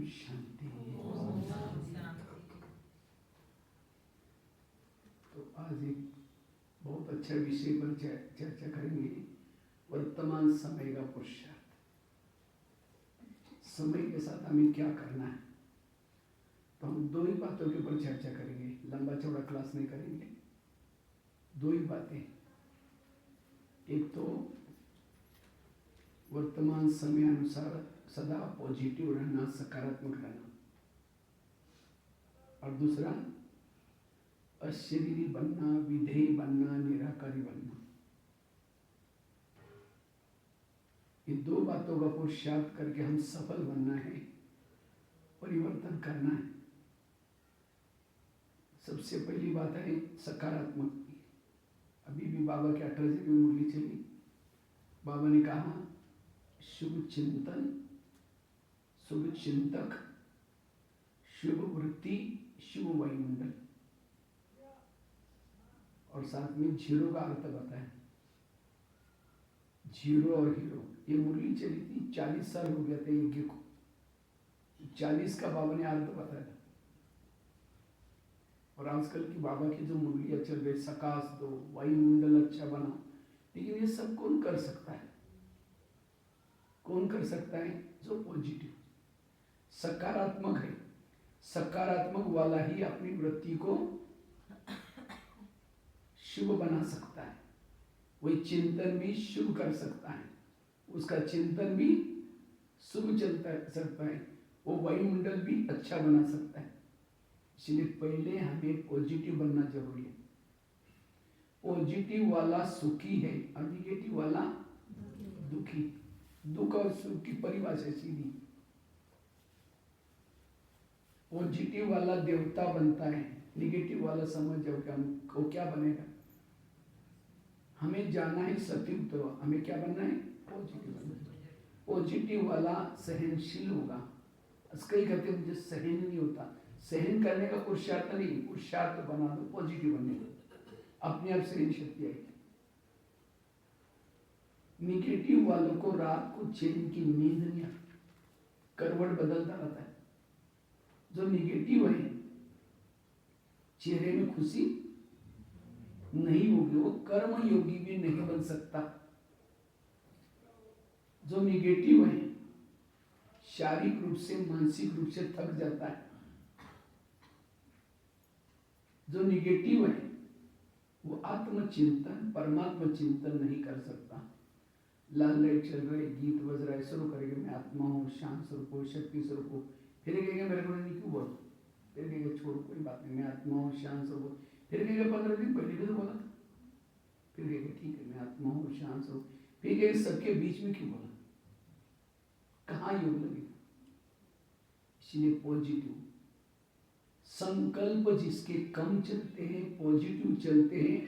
शांति। तो आज एक बहुत अच्छा विषय पर चर्चा करेंगे, वर्तमान समय का पुरुषार्थ। समय के साथ हमें क्या करना है, तो हम दो ही बातों के ऊपर चर्चा करेंगे। लंबा चौड़ा क्लास नहीं करेंगे, दो ही बातें। एक तो वर्तमान समय अनुसार सदा पॉजिटिव रहना, सकारात्मक रहना, और दूसरा अशरीरी बनना, विधेय बनना, निराकारी बनना। ये दो बातों का पुरुषार्थ करके हम सफल बनना है, परिवर्तन करना है। सबसे पहली बात है सकारात्मक की। अभी भी बाबा के 18 में मुरली चली, बाबा ने कहा शुभ चिंतन, शुभ चिंतक, शुभ वृत्ति, शुभ वायुमंडल, और साथ में जीरो का अर्थ बताया। जीरो और हीरो, ये मुरली चली थी, 40 साल हो गया था यज्ञ को। 40 का बाबा ने अर्थ बताया। और आजकल की बाबा की जो मुरलियां चल रही, सकाश दो, वायुमंडल अच्छा बना, लेकिन ये सब कौन कर सकता है? कौन कर सकता है? जो पॉजिटिव सकारात्मक है। सकारात्मक वाला ही अपनी वृत्ति को शुभ बना सकता है। वही चिंतन भी शुभ कर सकता है, उसका चिंतन भी शुभ चलता सकता है, वो वायुमंडल भी अच्छा बना सकता है। इसलिए पहले हमें पॉजिटिव बनना जरूरी है। पॉजिटिव वाला सुखी है और निगेटिव वाला दुखी। दुख और सुख की परिभाषा सीधी। पॉजिटिव वाला देवता बनता है, निगेटिव वाला समझ जाओ कि हमको क्या बनेगा। हमें जाना है सत्युग, तो हमें क्या बनना है? पॉजिटिव बनना है। पॉजिटिव वाला सहनशील होगा। कई कहते हैं मुझे सहन नहीं होता। सहन करने का पुरुषार्थ नहीं, पुरुषार्थ बना दो पॉजिटिव बनने का, अपने आप सहन शक्ति आएगी। निगेटिव वालों को रात को चैन की नींद नहीं आती, करवट बदलता रहता है। जो निगेटिव है, चेहरे में खुशी नहीं होगी, वो कर्म योगी भी नहीं बन सकता। जो निगेटिव है, शारीरिक रूप से, मानसिक रूप से थक जाता है। जो निगेटिव है, वो आत्मचिंतन, परमात्मा चिंतन नहीं कर सकता। लाल लाइट चल रही, गीत बज रहा है, शुरू करेंगे मैं आत्मा हूँ, शांत स्वरूप हूँ, शक्ति स्वरूप हूँ, फिर कहेंगे मेरे को नहीं क्यों बोल, फिर कहेंगे छोड़ कोई बात नहीं, मैं आत्मा हूँ, शांत स्वरूप हूँ, फिर कहेंगे 15 दिन पहले भी तो बोला, फिर कहेंगे ठीक है मैं आत्मा हूँ, शांत स्वरूप, फिर कहेंगे सबके बीच में क्यों बोला, कहाँ योग लगेगा। इसलिए पॉजिटिव संकल्प जिसके कम चलते हैं, पॉजिटिव चलते हैं,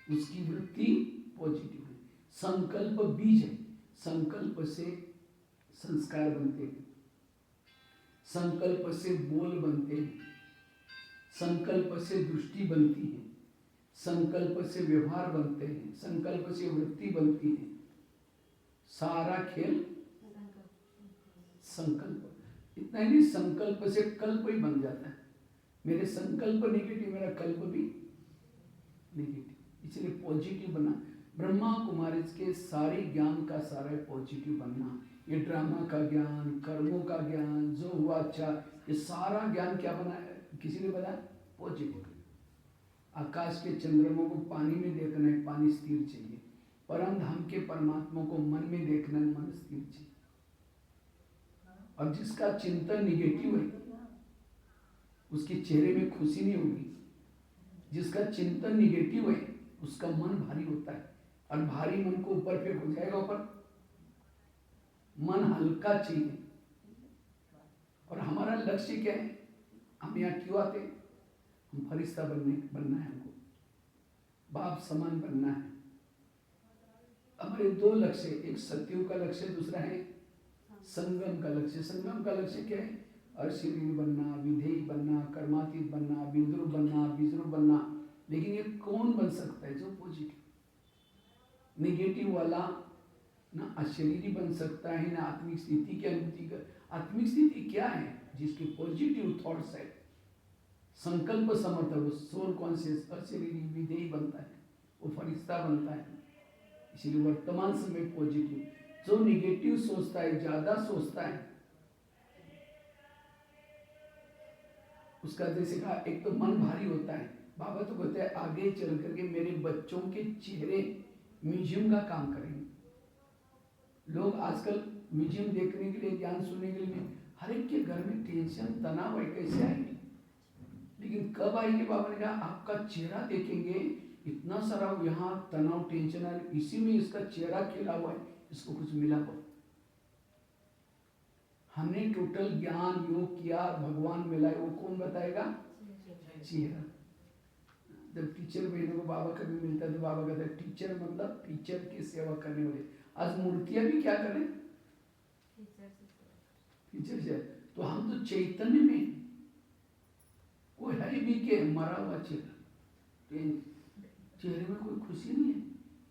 उसकी वृत्ति पॉजिटिव है। संकल्प बीज है, संकल्प से संस्कार बनते हैं, संकल्प से बोल बनते हैं, संकल्प से दृष्टि बनती है, संकल्प से व्यवहार बनते हैं, संकल्प से वृत्ति बनती है। सारा खेल संकल्प। इतना ही नहीं, संकल्प से कल्प ही बन जाता है। मेरे संकल्प नेगेटिव, मेरा कल्प भी नेगेटिव। इसलिए पॉजिटिव बना। ब्रह्मा कुमारी के सारे ज्ञान का सारा है पॉजिटिव बनना। ये ड्रामा का ज्ञान, कर्मों का ज्ञान, जो हुआ अच्छा, ये सारा ज्ञान क्या बना है? किसी ने बताया? पॉजिटिव। आकाश के चंद्रमा को पानी में देखना है, पानी स्थिर चाहिए। परम धाम के परमात्मा को मन में देखना है, मन स्थिर चाहिए। और जिसका चिंतन निगेटिव है, उसके चेहरे में खुशी नहीं होगी। जिसका चिंतन निगेटिव है, उसका मन भारी होता है, और भारी मन को ऊपर फेंक हो जाएगा ऊपर। मन हल्का चाहिए। और हमारा लक्ष्य क्या है? हम यहाँ क्यों आते? हम फरिश्ता बनना है, हमको बाप समान बनना है। हमारे दो लक्ष्य, एक सत्युग का लक्ष्य, दूसरा है संगम का लक्ष्य। संगम का लक्ष्य क्या है? अशरीरी बनना, विधेय बनना, कर्मातीत बनना, बिंद्रुप बनना, बीजरूप बनना। लेकिन ये कौन बन सकता है? जो पॉजिटिव। निगेटिव वाला ना अशरीरी बन सकता है, ना आत्मिक स्थिति की अनुभूति कर। आत्मिक स्थिति क्या है? जिसके पॉजिटिव थॉट्स है, संकल्प समर्थ है, वो सोल कॉन्शियस अशरीरी विधेयी बनता है, वो फरिश्ता बनता है। इसलिए वर्तमान समय पॉजिटिव। जो निगेटिव सोचता है, ज्यादा सोचता है, उसका जैसे कहा, एक तो मन भारी होता है। बाबा तो कहते हैं आगे चल करके मेरे बच्चों के चेहरे म्यूजियम का काम करेंगे। लोग आजकल म्यूजियम देखने के लिए, ज्ञान सुनने के लिए, हर एक के घर में टेंशन तनाव है, कैसे आएंगे? लेकिन कब आएंगे? बाबा ने कहा आपका चेहरा देखेंगे, इतना सारा यहाँ तनाव टेंशन है, इसी में इसका चेहरा खिला हुआ है, इसको कुछ मिला हुआ। हमने टोटल ज्ञान योग किया, भगवान मिला है, वो कौन बताएगा? चेहरा। जब टीचर बहनों को बाबा कभी मिलता है तो बाबा कहता है टीचर मतलब टीचर की सेवा करने वाले। आज मूर्तियां भी क्या करें? टीचर से। तो हम तो चैतन्य में, कोई है भी के मरा हुआ चेहरा, चेहरे में कोई खुशी नहीं है।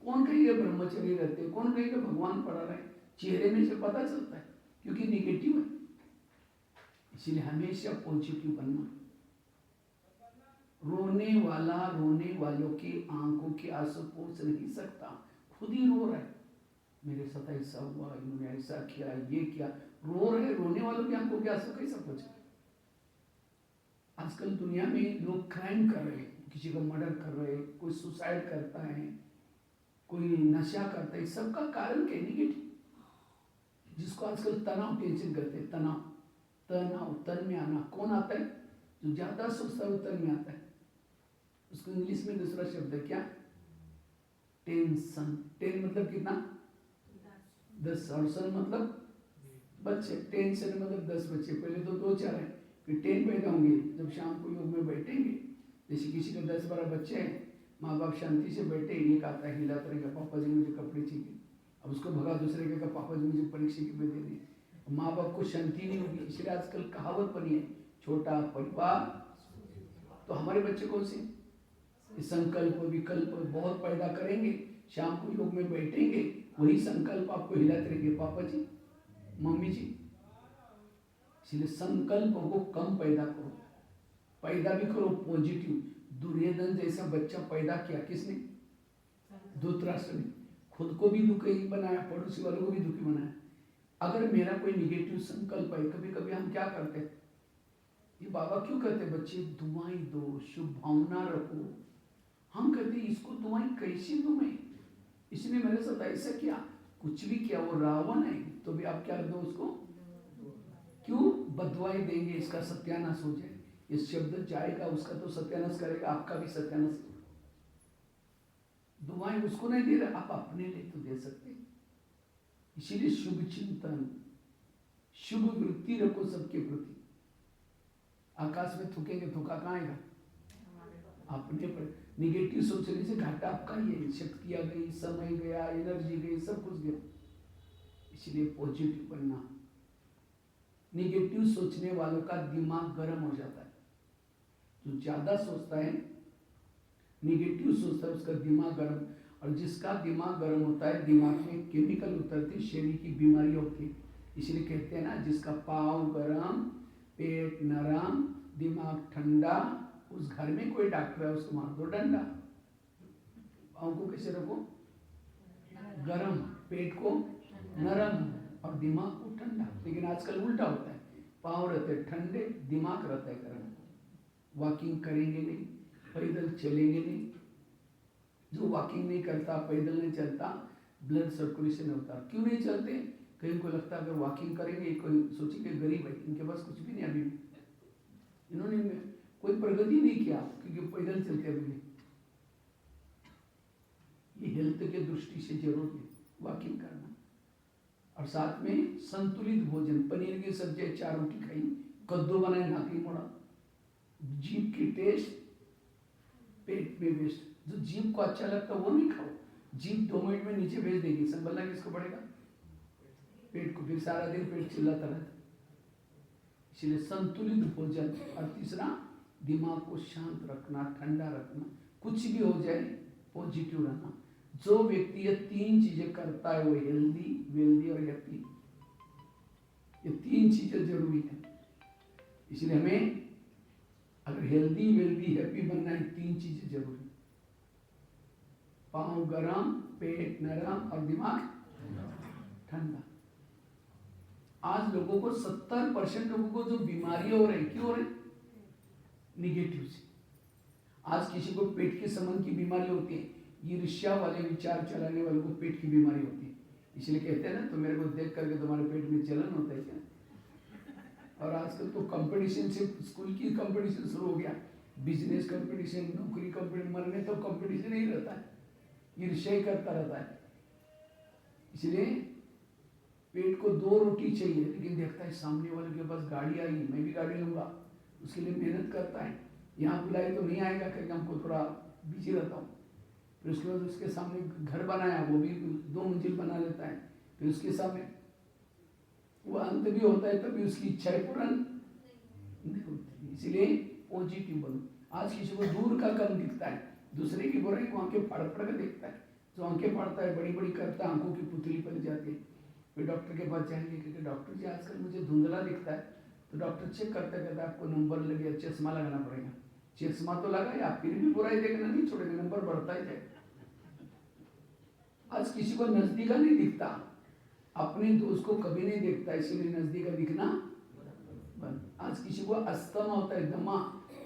कौन कहेगा ब्रह्मचर्य रहते, कौन कहेगा भगवान पढ़ा रहे? चेहरे में से पता चलता है, क्योंकि निगेटिव है। इसलिए हमेशा पॉजिटिव बनना। रोने वाला रोने वालों की आंखों के आंसू पोंछ नहीं सकता, खुद ही रो रहा है, मेरे साथ ऐसा हुआ, इन्होंने ऐसा किया, ये किया, रो रहे। रोने वालों की आंखों के आंसू कैसे पोंछ? आजकल दुनिया में लोग क्राइम कर रहे हैं, किसी को मर्डर कर रहे हैं, कोई सुसाइड करता है, कोई नशा करता है, सबका कारण क्या? निगेटिव। जिसको आजकल तनाव टेंशन करते हैं, तनाव तनाव तन में आना। कौन आता है? जो ज्यादा सोचता है वो तन में आता है। उसको इंग्लिश में दूसरा शब्द है क्या? टेंशन। टेन मतलब कितना? 10, और सन मतलब बच्चे। टेंशन मतलब 10 बच्चे, पहले तो 2-4 है, फिर 10 पैदा होंगे जब शाम को योग में बैठेंगे। जैसे किसी के 10-12 बच्चे हैं, माँ बाप शांति से बैठे, एक आता है हिलाता रहेगा, पापा जी मुझे कपड़े चाहिए, अब उसको भगा, दूसरे के पापा जी मुझे परीक्षा की दे दी। माँ बाप को शांति नहीं होगी। इसलिए आजकल कहावत बनी है, छोटा परिवार। तो हमारे बच्चे कौन से संकल्प विकल्प बहुत पैदा करेंगे, शाम को योग में बैठेंगे, वही संकल्प आपको हिलाते रहेंगे, पापा जी मम्मी जी। इसलिए संकल्प को कम पैदा करो, पैदा भी करो पॉजिटिव। दुर्योधन जैसा बच्चा पैदा किया किसने? धृतराष्ट्र ने। खुद को भी दुखी बनाया, पड़ोसी वालों को भी दुखी बनाया। अगर मेरा कोई निगेटिव संकल्प है, कभी कभी हम क्या करते हैं, ये बाबा क्यों कहते बच्चे दुआएं दो, शुभ भावना रखो। हम कहते इसको दुआएं कैसी दुआएं, इसने मेरे साथ ऐसा किया, कुछ भी किया, वो रावण है, तो भी आप क्या दो उसको, क्यों बदवाएं देंगे? इसका सत्यानाश हो जाए। इस शब्द जाएगा, उसका तो सत्यानाश करेगा, आपका भी सत्यानाश। दुआएं उसको नहीं दे रहे, आप अपने लिए तो दे सकते। इसीलिए शुभ चिंतन, शुभ वृत्ति रखो सबके प्रति। आकाश में थूकेंगे, थूका कहाँ आएगा? अपने पर। निगेटिव सोचने से घाटा आपका ही है, शक्तियां गई, समय गया, एनर्जी गई, सब कुछ गया। इसलिए पॉजिटिव बनना। निगेटिव सोचने वालों का दिमाग गर्म हो जाता है। जो ज्यादा सोचता है, निगेटिव सोचता है, उसका दिमाग गर्म, और जिसका दिमाग गर्म होता है, दिमाग में केमिकल उतरते, शरीर की बीमारी होती है। इसलिए कहते हैं ना, जिसका पाँव गरम, पेट नरम, दिमाग ठंडा, उस घर में कोई डॉक्टर है उसको मार दो डंडा। पाँव को कैसे रखो? गरम, पेट को नरम और दिमाग को ठंडा। लेकिन आजकल उल्टा होता है, पाँव रहते ठंडे, दिमाग रहता है गर्म। वॉकिंग करेंगे नहीं, पैदल चलेंगे नहीं। जो वॉकिंग नहीं करता, पैदल नहीं चलता, ब्लड सर्कुलेशन होता। क्यों नहीं चलते? कहीं को लगता है अगर वॉकिंग करेंगे, कोई सोचेंगे गरीब है, इनके पास कुछ भी नहीं, अभी इन्होंने कोई प्रगति नहीं किया क्योंकि पैदल चलते अभी। ये हेल्थ के दृष्टि से जरूरी है वॉकिंग करना। और साथ में संतुलित भोजन, पनीर की सब्जी 4 रोटी खाई, कद्दू बनाए, नाकी मोड़ा, जीभ की टेस्ट पेट में वेस्ट। जो जीभ को अच्छा लगता है वो नहीं खाओ, जीभ 2 मिनट में नीचे भेज देगी, संभलना किसको पड़ेगा? पेट को। फिर सारा दिन पेट चिल्लाता रहता। इसलिए संतुलित भोजन। और तीसरा, दिमाग को शांत रखना, ठंडा रखना, कुछ भी हो जाए पॉजिटिव रहना। जो व्यक्ति ये तीन चीजें करता है वो हेल्दी, वेल्दी और हैप्पी। ये तीन चीजें जरूरी है। इसलिए हमें अगर हेल्दी, वेल्दी, हैप्पी बनना है, तीन चीजें जरूरी। पाँव गरम, पेट नरम और दिमाग ठंडा। आज लोगों को 70% लोगों को जो बीमारियां हो रही, क्यों हो रही? निगेटिव से। आज किसी को पेट के संबंध की बीमारी होती है, ईर्ष्या वाले विचार चलाने वालों को पेट की बीमारी होती है। इसलिए कहते हैं ना, तो मेरे को देख करके तुम्हारे पेट में जलन होता है क्या? और आजकल तो कंपटीशन से, स्कूल की कंपटीशन शुरू हो गया, बिजनेस कंपटीशन, नौकरी कंपटीशन, मरने तो कंपटीशन ही रहता है, ईर्ष्या ही करता रहता है। इसलिए पेट को 2 रोटी चाहिए, लेकिन देखता है सामने वाले के पास गाड़ी आई, मैं भी गाड़ी लूंगा, उसके लिए मेहनत करता है। यहाँ बुलाए तो नहीं आएगा क्योंकि हमको थोड़ा बिजी रहता हूँ। फिर उसके बाद उसके सामने घर बनाया, वो भी 2 मंजिल बना लेता है। फिर उसके सामने वो अंत भी होता है, तभी उसकी इच्छाएं पूर्ण नहीं होती। इसलिए पॉजिटिव बनो। आज किसी को दूर का कम दिखता है, दूसरे की बुराई को आंखें फाड़ फाड़ कर देखता है। जो आंखें फाड़ता है, बड़ी बड़ी करता है, आंखों की पुतली बन जाती है। फिर डॉक्टर के पास जाएंगे, क्योंकि डॉक्टर जी आजकल मुझे धुंधला दिखता है। तो डॉक्टर चेक करते कहता है आपको नंबर लग गया, चश्मा लगाना पड़ेगा। चश्मा तो लगा या फिर भी बुराई देखना नहीं छोड़ेगा, नंबर बढ़ता ही जाएगा। आज किसी को नजदीका नहीं दिखता, अपने दोस्त को कभी नहीं देखता, इसीलिए नजदीका दिखना बंद। आज किसी को अस्थमा होता है, दमा,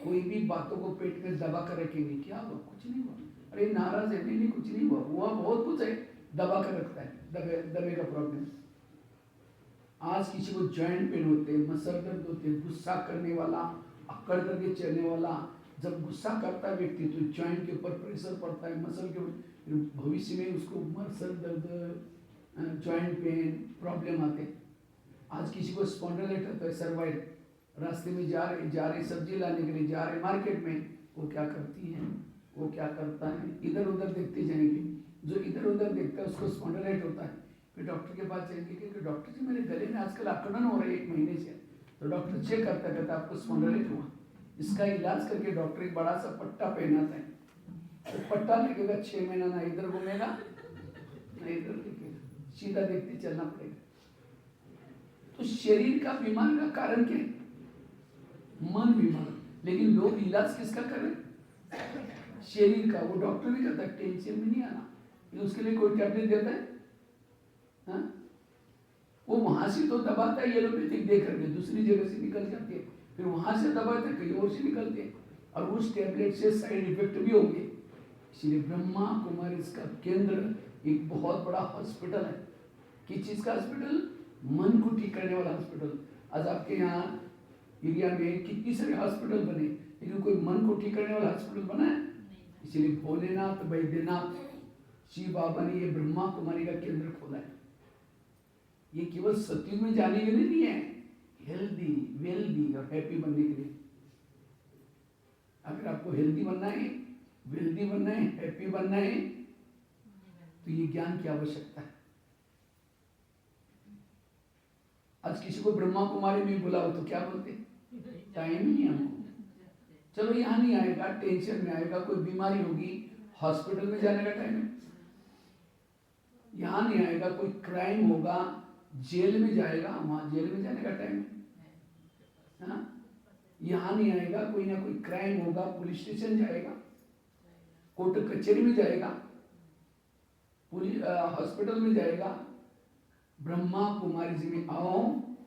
कोई भी बातों को पेट में दबा कर रखेंगे, क्या हुआ? कुछ नहीं हुआ। अरे नाराज है, नहीं कुछ नहीं हुआ, हुआ बहुत कुछ है, दबा कर रखता है, दबे का प्रॉब्लम। आज किसी को जॉइंट पेन होते हैं, मसल दर्द होते हैं, गुस्सा करने वाला, अक्कड़ करके चलने वाला, जब गुस्सा करता है व्यक्ति तो जॉइंट के ऊपर प्रेशर पड़ता है, मसल के ऊपर, भविष्य में उसको मसल दर्द, जॉइंट पेन प्रॉब्लम आते हैं। आज किसी को स्पॉन्डिलाइटिस होता है, सर्वाइकल, रास्ते में जा रहे सब्जी लाने के लिए जा रहे मार्केट में, वो क्या करती है, वो क्या करता है, इधर उधर देखते जाएंगे। जो इधर उधर देखता है उसको स्पॉन्डिलाइटिस होता है। फिर डॉक्टर के पास जाएंगे कि डॉक्टर जी मेरे गले में आजकल अकड़न हो रही है 1 महीने से। तो डॉक्टर चेक करता कहता आपको स्पॉन्डिलाइटिस हुआ। इसका इलाज करके डॉक्टर एक बड़ा सा पट्टा पहनाता है, तो पट्टा लगेगा 6 महीना, ना इधर घूमेगा ना इधर देखेगा, सीधा देखते चलना पड़ेगा। तो शरीर का बीमारी का कारण क्या है? मन बीमार। लेकिन लोग इलाज किसका करें? शरीर का। वो डॉक्टर भी कहता है टेंशन में नहीं आना, उसके लिए कोई टैबलेट देता है। हाँ? वो वहां से तो दबाता है एलोपैथिक दे करके, दूसरी जगह से निकल जाती है, फिर वहां से दबाते कहीं और से निकलते हैं, और उस टैबलेट से साइड इफेक्ट भी होंगे। इसलिए ब्रह्मा कुमारी इसका केंद्र एक बहुत बड़ा हॉस्पिटल है। किस चीज का हॉस्पिटल? मन को ठीक करने वाला हॉस्पिटल। आज आपके यहाँ एरिया में कितनी सारे हॉस्पिटल बने, लेकिन कोई मन को ठीक करने वाला हॉस्पिटल बना है? इसलिए भोलेनाथ, वैद्यनाथ, शिव बाबा ने ये ब्रह्मा कुमारी का केंद्र खोला है। ये केवल सत्युग में जाने के लिए नहीं है, हेल्दी, वेल्दी और हैप्पी बनने के लिए। अगर आपको हेल्दी बनना है, वेल्दी बनना है, हैप्पी बनना है, तो ये ज्ञान की आवश्यकता है। आज किसी को ब्रह्मा कुमारी में बुलाओ तो क्या बोलते? टाइम नहीं हमको, चलो यहाँ नहीं आएगा, टेंशन में आएगा, कोई बीमारी होगी, हॉस्पिटल में जाने का टाइम है। यहाँ नहीं आएगा, कोई क्राइम होगा, जेल में जाएगा, वहां जेल में जाने का टाइम है ना। यहाँ नहीं आएगा, कोई ना कोई क्राइम होगा, पुलिस स्टेशन जाएगा, कोर्ट कचहरी में जाएगा, हॉस्पिटल में जाएगा। ब्रह्मा कुमारी जी में आओ,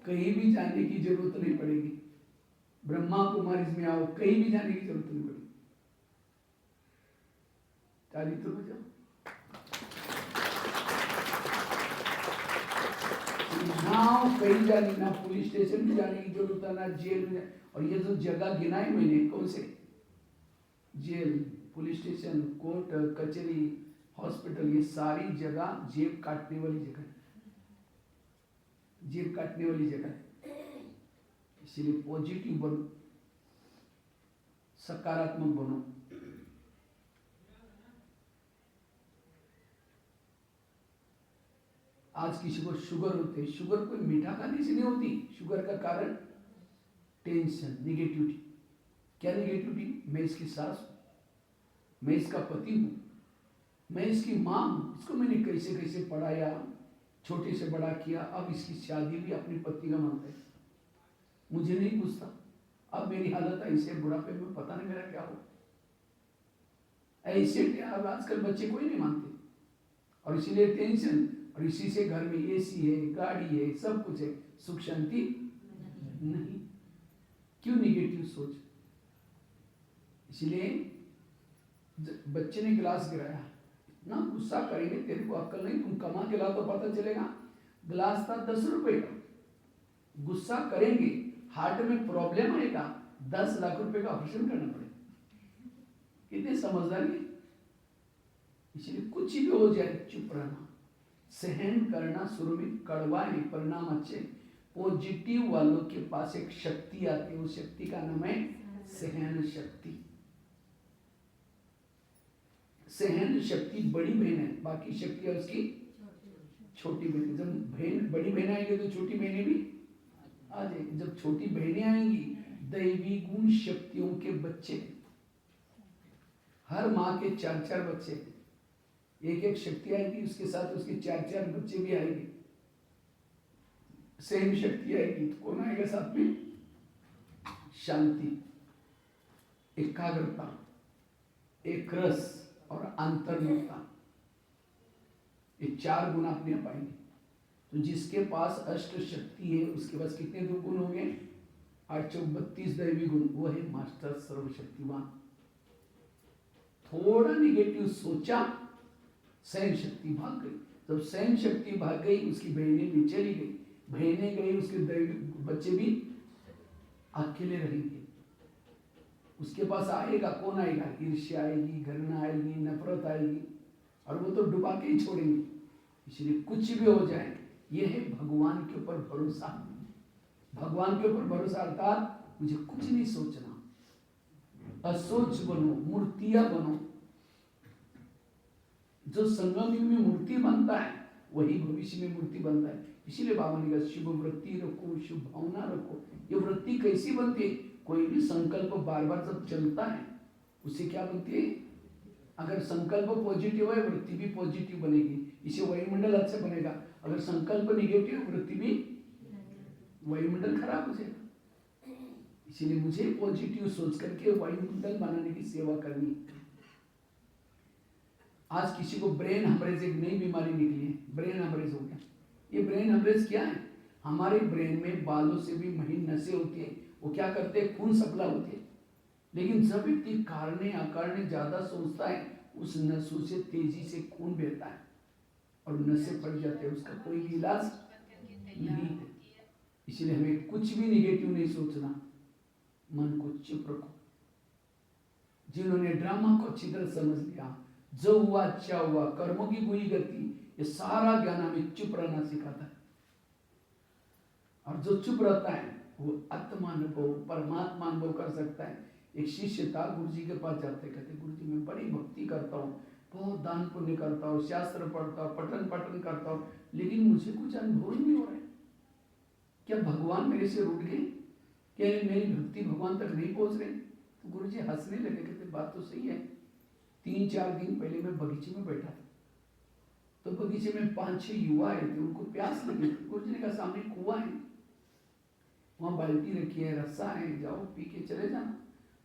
कहीं भी जाने की जरूरत नहीं पड़ेगी। ब्रह्मा कुमारी जी में आओ, कहीं भी जाने की जरूरत नहीं पड़ेगी। ताली तो बजाओ। ना कहीं जाने, ना पुलिस स्टेशन में जाने की जरूरत है, ना जेल में। और ये जो जगह गिनाए मैंने, कौन से? जेल, पुलिस स्टेशन, कोर्ट कचहरी, हॉस्पिटल, ये सारी जगह जेब काटने वाली जगह है, जेब काटने वाली जगह है। इसलिए पॉजिटिव बनो, सकारात्मक बनो। आज किसी को शुगर होते, शुगर कोई मीठा खाने से नहीं होती। शुगर का कारण टेंशन, निगेटिविटी। क्या निगेटिविटी? मैं इसकी सास हूं, मैं इसका पति हूं, मैं इसकी माँ हूँ, इसको मैंने कैसे कैसे पढ़ाया, छोटे से बड़ा किया, अब इसकी शादी भी अपनी पत्नी का मानता है, मुझे नहीं पूछता। अब मेरी हालत ऐसे बुढ़ापे में पता नहीं मेरा क्या हो। ऐसे अब आजकल बच्चे कोई नहीं मानते, और इसीलिए टेंशन, और इसी से घर में एसी है, गाड़ी है, सब कुछ है, सुख शांति नहीं। क्यों? निगेटिव सोच। इसलिए बच्चे ने गिलास गिराया, इतना गुस्सा करेंगे, तेरे को अक्ल नहीं, तुम कमा के ला तो पता चलेगा। गिलास था 10 रुपए का, गुस्सा करेंगे, हार्ट में प्रॉब्लम आएगा, 10 लाख रुपए का ऑपरेशन करना पड़ेगा। कितने समझदार है। इसलिए कुछ भी हो जाए चुप रहना, सहन करना। शुरू में कड़वा है, परिणाम अच्छे। पॉजिटिव वालों के पास एक शक्ति आती है, उस शक्ति का नाम है सहन शक्ति। सहन शक्ति बड़ी बहन है, बाकी शक्ति है उसकी छोटी बहन। जब बहन बड़ी बहन आएगी तो छोटी बहनें भी आ जाएगी। जब छोटी बहनें आएंगी, दैवी गुण शक्तियों के बच्चे, हर माँ के 4-4 बच्चे, एक एक शक्ति आएगी, उसके साथ उसके 4-4 बच्चे भी आएंगे। सेम शक्ति आएगी तो कौन आएगा साथ में? शांति, एकाग्रता, एक रस और अंतर्मुखता, ये 4 गुण अपने आप आएंगे। तो जिसके पास अष्ट शक्ति है उसके पास कितने 2 गुण होंगे? 8 चौक 32 दैवी गुण, वो है मास्टर सर्वशक्तिवान। थोड़ा निगेटिव सोचा, सहन शक्ति भाग गई। जब सहन शक्ति भाग गई, उसकी बहनें भी चली गई, बहनें गई, उसके बच्चे भी अकेले रहेंगे। उसके पास आएगा कौन? आएगा ईर्ष्या आएगी, घृणा आएगी, नफरत आएगी, और वो तो डुबा के ही छोड़ेंगे। इसलिए कुछ भी हो जाए, यह है भगवान के ऊपर भरोसा। भगवान के ऊपर भरोसा अर्थात मुझे कुछ नहीं सोचना, असोच बनो, मूर्तियां बनो। जो संगम युग में मूर्ति बनता है वही भविष्य में मूर्ति बनता है। इसीलिए बाबा ने कहा शुभ वृत्ति रखो, शुभ भावना रखो। ये वृत्ति कैसी बनती है? कोई भी संकल्प बार बार जब चलता है उससे क्या बनती है? अगर संकल्प पॉजिटिव है, वृत्ति भी पॉजिटिव बनेगी, इसे वायुमंडल अच्छा बनेगा। अगर संकल्प निगेटिव, वृत्ति भी, वायुमंडल खराब हो जाएगा। इसीलिए मुझे पॉजिटिव सोच करके वायुमंडल बनाने की सेवा करनी। आज किसी को ब्रेन हेमरेज, एक नई बीमारी निकली है, ब्रेन हेमरेज हो गया। ये ब्रेन हेमरेज क्या है? हमारे ब्रेन में बालों से भी महीन नसें होती है, वो क्या करते हैं? खून सप्लाई होती है। लेकिन जब व्यक्ति कारणे अकारणे ज्यादा सोचता है, उस नसों से तेजी से खून बहता है और नसें फट जाते हैं, उसका कोई इलाज नहीं है। इसलिए हमें कुछ भी निगेटिव नहीं सोचना, मन को चुप रखो। जिन्होंने ड्रामा को अच्छी तरह समझ लिया, जो हुआ अच्छा हुआ, कर्मों की हुई गति, ये सारा ज्ञान हमें चुप रहना सिखाता है। और जो चुप रहता है वो आत्मानुभव, परमात्मा अनुभव कर सकता है। एक शिष्य था, गुरु जी के पास जाते, कहते गुरु जी मैं बड़ी भक्ति करता हूँ, बहुत दान पुण्य करता हूँ, शास्त्र पढ़ता हूँ, पठन करता हूँ, लेकिन मुझे कुछ अनुभव नहीं हो रहा है। क्या भगवान मेरे से रूठ गए? क्या मेरी भक्ति भगवान तक नहीं पहुंच रही? तो गुरु जी हंसने लगे, कहते बात तो सही है। 3-4 दिन पहले मैं बगीचे में बैठा था, तो बगीचे में 5-6 युवा आए थे, उनको प्यास लगी। गुरु जी ने कहा सामने कुआं है, वहाँ बाल्टी रखी है, रस्सा है, जाओ पी के चले जाना।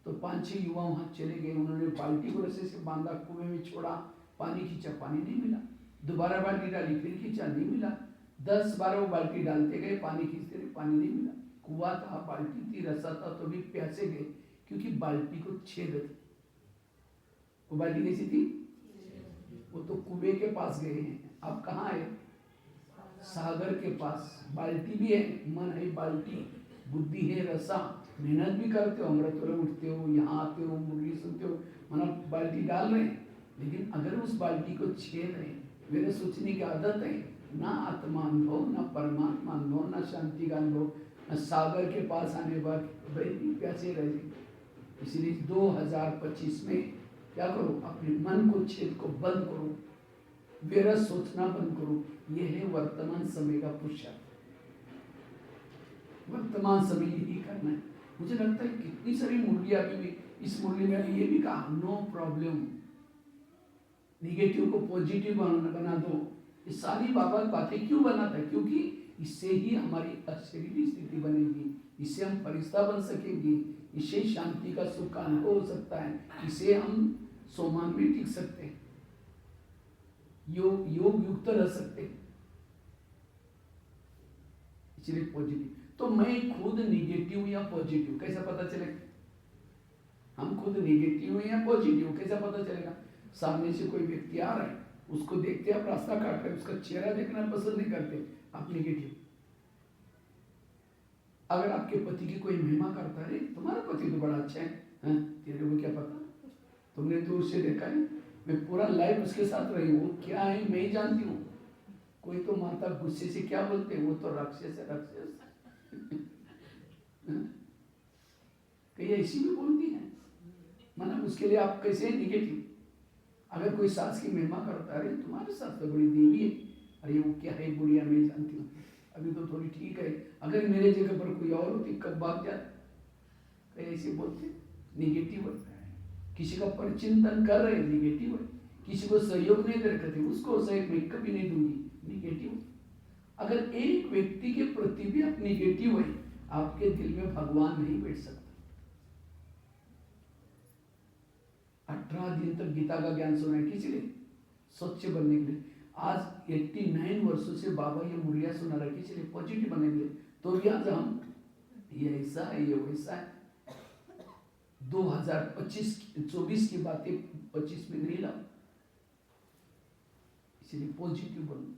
तो 5-6 युवा वहाँ चले गए, उन्होंने बाल्टी को रस्से से बांधा, कुएं में छोड़ा, पानी खींचा, पानी नहीं मिला। दोबारा बाल्टी डाली, फिर खींचा, नहीं मिला। 10-12 वो बाल्टी डालते गए, पानी खींचते रहे, पानी नहीं मिला। कुआं था, बाल्टी थी, रस्सा था, तो भी प्यासे गए, क्योंकि बाल्टी को छेद थी। वो बाल्टी कैसी थी? वो तो कुएं के पास गए हैं, अब कहाँ है? सागर के पास। बाल्टी भी है, मन है बाल्टी, बुद्धि है रसा, मेहनत भी करते हो, अमृत वाले उठते हो, यहाँ आते हो, मुरली सुनते हो, मतलब बाल्टी डाल रहे हैं, लेकिन अगर उस बाल्टी को छेद रहे, मेरे सोचने की आदत है, ना आत्मा अनुभव, ना परमात्मा अनुभव, ना शांति का अनुभव, ना सागर के पास आने पर प्यासे रहे। इसलिए 2025 में क्या करो? अपने मन को, छेद को बंद करो, व्यर्थ सोचना बंद करो। यह है वर्तमान समय का पुरुषार्थ। वर्तमान समय यही करना है। मुझे लगता है कितनी सारी मुरलियां भी, इस मुरली में ये भी कहा नो प्रॉब्लम, निगेटिव को पॉजिटिव बना दो। ये सारी बाबा बातें क्यों बनाता है? क्योंकि इससे ही हमारी शरीर स्थिति बनेगी, इससे हम फरिश्ता बन सकेंगे, इससे शांति का सुख का अनुभव हो सकता है, इससे हम सोमान में टिक सकते हैं, योग युक्त रह सकते हैं। इसलिए पॉजिटिव। तो मैं खुद निगेटिव या पॉजिटिव कैसा पता चलेगा? हम खुद निगेटिव है या पॉजिटिव कैसा पता चलेगा? सामने से कोई व्यक्ति आ रहा है, उसको देखते आप रास्ता काट रहे, उसका चेहरा देखना पसंद नहीं करते, आप निगेटिव। अगर आपके पति की कोई महिमा करता है, तुम्हारा पति तो बड़ा अच्छा है, तेरे को क्या पता, तुमने दूर से देखा है, मैं पूरा लाइफ उसके साथ रही हूँ, क्या है मैं ही जानती हूँ। कोई तो माता गुस्से से क्या बोलते हैं, वो तो राक्षस है, राक्षस। कई ऐसी भी बोलती है, मतलब उसके लिए आप कैसे निगेटिव। अगर कोई सास की महिमा करता है, तुम्हारे सास तो बड़ी देवी है, अरे वो क्या है बुढ़िया मैं जानती हूँ, अभी तो थोड़ी ठीक है, अगर मेरे जगह पर कोई और होती कब भाग जाती। ऐसे बोलते निगेटिव है। किसी का परिचिंतन कर रहे निगेटिव है, किसी को सहयोग नहीं दे रहे, उसको सहयोग मैं कभी नहीं दूंगी, निगेटिव। अगर एक व्यक्ति के प्रति भी आप निगेटिव है, आपके दिल में भगवान नहीं बैठ सकता। 18 दिन तक गीता का ज्ञान सुना है, किसी लिए स्वच्छ बनने के लिए। आज 89 वर्षों से बाबा ये मुड़िया सुना रहा है, किसी लिए पॉजिटिव बनने के लिए। तो भी आज हम ये ऐसा है, ये वैसा है। 2025-24 की बातें 25 में नहीं लाओ, इसलिए पॉजिटिव बनो।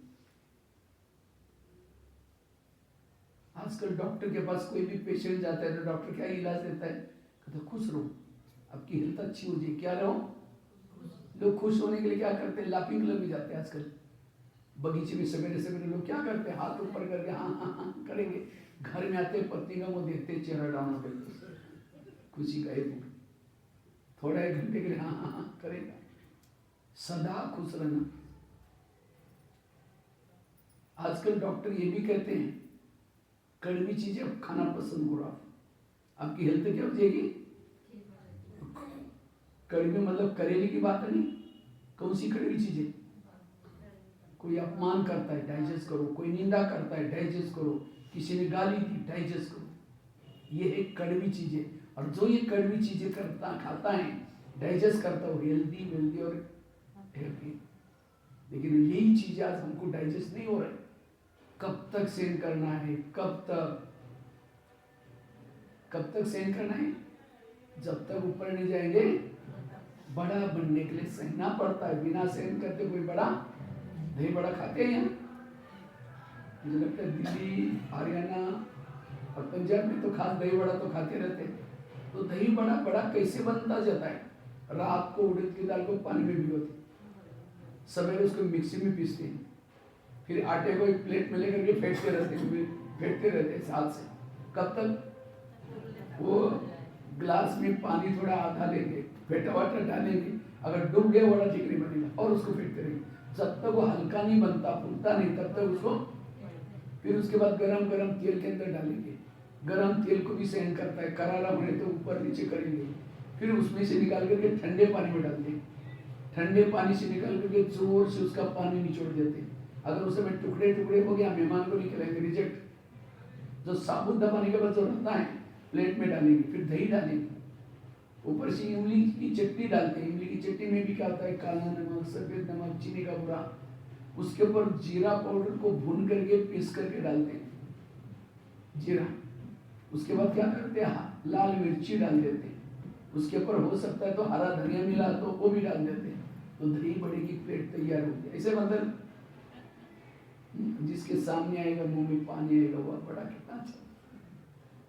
आजकल डॉक्टर के पास कोई भी पेशेंट जाता है तो डॉक्टर क्या इलाज देता है? कहते खुश रहो, आपकी हेल्थ अच्छी हो जाए। क्या रहो? लोग खुश होने के लिए क्या करते हैं? लाफिंग क्लब में जाते हैं आजकल। बगीचे में सवेरे सवेरे लोग क्या करते हैं? हाथ ऊपर करके हाँ हाँ हाँ करेंगे। घर में आते पत्नी का वो देखते हैं, चेहरा डाउन हो गया, खुशी का एक थोड़ा एक घंटे के लिए हाँ हाँ हाँ करेगा। सदा खुश रहना। आजकल डॉक्टर ये भी कहते हैं कड़वी चीजें अब खाना पसंद करो, आपकी हेल्थ क्या हो जाएगी? कड़वी मतलब करेले की बात नहीं। कौन सी कड़वी चीजें? कोई अपमान करता है, डाइजेस्ट करो। कोई निंदा करता है, डाइजेस्ट करो। किसी ने गाली दी, डाइजेस्ट करो। ये एक कड़वी चीजें, और जो ये कड़वी चीजें करता खाता है, डाइजेस्ट करता हो, हेल्दी वेल्दी और हैप्पी। लेकिन यही चीजें आज हमको डाइजेस्ट नहीं हो रहा। कब तक सहन करना है? कब तक सहन करना है? जब तक ऊपर नहीं जाएंगे। बड़ा बनने के लिए सहना पड़ता है, बिना सहन करते कोई बड़ा दही बड़ा खाते हैं यहाँ। मुझे लगता है दिल्ली, हरियाणा और पंजाब में तो खास दही बड़ा तो खाते रहते हैं। तो दही बड़ा कैसे बनता जाता है? रात को उड़द की दाल को पानी में भिगोते, सवेरे उसको मिक्सी में पीसते हैं, फिर आटे को एक प्लेट में लेकर के फेंटते रहते हैं हाथ से। कब तक? वो ग्लास में पानी थोड़ा आधा लेंगे, फेंटा वाटा डालेंगे, अगर डूब गए बड़ा ठीक नहीं बनेगा, और उसको फेंटते रहेंगे जब तक वो हल्का नहीं बनता, फूलता नहीं, तब तक उसको। फिर उसके बाद गरम गरम तेल के अंदर डालेंगे। गरम तेल को भी सहन करता है, करारा होने तो ऊपर नीचे करेंगे। फिर उसमें से निकाल करके ठंडे पानी में डाल देंगे। ठंडे पानी से निकाल करके जोर से उसका पानी निचोड़ देते हैं। अगर उस समय टुकड़े टुकड़े हो गया, मेहमान को निकलेंगे, रिजेक्ट। जो साबुत दबाने के बाद जो रहता है प्लेट में डालेंगे, फिर दही डालेंगे, ऊपर से इमली की चटनी डालते हैं। इमली की चटनी में भी क्या होता है? काला नमक, सफेद नमक, चीनी का बुरा। उसके ऊपर जीरा पाउडर को भून करके पीस करके डालते हैं, जीरा। उसके बाद क्या करते हैं? लाल मिर्ची डाल देते हैं। उसके ऊपर हो सकता है तो हरा धनिया मिला तो वो भी डाल देते हैं। तो दही बड़े की प्लेट तैयार होती है। ऐसे मतलब जिसके सामने आएगा मुंह में पानी आएगा, वह बड़ा कितना अच्छा।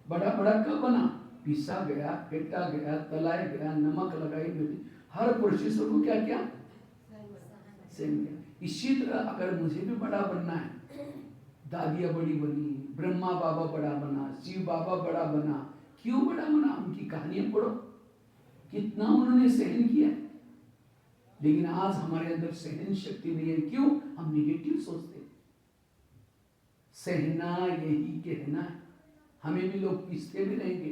बड़ा कब बना? पीसा गया, फेंटा गया, तलाया गया, नमक लगाई गई, हर प्रोसेस को क्या किया? सहन किया। इसी तरह अगर मुझे भी बड़ा बनना है, दादिया बड़ी बनी, ब्रह्मा बाबा बड़ा बना, शिव बाबा बड़ा बना। क्यों बड़ा बना? उनकी कहानियां पढ़ो, कितना उन्होंने सहन किया। लेकिन आज हमारे अंदर सहन शक्ति नहीं है। क्यों? हम निगेटिव सोचते। सहना यही कहना है। हमें भी लोग पीसते भी रहेंगे,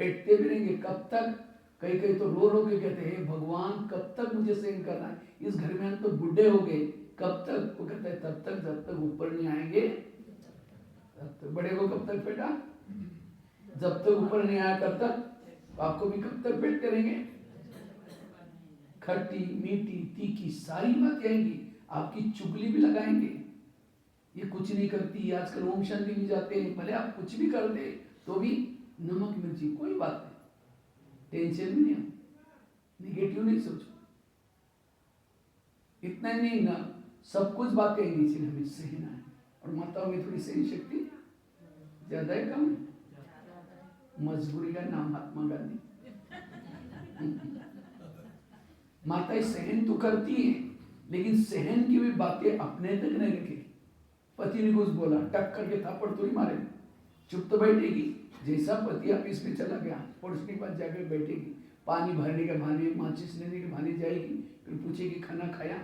फेंटते भी रहेंगे। कब तक? कई कई तो रो रो के कहते हैं भगवान कब तक मुझे सहन करना है, इस घर में हम तो बुढ़े हो गए, कब तक? वो कहता है तब तक जब तक ऊपर नहीं आएंगे तब तक। बड़े को कब तक बेटा? जब तक ऊपर नहीं आया तब तक। आपको भी कब तक पेट करेंगे? खट्टी मीठी तीखी सारी बातें आएंगी, आपकी चुगली भी लगाएंगे, ये कुछ नहीं करती, आजकल ओम शांति भी जाते हैं, भले आप कुछ भी कर दे तो भी नमक मिर्ची कोई बात नहीं, टेंशन भी नहीं, निगेटिव नहीं सोचो। इतना ही नहीं ना, सब कुछ बातें आएंगी, इसलिए हमें सहना है। और माताओं में थोड़ी सहन शक्ति ज्यादा है कम है? मजबूरी का नाम महात्मा गांधी। माताएं सहन तो करती है, लेकिन सहन की भी बातें अपने तक नहीं रखेगी। पति ने कुछ बोला, टक करके थापड़ थोड़ी मारे, चुप तो बैठेगी। जैसा पति ऑफिस में चला गया, पड़ोस के पास जाकर बैठेगी, पानी भरने के बहाने, माचिस लेने के बहाने जाएगी, फिर पूछेगी खाना खाया?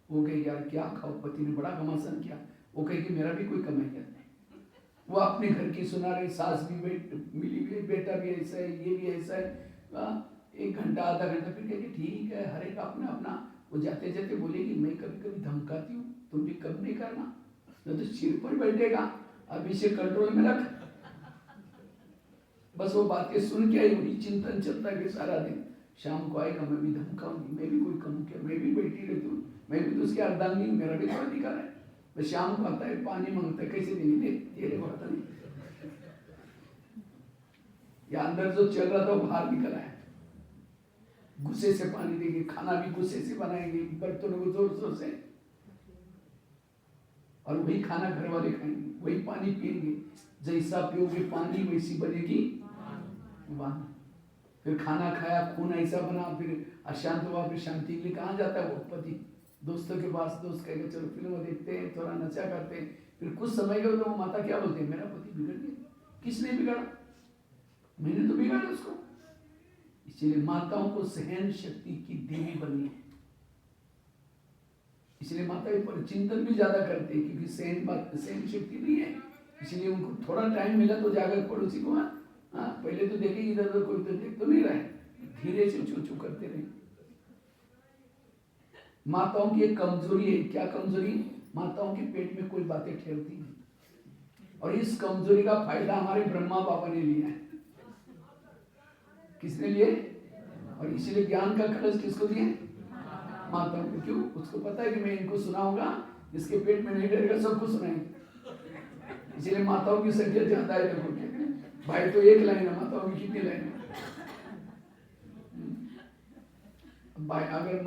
वो कहेगी यार क्या खाओ, पति ने बड़ा घमासान किया। वो कहेगी मेरा भी कोई कमाई नहीं। वो अपने घर की सुना रही, सास भी मिली भी, बेटा भी ऐसा है, ये भी ऐसा है। 1 घंटा आधा घंटा, फिर कहेगी ठीक है, हर एक अपना अपना। वो जाते जाते बोलेगी मैं कभी कभी धमकाती हूँ, तुम भी कब नहीं करना, न तो सिर पर बैठेगा, अब इसे कंट्रोल में रख। बस वो बातें सुन के आई, वही चिंतन चलता है सारा दिन। शाम को आएगा, मैं भी धमकाऊंगी, मैं भी कोई कम क्या, मैं भी बैठी रहती हूँ, मैं भी तो उसकी अर्धांगी हूँ, मेरा भी थोड़ा अधिकार है। मैं शाम को आता है, पानी मांगता है, कैसे देंगे तेरे बर्तन। या अंदर जो चल रहा था वो बाहर निकल आया, गुस्से से पानी देंगे, खाना भी गुस्से से बनाएंगे, बर्तनों को जोर जोर से, और वही खाना घर वाले खाएंगे, वही पानी पिएंगे। जैसा पियोगे पानी वैसी बनेगी वाणी। फिर खाना खाया, खून ऐसा बना, फिर अशांत हुआ, फिर शांति के लिए कहाँ जाता है वो पति? दोस्तों के पास। दोस्त कहेंगे चलो फिल्म देखते हैं, थोड़ा नशा करते हैं। फिर कुछ समय के तो वो माता क्या बोलते हैं, मेरा पति बिगड़ गया। किसने बिगाड़ा? मैंने तो बिगाड़ा उसको। इसलिए माताओं को सहन शक्ति की देवी बनी है, इसलिए माता पर चिंतन भी ज्यादा करते हैं, क्योंकि सहन शक्ति नहीं है। इसलिए उनको थोड़ा टाइम मिला तो जाकर पड़ोसी को पहले तो देखे इधर उधर, कोई तो देख तो नहीं रहा है, धीरे से चू चू करते रहे। माताओं की एक कमजोरी है, क्या कमजोरी? माताओं के पेट में कोई बातें ठहरती नहीं, और इस कमजोरी का फायदा हमारे ब्रह्मा बाबा ने लिया है। किसने लिए? और इसीलिए ज्ञान का कलश किसको दिए? माताओं को। क्यों? उसको पता है कि मैं इनको सुनाऊंगा, जिसके पेट में नहीं डरेगा सबको सुनाएंगे। इसीलिए माताओं की संख्या ज्यादा है। देखो भाई तो एक लाइन है, माताओं की कितनी लाइन है? भाई अगर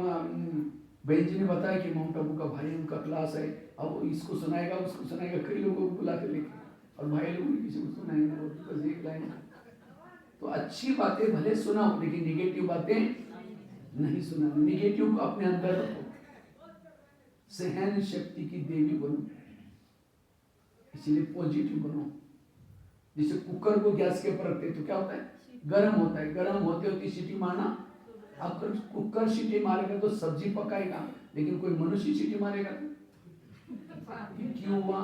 बहन जी ने बताया कि माउंट आबू का भाई उनका क्लास है, अब इसको सुनाएगा उसको सुनाएगा, कई लोगों को बुला के लेके, और भाई लोगों ने किसी को सुनाएंगे, वो बस एक लाइन। तो अच्छी बातें भले सुनाओ, लेकिन निगेटिव बातें नहीं सुना। निगेटिव को अपने अंदर रखो, सहन शक्ति की देवी बनो, इसीलिए पॉजिटिव बनो। जैसे कुकर को गैस के ऊपर रखते तो क्या होता है? गर्म होता है, गर्म होते होते सीटी मारना। अब कुकर सीटी मारेगा तो सब्जी पकाएगा, लेकिन कोई मनुष्य सीटी मारेगा तो क्यों हुआ,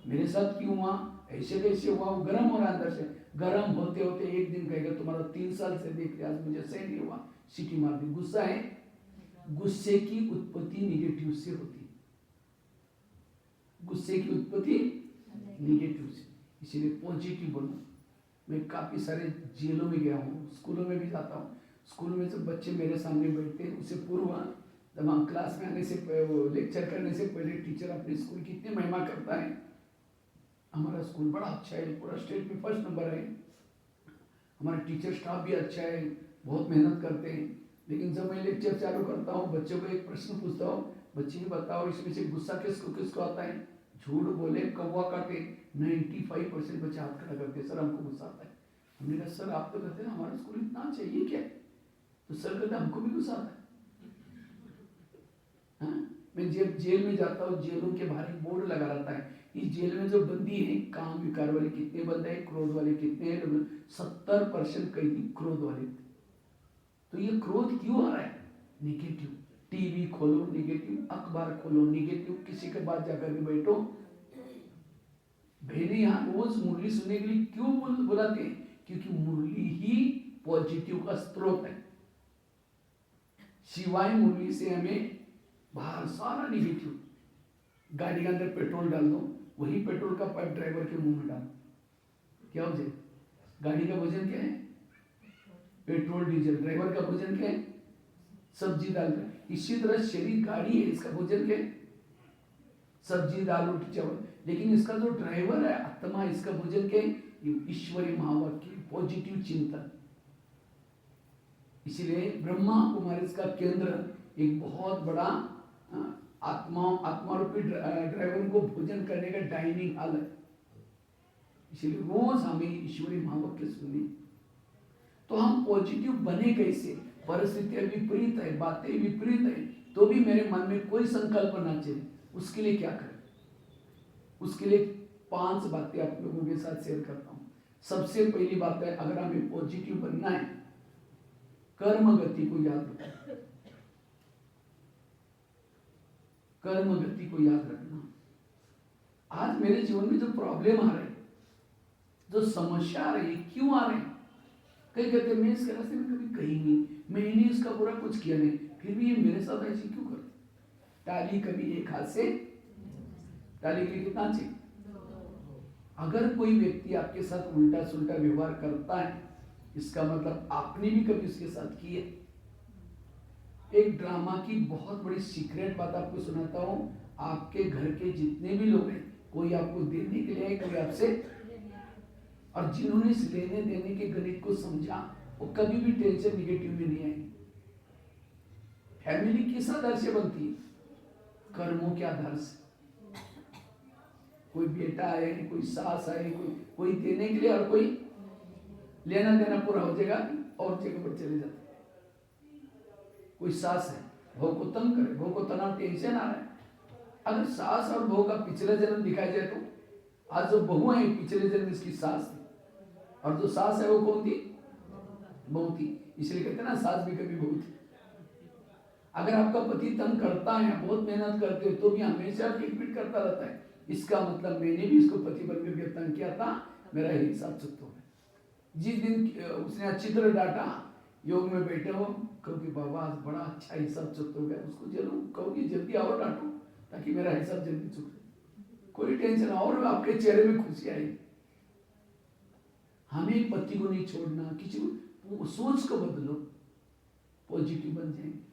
मेरे साथ क्यों हुआ, ऐसे कैसे हुआ? वो गर्म हो रहा अंदर से, गर्म होते होते एक दिन कहेगा तुम्हारा 3 साल से देख लिया, आज मुझे सही नहीं हुआ, सीटी मार दी। गुस्सा है, गुस्से की उत्पत्ति निगेटिव से होती है, गुस्से की उत्पत्ति निगेटिव से। इसीलिए पॉजिटिव बनो। मैं काफी सारे जेलों में गया हूँ, स्कूलों में भी जाता हूँ। स्कूल में जब बच्चे मेरे सामने बैठते हैं, उससे पूर्व जब हम क्लास में आने से, लेक्चर करने से पहले टीचर अपने स्कूल की इतनी महिमा करता है। हमारा स्कूल बड़ा अच्छा है, पूरा स्टेट में 1st नंबर है। हमारा टीचर स्टाफ भी अच्छा है, बहुत मेहनत करते हैं। लेकिन जब मैं लेक्चर चालू करता हूँ, बच्चों को एक प्रश्न पूछता हूँ, बच्चे ने बताओ इसमें से गुस्सा किसको किसको आता है? झूठ बोले कौवा काटे 95% बच्चे हाथ खड़ा करते, सर हमको गुस्सा आता है। हमने कहा सर आप तो कहते हैं हमारा स्कूल इतना चाहिए क्या? तो सर कहते हमको भी गुस्सा आता है। मैं जब जेल में जाता हूँ, जेलों के बाहर एक बोर्ड लगा रहता है, इस जेल में जो बंदी है, काम विकार वाले कितने बंदे हैं, क्रोध वाले कितने हैं? 70% कैदी क्रोध वाले। तो ये क्रोध क्यों आ रहा है? निगेटिव। टीवी खोलो निगेटिव, अखबार खोलो निगेटिव, किसी के पास जाकर के बैठो। बहने यहाँ रोज मुरली सुनने के लिए क्यों बुलाते हैं? क्योंकि मुरली ही पॉजिटिव का स्रोत है। शिवाय मुरली से हमें बाहर सारा निगेटिव। गाड़ी के अंदर पेट्रोल डाल दो, वही पेट्रोल का पाइप ड्राइवर के मुंह में डालो, क्या हो जाए? गाड़ी का वजन क्या है? Petrol diesel. ड्राइवर का वजन क्या है? सब्जी दाल का। इसी तरह शरीर गाड़ी है, इसका वजन क्या है? सब्जी दाल रोटी चावल। लेकिन इसका जो ड्राइवर है आत्मा, इसका वजन क्या है? ईश्वरीय महावाक्य, पॉजिटिव चिंतन। इसीलिए ब्रह्मा कुमारी का केंद्र एक बहुत बड़ा आत्मा रूपी ड्राइवर को भोजन करने का डाइनिंग हॉल है। इसलिए रोज हमें ईश्वरीय महावाक्य सुननी। तो हम पॉजिटिव बने कैसे? परिस्थितियां विपरीत है, बातें विपरीत है, तो भी मेरे मन में कोई संकल्प ना चले, उसके लिए क्या करें? उसके लिए 5 बातें आप लोगों के साथ शेयर करता हूं। सबसे पहली बात है, अगर हमें पॉजिटिव बनना है, कर्म गति को याद रखना। कर्म गति को याद रखना। आज मेरे जीवन में जो प्रॉब्लम आ रहे हैं, जो समस्या आ रही है, क्यों आ रहे हैं? कई कहते हैं मैं इसके रास्ते में कभी गई नहीं, मैंने इसका बुरा कुछ किया नहीं, फिर भी ये मेरे साथ ऐसी क्यों करते? ताली कभी एक हाथ से, ताली के लिए कितना चाहिए? अगर कोई व्यक्ति आपके साथ उल्टा सुल्टा व्यवहार करता है, इसका मतलब आपने भी कभी उसके साथ किया। एक ड्रामा की बहुत बड़ी सीक्रेट बात आपको सुनाता हूं। आपके घर के जितने भी लोग हैं, कोई आपको देने के लिए, कोई आपसे, और जिन्होंने इस लेने देने के गणित को समझा, वो कभी भी टेंशन निगेटिव में नहीं आएंगे। फैमिली किस आधार से बनती है? कर्मों के आधार से। कोई बेटा आए, कोई सास आए, कोई देने के लिए, और कोई लेना देना पूरा हो जाएगा और जगह पर चले जाते। कोई सास है, बहू को तंग करे, बहू को तनाव टेंशन आ रहा है। अगर सास और बहू का पिछला जन्म दिखाया जाए तो आज जो बहू है पिछले जन्म इसकी सास थी, और जो सास है वो कौन थी? बहू थी। इसलिए कहते ना, सास भी कभी बहू थी। अगर आपका पति तंग करता है, बहुत मेहनत करते हो, तो भी हमेशा किटपिट करता रहता है, इसका मतलब मैंने भी इसको पति बनकर के तंग किया था, मेरा हिसाब चुकता हो। जिस दिन उसने अच्छी तरह डांटा, योग में बैठे हो, कहोगे बाबा आज बड़ा अच्छा हिसाब चुकता हो गया, उसको जरूर कहोगे जल्दी और डांटो ताकि मेरा हिसाब जल्दी चुक जाए। कोई टेंशन, और आपके चेहरे में खुशी आएगी। हमें पति को नहीं छोड़ना, किसी को, सोच को बदलो, पॉजिटिव बन जाएंगे।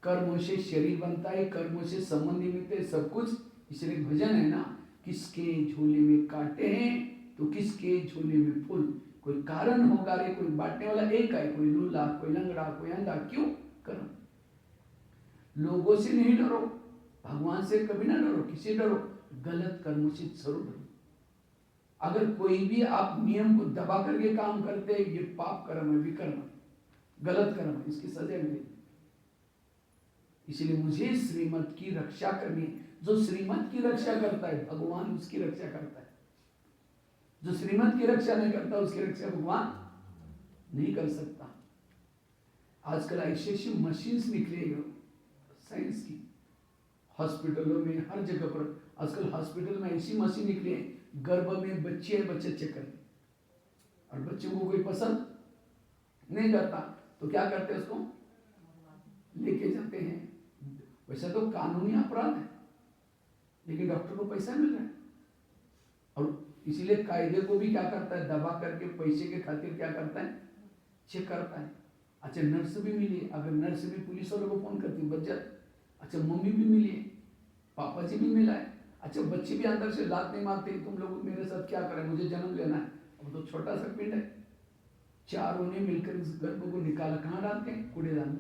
कर्मों से शरीर बनता है, कर्मों से संबंध मिलते हैं, सब कुछ। इसलिए भजन है ना, किसके झोले में कांटे हैं तो किसके झोले में फूल। कोई कारण होगा रे, कोई बांटने वाला एक है, कोई लूला, कोई लंगड़ा, कोई अंधा। क्यों? कर्म। लोगों से नहीं डरो, भगवान से कभी ना डरो, किसी डरो, गलत कर्मों से जरूर डरो। अगर कोई भी आप नियम को दबा करके काम करते हैं, ये पाप कर्म है, विकर्म, गलत कर्म है, इसकी सजा मिलेगी। इसलिए मुझे श्रीमत की रक्षा करनी है। जो श्रीमत की रक्षा करता है, भगवान उसकी रक्षा करता है। जो श्रीमत की रक्षा नहीं करता, उसकी रक्षा भगवान नहीं कर सकता। आजकल ऐसी ऐसी मशीन्स निकले साइंस की, हॉस्पिटलों में, हर जगह पर आजकल हॉस्पिटल में ऐसी मशीन निकली है, गर्भ में बच्चे है, बच्चे चेक करते, और बच्चे को कोई पसंद नहीं करता तो क्या करते हैं, उसको लेके जाते हैं। वैसे तो कानूनी अपराध है, लेकिन डॉक्टर को पैसा मिल रहा है, और इसीलिए कायदे को भी क्या करता है, दबा करके पैसे के खातिर क्या करता है, चेक करता है। अच्छा, नर्स भी मिली, अगर नर्स भी पुलिस वालों को फोन करती बच जाती। अच्छा, मम्मी भी मिली है, पापा जी भी मिला है। अच्छा, बच्चे भी अंदर से लात नहीं मारते, तुम लोग मेरे साथ क्या करें, मुझे जन्म लेना है। अब तो छोटा सा पिंड है, चारों ने मिलकर इस गर्भ को निकाला, कहाँ डालते हैं, कूड़ेदान में।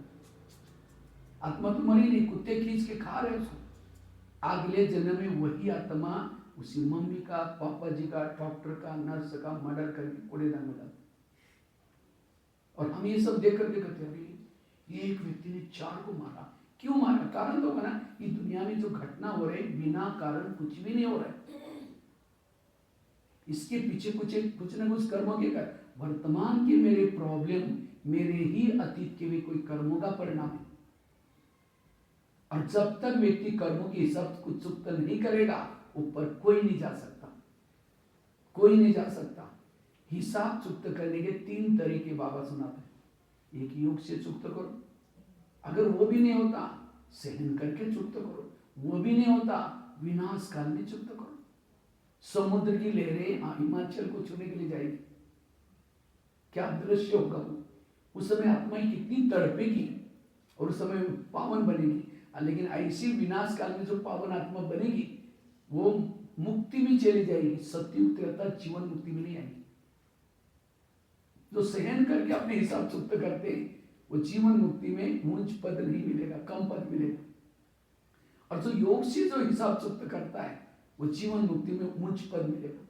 आत्मा तो मरी नहीं, कुत्ते खींच के खा रहे उसको। अगले जन्म में वही आत्मा उसी मम्मी का, पापा जी का, डॉक्टर का, नर्स का मर्डर करके कूड़ेदान में डालते। और हम ये सब देख करके कहते हैं एक व्यक्ति ने 4 को मारा। क्यों मारा? कारण तो होगा ना, कि दुनिया में जो घटना हो रही बिना कारण कुछ भी नहीं हो रहा है, इसके पीछे कुछ न कुछ कर्मों के कारण। वर्तमान के मेरे प्रॉब्लम मेरे ही अतीत के भी कोई कर्मों का परिणाम है। और जब तक व्यक्ति कर्मों की हिसाब कुछ चुकता नहीं करेगा, ऊपर कोई नहीं जा सकता, कोई नहीं जा सकता। हिसाब चुकत करने के 3 तरीके बाबा सुनाते हैं। एक योग से चुकत करो, अगर वो भी नहीं होता सहन करके चुकत करो, वो भी नहीं होता विनाश काल में चुकत करो। समुद्र की लहरें हिमाचल को छूने के लिए जाएगी, क्या दृश्य होगा वो। उस समय आत्मा कितनी तड़पेगी और उस समय पावन बनेगी। लेकिन ऐसी विनाश काल में जो पावन आत्मा बनेगी वो मुक्ति में चली जाएगी, सत्युग त्रेता जीवन मुक्ति में नहीं आएगी। जो सहन करके अपने हिसाब चुकत करते हैं वो जीवन मुक्ति में ऊंच पद नहीं मिलेगा, कम पद मिलेगा। और जो योग से जो हिसाब चुकत करता है वो जीवन मुक्ति में ऊंच पद मिलेगा।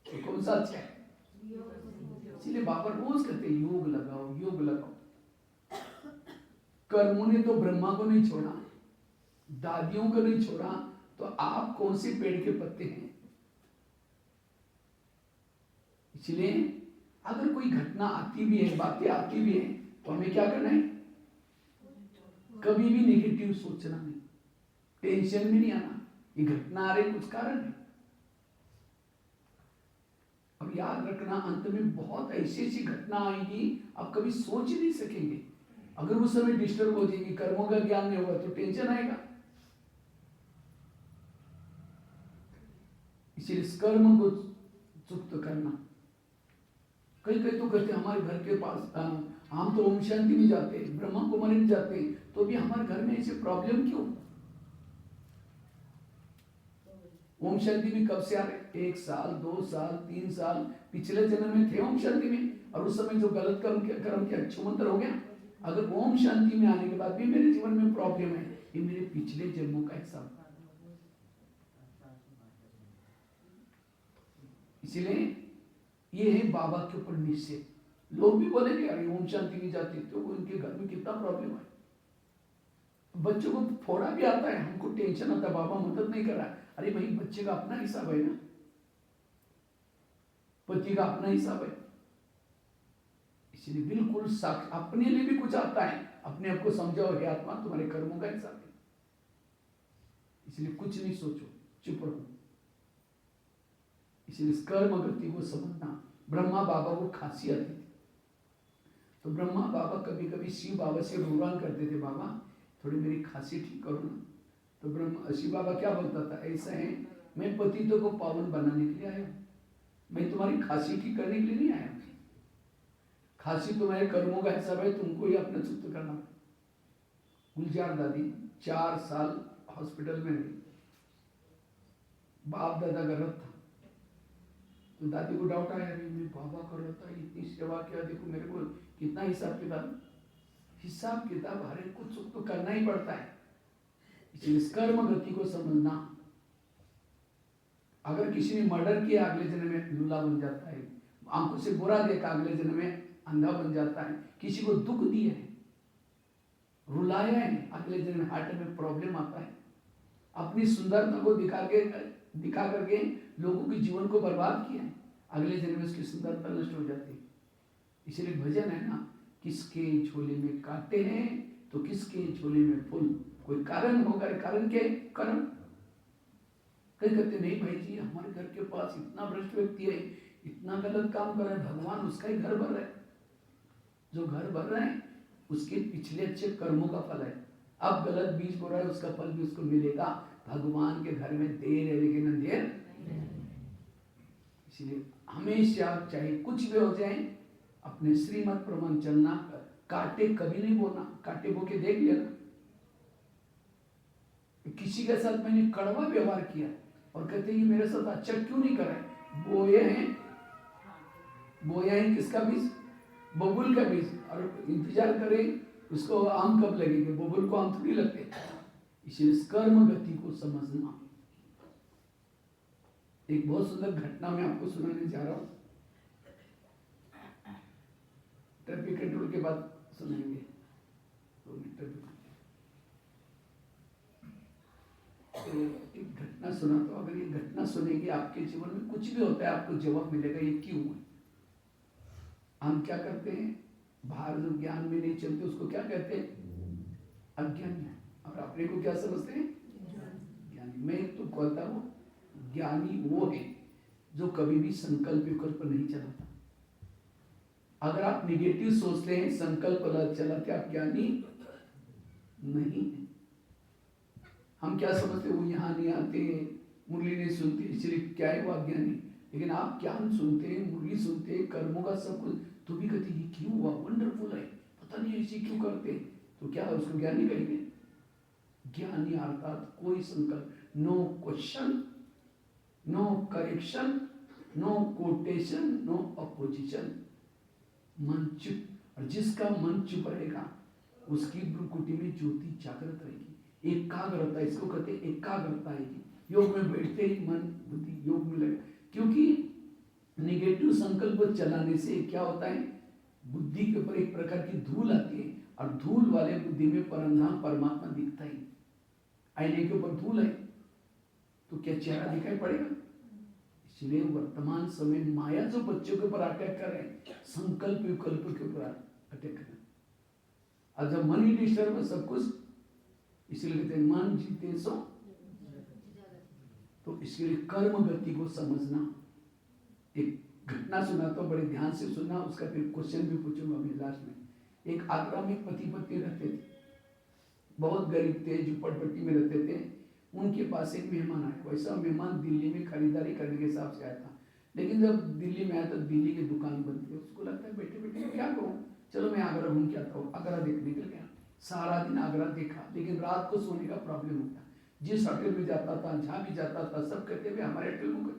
तो कौन सा अच्छा है? इसलिए बाबा रोज कहते हैं योग लगाओ, योग लगाओ। कर्मों ने तो ब्रह्मा को नहीं छोड़ा, दादियों को नहीं छोड़ा, तो आप कौन से पेड़ के पत्ते हैं? इसलिए अगर कोई घटना आती भी है, बातें आती भी है, तो हमें क्या करना है? कभी भी नेगेटिव सोचना नहीं, टेंशन में नहीं आना। ये घटना आ रही कुछ कारण है। अब याद रखना, अंत में बहुत ऐसी ऐसी घटना आएगी आप कभी सोच ही नहीं सकेंगे। अगर उस समय डिस्टर्ब हो जाएगी, कर्मों का ज्ञान नहीं होगा तो टेंशन आएगा। इसलिए इस कर्म को चुकत करना। कई कई तो कहते हमारे घर के पास हम तो ओम शांति में जाते हैं, ब्रह्मा कुमारी में जाते हैं, तो भी हमारे घर में ऐसे प्रॉब्लम क्यों? ओम शांति में कब से आ रहे? 1 साल, 2 साल, 3 साल पिछले जन्म में थे ओम शांति में, और उस समय जो गलत कर्म किया छुमंतर हो गया। अगर ओम शांति में आने के बाद भी मेरे जीवन में प्रॉब्लम है, ये मेरे पिछले जन्मों का हिसाब। इसलिए ये है बाबा के ऊपर निश्चय। लोग भी बोलेंगे अरे ओम शांति में जाते तो उनके घर में कितना प्रॉब्लम है। बच्चों को फोड़ा भी आता है, हमको टेंशन आता है बाबा मदद नहीं कर रहा है। अरे भाई बच्चे का अपना हिसाब है ना, पति का अपना हिसाब है। इसलिए बिल्कुल साक्ष अपने लिए भी कुछ आता है, अपने आप को समझाओ हे आत्मा तुम्हारे कर्मों का हिसाब है। इसलिए कुछ नहीं सोचो, चुप रहो। इसलिए इस कर्म गति को समझना। ब्रह्मा बाबा को खांसी आती थी, तो ब्रह्मा बाबा कभी कभी शिव बाबा से रोगान करते थे, बाबा थोड़ी मेरी खांसी ठीक करो ना। तो ब्रह्मा शिव बाबा क्या बोलता था, ऐसा है मैं पतितों को पावन बनाने के लिए आया हूँ, मैं तुम्हारी खांसी ठीक करने के लिए नहीं आया। खांसी तुम्हारे कर्मों का हिसाब है, तुमको ही अपना चुप करना। गुलजार दादी 4 साल हॉस्पिटल में रही, बाप दादा का रथ था। तो दादी को डाउट आया, मैं बाबा कर रहा था, इतनी सेवा किया, देखो मेरे को कितना हिसाब किताब। हिसाब किताब हर एक को चुप तो करना ही पड़ता है। इसलिए इस कर्म गति को समझना। अगर किसी ने मर्डर किया अगले जन्म में लूला बन जाता है, आंखों से बुरा देखा अगले जन्म में अंधा बन जाता है, किसी को दुख दिया है, रुलाया है, अगले जन्म में हार्ट में प्रॉब्लम आता है, अपनी सुंदरता को दिखा करके लोगों के जीवन को बर्बाद किया है, अगले जन्म में उसकी सुंदरता नष्ट हो जाती है। इसलिए भजन है ना, किसके झोले में कांटे हैं तो किसके झोले में फूल। कोई कारण होगा, कारण के कर्म। कई कहते नहीं भाई जी हमारे घर के पास इतना भ्रष्ट व्यक्ति है, इतना गलत काम कर रहा है, भगवान उसका ही घर भर रहा है। जो घर भर रहा है उसके पिछले अच्छे कर्मों का फल है। अब गलत बीज बो रहा है, उसका फल भी उसको मिलेगा। भगवान के घर में देर है लेकिन अंधेर। इसलिए हमेशा चाहे कुछ भी हो जाए अपने श्रीमत प्रमाण चलना। कांटे कभी नहीं बोलना, कांटे बो के देख लेना। किसी के साथ मैंने कड़वा व्यवहार किया और कहते ये मेरे साथ अच्छा क्यों नहीं कर रहे, बोया है किसका बीज, बबुल का बीज, और इंतजार करें उसको आम कब लगेंगे, बबुल को आम थोड़ी लगते। इसलिए कर्म गति को समझना। एक बहुत सुंदर घटना मैं आपको सुनाने जा रहा हूं, ट्रैफिक कंट्रोल के बाद सुनाएंगे। 2 मिनट तो एक घटना सुना, तो अगर ये घटना सुनेंगे आपके जीवन में कुछ भी होता है आपको जवाब मिलेगा ये क्यों है। हम क्या करते हैं, बाहर जो ज्ञान में नहीं चलते उसको क्या कहते हैं, अज्ञानी। और अपने को क्या समझते हैं, ज्ञानी। मैं तो कहता हूँ ज्ञानी वो है जो कभी भी संकल्प विकल्प नहीं चलाता। अगर आप निगेटिव सोचते हैं, संकल्प चलाते, आप ज्ञानी नहीं। हम क्या समझते, वो यहाँ नहीं आते, मुरली नहीं सुनते, इसलिए क्या है वो अज्ञानी। लेकिन आप ज्ञान सुनते हैं, मुरली सुनते हैं, कर्मों का सब कुछ, तो भी कहते ये क्यों हुआ, वंडरफुल है, पता नहीं ऐसे क्यों करते, तो क्या उसको ज्ञानी कहेंगे? ज्ञानी अर्थात कोई संकल्प, no question, no correction, no quotation, no opposition, मन चुप। और जिसका मन चुप रहेगा उसकी भ्रुकुटी में ज्योति जागृत रहेगी, एकाग्रता, इसको कहते हैं एकाग्रता आएगी। योग में बैठते ही मन बुद्धि योग में लगे, क्योंकि निगेटिव संकल्प चलाने से क्या होता है, बुद्धि के ऊपर एक प्रकार की धूल आती है, और धूल वाले बुद्धि में परमधाम परमात्मा दिखता ही। आईने के ऊपर धूल है तो क्या चेहरा दिखाई पड़ेगा? इसलिए वर्तमान समय माया जो बच्चों के ऊपर अटैक कर रहे हैं, संकल्प विकल्प के ऊपर अटैक कर रहे हैं। और जब मन ही डिस्टर्ब है सब कुछ, इसलिए कहते हैं मन जीते सो। तो इसके लिए कर्म गति को समझना। एक घटना सुनाता हूं, बड़े ध्यान से सुनना, उसका फिर क्वेश्चन भी पूछूंगा अभी लास्ट में। एक आगरा में पति पत्नी रहते थे, बहुत गरीब थे, झुपड़पट्टी में रहते थे। उनके पास एक मेहमान आया, वैसा मेहमान दिल्ली में खरीदारी करने के हिसाब से आया था, लेकिन जब दिल्ली में आया तो दिल्ली की दुकान बंद थी। उसको लगता है बैठे बैठे क्या करूँ, चलो मैं आगरा घूम के आता हूँ। आगरा देख निकल गया, सारा दिन आगरा देखा, लेकिन रात को सोने का प्रॉब्लम होता। जिस होटल में जाता था, जहाँ भी जाता था, सब कहते हुए हमारे होटल में गए।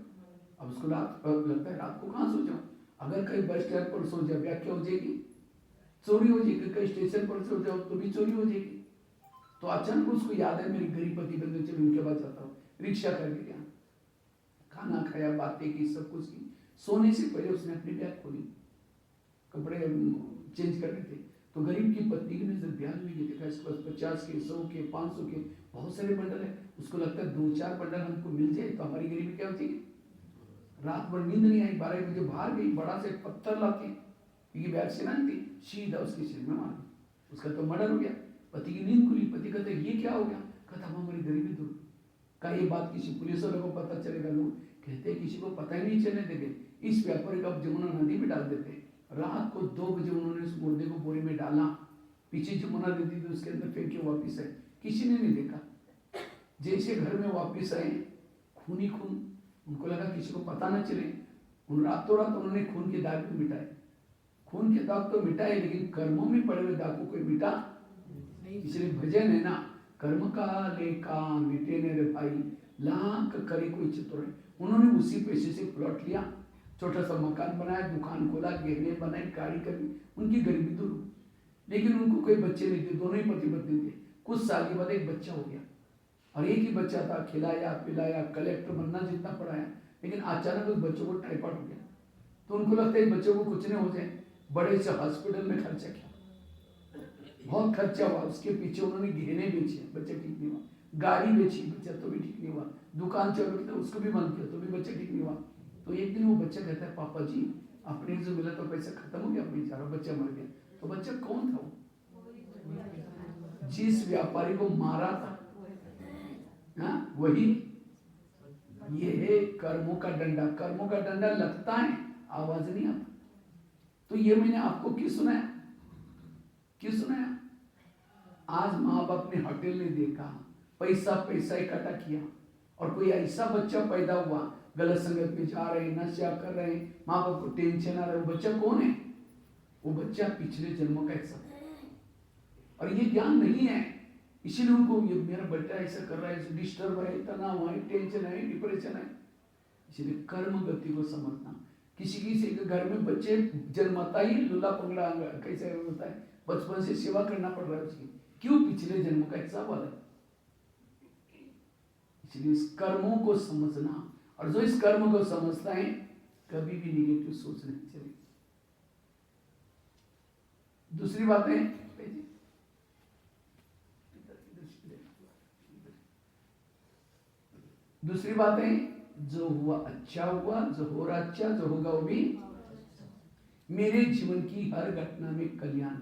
अब उसको रात लगता है रात को कहाँ सो जाऊँ, अगर कहीं बस स्टैंड पर सो जाए व्याख्या हो जाएगी, चोरी हो जाएगी, कहीं स्टेशन पर सो जाओ तो भी चोरी हो जाएगी। तो अचानक उसको याद है मेरी गरीब पति बंधु, चलो उनके पास जाता हूँ। रिक्शा करके गया, खाना खाया, बातें की, सब कुछ की। सोने से पहले उसने अपनी बैग खोली, कपड़े चेंज करने थे, तो गरीब की पत्नी की नजर ब्याज हुई। ये देखा इसके पास 50 के, 100 के, 500 के बहुत सारे बंडल है। उसको लगता है 2-4 बंडल हमको मिल जाए तो हमारी गरीबी क्या होती है। रात भर नींद नहीं आई, 12 बजे बाहर गई, बड़ा से पत्थर लाके, क्योंकि बैग से नहीं थी, सीधा उसके सिर में मार, उसका तो मर्डर हो गया। पति की नींद खुली, पति कहते ये क्या हो गया, कहता हमारी गरीबी दूर। का ये बात किसी पुलिस वालों को पता चलेगा, लोग कहते हैं किसी को पता ही नहीं चलने देंगे। इस व्यापारी का जमुना नदी में डाल देते। रात को 2 बजे उन्होंने उस मुर्दे को बोरे में डाला, पीछे जमुना नदी थी उसके अंदर फेंक के वापिस आए, किसी ने नहीं देखा। जैसे घर में वापिस आए, खून ही खून, उनको लगा किसी को पता न चले। उन रातों रात उन्होंने खून के दाग को मिटाए। खून के दाग तो मिटाए, लेकिन कर्मों में पड़े हुए दाग को कोई मिटा। इसलिए भजन है ना, कर्म का लेखा मिटे ने रे भाई, लाख करे कोई चतुर है। उन्होंने उसी पैसे से प्लॉट लिया, छोटा सा मकान बनाया, दुकान खोला, गहने बनाई, गाड़ी करी, उनकी गरीबी दूर। लेकिन उनको कोई बच्चे नहीं थे, दोनों ही पति पत्नी थे। कुछ साल के बाद एक बच्चा हो गया, और एक ही बच्चा था, खिलाया पिलाया, कलेक्टर बनना जितना पढ़ाया, लेकिन अचानक उस बच्चों को टाइफाइड हो गया। तो उनको लगता है बच्चों को कुछ नहीं हो जाए, बड़े से हॉस्पिटल में खर्चा किया, बहुत खर्चा हुआ। उसके पीछे उन्होंने गहने बेचे, बच्चा ठीक नहीं हुआ, गाड़ी बेची, बच्चा तो भी ठीक नहीं हुआ, दुकान चल रही थी उसको भी बंद किया तो भी बच्चा ठीक नहीं हुआ। तो एक दिन वो बच्चा कहता है पापा जी अपने जो मिला तो पैसा खत्म हो गया, बेचारा बच्चा मर गया। तो बच्चा कौन था? वो जिस व्यापारी को मारा था, वही। ये है कर्मों का डंडा। कर्मों का डंडा लगता है, आवाज नहीं आता। तो ये मैंने आपको क्यों सुनाया, क्यों सुनाया? आज माँ बाप ने होटल नहीं देखा, पैसा इकट्ठा किया, और कोई ऐसा बच्चा पैदा हुआ गलत संगत में जा रहे, नशा कर रहे, माँ बाप को टेंशन आ रहा है। वो बच्चा कौन है? वो बच्चा पिछले जन्मों का हिस्सा, और ये ज्ञान नहीं है। इसीलिए उनको ये मेरा बेटा ऐसा कर रहा है, डिस्टर्ब है, तनाव है, टेंशन है, डिप्रेशन है। इसलिए कर्म गति को समझना। किसी किसी के घर में बच्चे जन्मता ही लूला पंगड़ा कैसे होता है, बचपन से सेवा करना पड़ रहा है उसकी, क्यों? पिछले जन्म का हिसाब वाला है। इसलिए इस कर्मों को समझना, और जो इस कर्म को समझता है कभी भी निगेटिव सोच नहीं चलेगी। दूसरी बात है, दूसरी बात है, जो हुआ अच्छा हुआ, जो हो रहा अच्छा, जो होगा वो भी मेरे जीवन की हर घटना में कल्याण।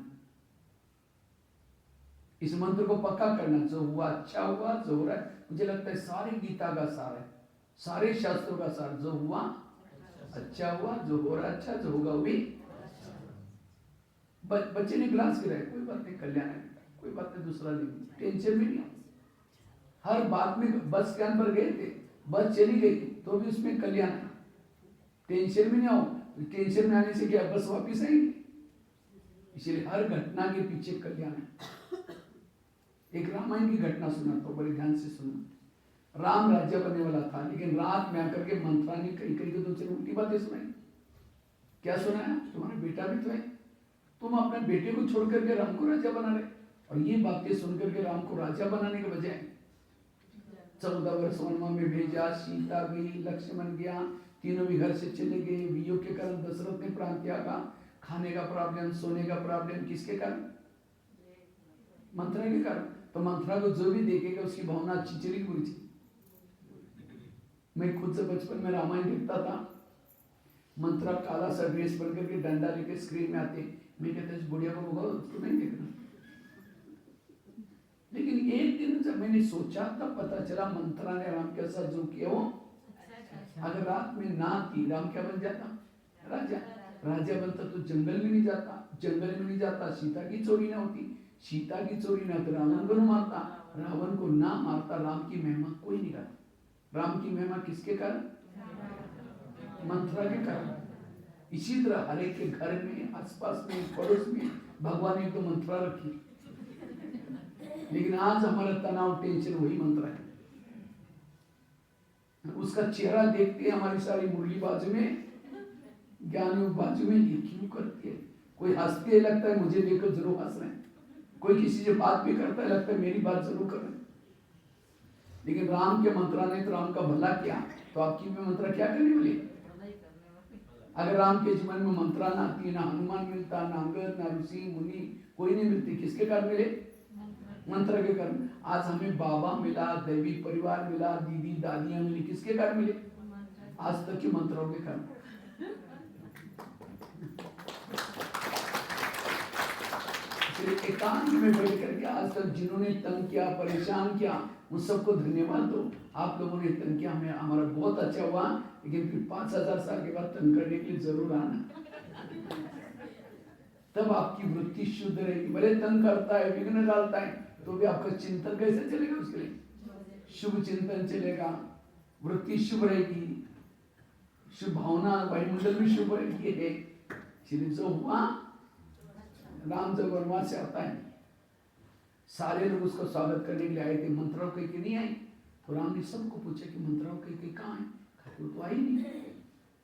इस मंत्र को पक्का करना, जो हुआ अच्छा हुआ, जो हो रहा है। मुझे लगता है सारी गीता का सार है, सारे शास्त्रों का सार, जो हुआ अच्छा हुआ, जो हो रहा अच्छा, जो होगा वो भी। बच्चे ने गिलास गिराया, कोई बात नहीं, कल्याण है, कोई बात नहीं, दूसरा ले, टेंशन भी नहीं। हर बात में बस स्टैंड पर गए थे, बस चली गई तो भी उसमें कल्याण है, टेंशन भी नहीं आओ। टेंशन में आने से क्या बस वापिस आएंगे? इसलिए हर घटना के पीछे कल्याण है। एक रामायण की घटना सुना तो बड़े ध्यान से सुनना। राम राज्य बनने वाला था, लेकिन रात में आकर के मंत्रा ने कई कई को दूसरे उल्टी बातें सुनाई। क्या सुनाया? तुम्हारा बेटा भी तो है, तुम अपने बेटे को छोड़ करके राम को राजा बना रहे। और ये बातें सुनकर के राम को राजा बनाने के बजाय 14 वर्ष वनवा में भेजा, सीता गई, लक्ष्मण गया, तीनों भी घर से चले गए। वियोग के कारण दशरथ ने प्राण त्यागा। खाने का प्रॉब्लम, सोने का प्रॉब्लम, किसके कारण? मंत्रा के कारण। तो मंत्रा को जो भी देखेगा उसकी भावना अच्छी चली बुरी थी। मैं खुद से बचपन में रामायण देखता था, मंत्रा काला सा ड्रेस पहन करके डंडा लेके स्क्रीन में आते, मैं कहता इस बुढ़िया को भगाओ, उसको नहीं देखना। लेकिन एक दिन जब मैंने सोचा तब पता चला मंत्रा ने राम के साथ जो किया वो, अगर रात में ना आती राम क्या बन जाता? राजा। राजा बनता तो जंगल में नहीं जाता, जंगल में नहीं जाता सीता की चोरी ना होती, सीता की चोरी ना तो रावण को मारता, रावण को ना मारता, राम की महिमा कोई नहीं करता। राम की महिमा किसके कारण? मंत्रा के कारण। इसी तरह हर एक के घर में, आसपास में, पड़ोस में भगवान ने तो मंत्रा रखी। लेकिन आज हमारा तनाव, टेंशन वही मंत्रा है। उसका चेहरा देखते हमारी सारी मुरली बाजू में, ज्ञानी बाजू में, ये क्यों करती है? कोई हंसते है, लगता है मुझे देखकर जरूर हंस रहे हैं। कोई किसी से बात भी करता है, लगता है मेरी बात जरूर कर रहे हैं। लेकिन राम के मंत्रा ने तो राम का भला किया, तो आपकी भी मंत्रा क्या करने वाली? अगर राम के जीवन में मंत्रा ना आती, ना हनुमान मिलता, ना अंगद, ना ऋषि मुनि, कोई नहीं मिलती। किसके कारण मिले? मंत्र के कारण। आज हमें बाबा मिला, दैवी परिवार मिला, दीदी दादियां मिली, किसके कारण मिले? आज तक के मंत्रों के कारण। एकांत में बैठ करके आज तक जिन्होंने तंग किया, परेशान किया, उन सबको धन्यवाद दो। आप लोगों ने तंग किया, हमें हमारा बहुत अच्छा हुआ, लेकिन फिर 5000 साल के बाद तंग करने के लिए जरूर आना, तब आपकी वृत्ति शुद्ध रहेगी। भले तंग करता है, विघ्न डालता है, तो भी आपका चिंतन कैसे चलेगा? उसके लिए शुभ चिंतन चलेगा, वृत्ति शुभ रहेगी, शुभ भावना वायुमंडल में शुभ रहेगी। जो हुआ, राम जब वनवास से आता है, सारे लोग उसका स्वागत करने के लिए आए थे। मंत्रा कहीं नहीं आई, तो राम ने सबको पूछा कि मंत्रा कहीं कहाँ है? वो तो आई नहीं।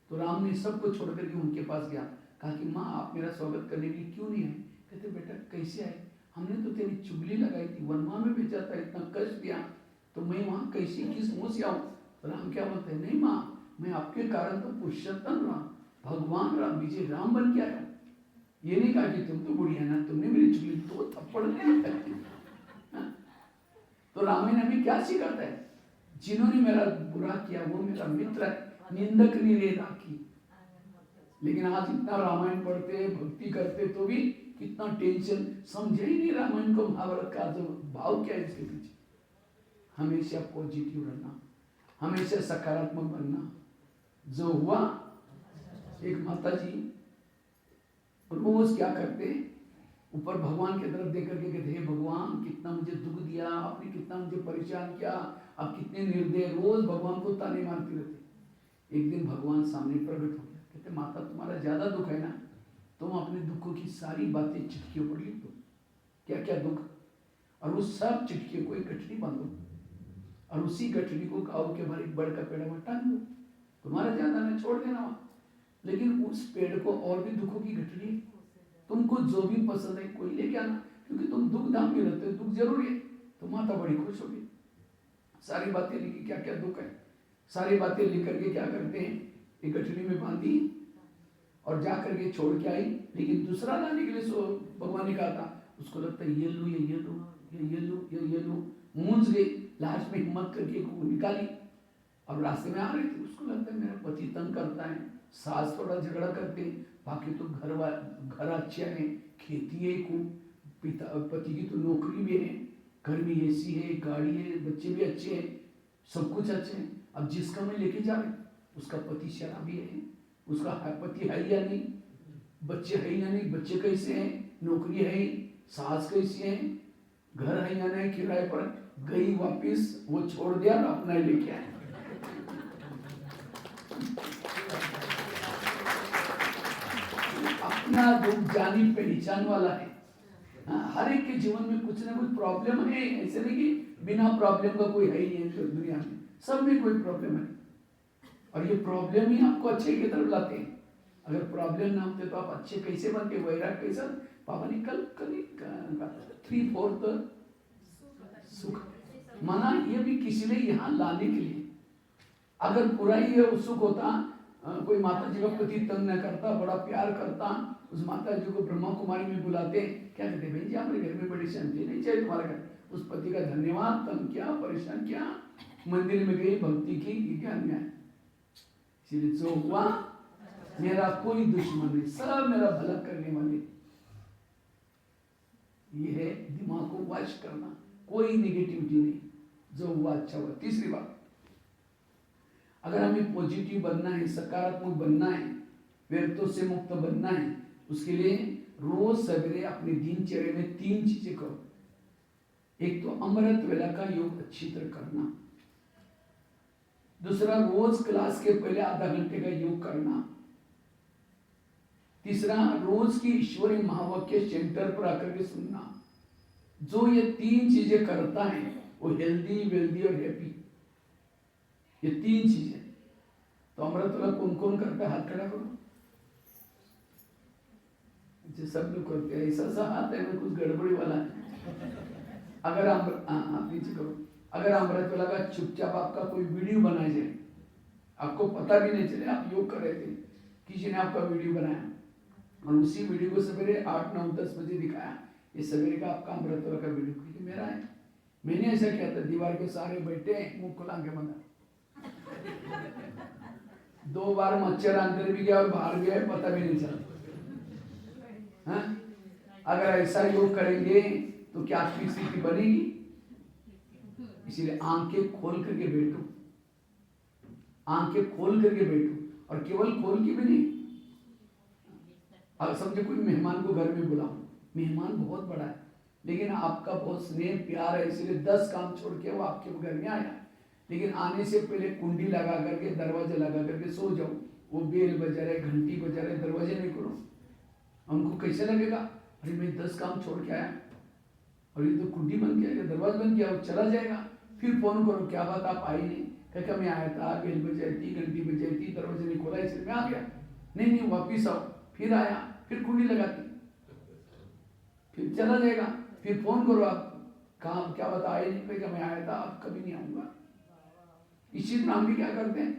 तो राम ने सबको छोड़ करके उनके पास गया, कहा कि माँ आप मेरा स्वागत करने के लिए क्यों नहीं आए? कहते बेटा कैसे आए? हमने तो तेरी चुगली लगाई थी, वनवा में भेजा था, इतना कष्ट दिया, तो मैं वहाँ कैसे, किस मुँह से आऊँ? राम क्या बोलते हैं, नहीं माँ, मैं आपके कारण तो पुरुषोत्तम राम, भगवान राम, विजय राम बन के आया। ये नहीं कहा कि तुम तो बुढ़िया ना, तुमने मेरी चुगली तो थप्पड़ दिया। तो रामायण अभी क्या सिखाता है? जिन्होंने मेरा बुरा किया वो मेरा मित्र है, निंदक नहीं रे राखी। लेकिन आज इतना रामायण पढ़ते, भक्ति करते, तो भी कितना टेंशन, समझे ही नहीं रामायण को, महाभारत का जो भाव क्या है इसके पीछे। हमेशा पॉजिटिव रहना, हमेशा सकारात्मक बनना। जो हुआ, एक माता जी रोज क्या करते, ऊपर भगवान की तरफ देख करके कहते हैं भगवान कितना मुझे दुख दिया आपने, कितना मुझे परेशान किया, आप कितने निर्दय। रोज भगवान को ताने मारती रहती। एक दिन भगवान सामने प्रकट हो गया, कहते माता तुम्हारा ज्यादा दुख है ना, तुम अपने दुखों की सारी बातें चिट्ठियों पर लिख दो, क्या क्या दुख, और उस सब चिट्ठियों को एक गठरी बांधो, और उसी गठरी को गाँव के बाहर एक बड़ का पेड़ में टांग दो, तुम्हारा ज्यादा ना छोड़ देना वहां। लेकिन उस पेड़ को और भी दुखों की गठरी, तुमको जो भी पसंद है कोई लेके आना, क्योंकि तुम दुख धाम में रहते हो, दुख जरूरी है। तो माता बड़ी खुश होगी, सारी बातें लिखी, क्या क्या दुख है, सारी बातें लिख करके क्या करते हैं, एक गठरी में बांधी और जा करके छोड़ के आई। लेकिन दूसरा लाने के लिए सो भगवान ने कहा था, उसको लगता है ये लो, ये लो, ये लो, मूंझ गई। लास्ट में हिम्मत करके निकाली और रास्ते में आ रही थी। उसको लगता है मेरा पति तंग करता है, सास थोड़ा झगड़ा करते, बाकी तो घर अच्छे हैं, खेती है, पिता पति की तो नौकरी भी है, घर में एसी है, गाड़ी है, बच्चे भी अच्छे हैं, सब कुछ अच्छे हैं। अब जिसका मैं लेके जा रही, उसका पति शराबी है, उसका पति है या नहीं, बच्चे है या नहीं, बच्चे कैसे हैं, नौकरी है, सास कैसी है, घर है या नहीं, किराए पर गई वापिस, वो छोड़ दिया और अपना ही लेके आया। अपना दुख जानी पहचान वाला है। हर एक के जीवन में कुछ ना कुछ प्रॉब्लम है, ऐसे नहीं कि बिना प्रॉब्लम का कोई है ही नहीं दुनिया में, सब में कोई प्रॉब्लम है। और ये प्रॉब्लम ही आपको अच्छे की तरफ लाते हैं। अगर प्रॉब्लम ना होते तो आप अच्छे कैसे बनते, वैराग कैसा। पापा ने कल 3/4 सुख माना, ये भी किसी ने यहाँ लाने के लिए। अगर पूरा ही ये उत्सुक होता, कोई माता जी का पति तंग न करता, बड़ा प्यार करता, उस माता जी को ब्रह्मा कुमारी में बुलाते, क्या कहते, बहन जी हमारे घर में बड़ी शांति नहीं चाहिए तुम्हारे घर। उस पति का धन्यवाद, तंग किया, परेशान किया, मंदिर में गई, भक्ति की, ज्ञान में आया। इसलिए जो हुआ, मेरा कोई दुश्मन नहीं, सब मेरा भला करने वाले। ये है दिमाग को वश करना, कोई नेगेटिविटी नहीं, जो हुआ अच्छा हुआ। तीसरी बात, अगर हमें पॉजिटिव बनना है, सकारात्मक बनना है, व्यर्थों से मुक्त बनना है, उसके लिए रोज सवेरे अपने दिनचर्या में 3 चीजें करो। एक तो अमृत वेला का योग अच्छी तरह करना, दूसरा रोज क्लास के पहले आधा घंटे का योग करना, तीसरा रोज की ईश्वरीय महावाक्य सेंटर पर आकर के सुनना। जो ये 3 चीजें करता है वो हेल्दी, वेल्दी और हैप्पी। ये 3 चीजें तो अमृत वेला कौन कौन करता है, हाथ खड़ा करो। सब लोग करते हैं, ऐसा सा हाथ है कुछ गड़बड़ी वाला है। अगर आप नीचे करो। अगर अमृत वेला का चुपचाप आपका कोई वीडियो बनाया जाए, आपको पता भी नहीं चले आप योग कर रहे थे, किसी ने आपका वीडियो बनाया और उसी वीडियो को सवेरे 8, 9, 10 बजे दिखाया, ये सवेरे का आपका अमृत वेला का वीडियो, क्योंकि मेरा है। मैंने ऐसा किया था, दीवार के सारे बैठे मुंह खुला के बंदा, 2 बार मच्छर अंदर भी गया और बाहर भी आया, पता भी नहीं चला। अगर ऐसा योग करेंगे तो क्या आपकी स्थिति बनेगी। इसीलिए आंखें खोल करके बैठो, आंखें खोल करके बैठो, और केवल खोल के भी नहीं। अब समझो कोई मेहमान को घर में बुलाओ, मेहमान बहुत बड़ा है लेकिन आपका बहुत स्नेह प्यार है, इसलिए 10 काम छोड़ के वो आपके घर में आया, लेकिन आने से पहले कुंडी लगा करके, दरवाजा लगा करके सो जाओ। वो बेल बजा रहे, घंटी बजा रहे, दरवाजे नहीं खोलो, हमको कैसे लगेगा, अरे मैं 10 काम छोड़ के आया और ये तो कुंडी बंद किया, दरवाजा बंद किया, वो चला जाएगा। फिर फोन करो, क्या बात आप आई नहीं, क्या मैं आया था, बेल बजाई थी, घंटी बजाई थी, दरवाजा नहीं खोला इसलिए मैं आ गया। नहीं वापिस आओ, फिर आया, फिर कुंडी लगाती, फिर चला जाएगा। फिर फोन करो, आप कहाँ, क्या बात आए नहीं, क्या मैं आया था, आप कभी नहीं आऊंगा। इसी तरह हम भी क्या करते हैं,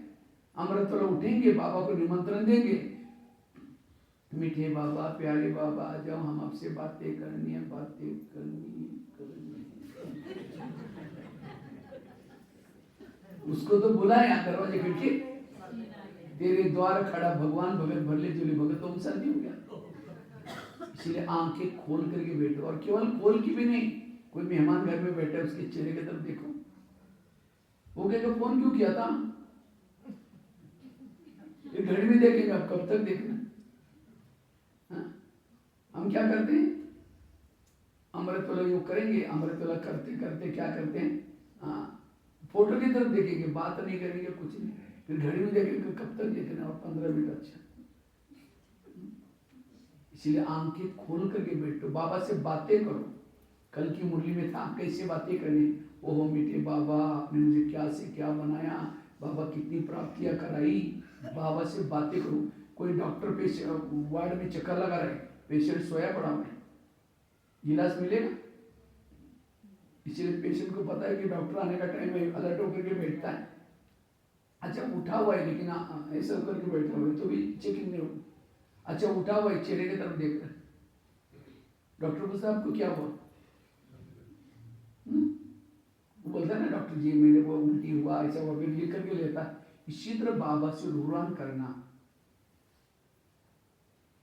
अमृत वेला उठेंगे, बाबा को निमंत्रण देंगे, मीठे बाबा, प्यारे बाबा आ जाओ, हम आपसे बातें करनी है, बातें करनी। उसको तो बुलाया, दरवाजे खिड़की, तेरे द्वार खड़ा भगवान, भगत भरले जुले भगत, तो नहीं हो गया। इसलिए आंखें खोल करके बैठो, और केवल खोल की भी नहीं, कोई मेहमान घर में बैठा है उसके चेहरे की तरफ देखो, वो कहेगा फोन क्यों किया था, ये घड़ी में देखेंगे, आप कब तक देखना। हम क्या करते हैं, अमृत वेला योग करेंगे, अमृत वेला करते करते क्या करते हैं, फोटो की तरफ देखेंगे, बात नहीं करेंगे, कुछ नहीं, फिर घड़ी में देखेंगे कब तक देखना, और 15 मिनट। अच्छा, इसलिए आंखें खोल करके बैठो, बाबा से बातें करो। कल की मुरली में था, कैसे बातें करनी, ओहो मीठे बाबा, आपने मुझे क्या से क्या बनाया, बाबा कितनी प्राप्तियां कराई, बाबा से बातें करो। कोई डॉक्टर पेशेंट वार्ड में चक्कर लगा रहे, पेशेंट सोया पड़ा है, इलाज मिलेगा। इसलिए पेशेंट को पता है कि डॉक्टर आने का टाइम है, अलर्ट होकर के बैठता है। अच्छा उठा हुआ है लेकिन ऐसा करके बैठा हुआ है तो भी चेकिंग नहीं होगी। अच्छा उठा हुआ है, चेहरे की तरफ देख रहा है, डॉक्टर पूछता है आपको क्या हुआ, वो बोलता है ना डॉक्टर जी मेरे को उल्टी हुआ, ऐसा हुआ, फिर लिख करके लेता है। इसी तरह बाबा से रूरान करना।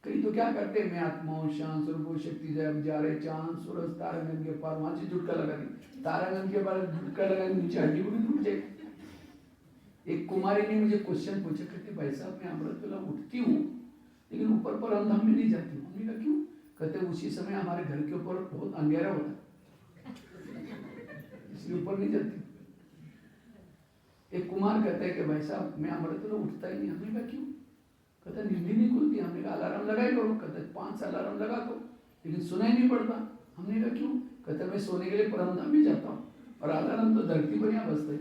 कई तो क्या करते हैं, मैं आत्मा हूँ, शांत स्वरूप शक्ति जब जा रहे, चांद सूरज तारागण के पार, वहां से झुटका लगा दी, तारागण के पार झुटका लगा, नीचे हड्डी उड़ी टूट जाएगी। एक कुमारी ने मुझे क्वेश्चन पूछा, कहते भाई साहब मैं अमृत वेला उठती हूँ लेकिन ऊपर पर अंधाम में नहीं जाती हूँ। हमने कहा क्यों, कहते उसी समय हमारे घर के ऊपर बहुत अंधेरा होता इसलिए ऊपर नहीं जाती। एक कुमार कहते हैं कि भाई साहब मैं अमृतवेला उठता ही नहीं। हमने कहा क्यों? कहते नींद ही नहीं खुलती। हमने कहा अलार्म लगाए करो। कहते 5 अलार्म लगा दो लेकिन सुनाई नहीं पड़ता। हमने कहा क्यों? कहते मैं सोने के लिए परमधाम में जाता हूँ और अलार्म तो धरती पर यहाँ बजता है।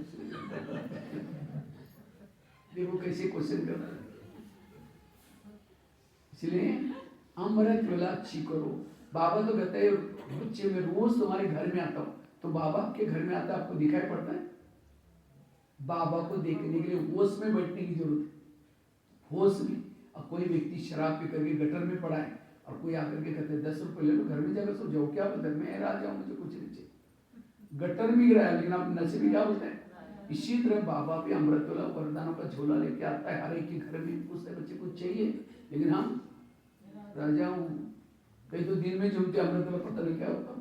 देखो कैसे क्वेश्चन कर रहा है। इसलिए अमृतवेला अच्छी करो। बाबा तो कहते हैं बच्चे मैं रोज तुम्हारे घर में आता हूँ। तो बाबा के घर में आता आपको दिखाई पड़ता है? बाबा को देखने के लिए होश में बैठने की जरूरत है। होश में। अब कोई व्यक्ति शराब पी करके गटर में पड़ा है और कोई आकर के कहते हैं 10 रुपए ले लो घर में जाकर सो जाओ। क्या बोलते हैं? मैं आ जाऊँ मुझे कुछ नहीं चाहिए। गटर में गिरा है लेकिन आप नशे में क्या बोलते हैं? इसी तरह बाबा भी अमृतवेला वरदानों का झोला लेके आता है। हर एक के घर में पूछते बच्चे कुछ चाहिए लेकिन हम राजा हूँ। कई तो दिन में झूमते अमृतवेला पता नहीं क्या होता।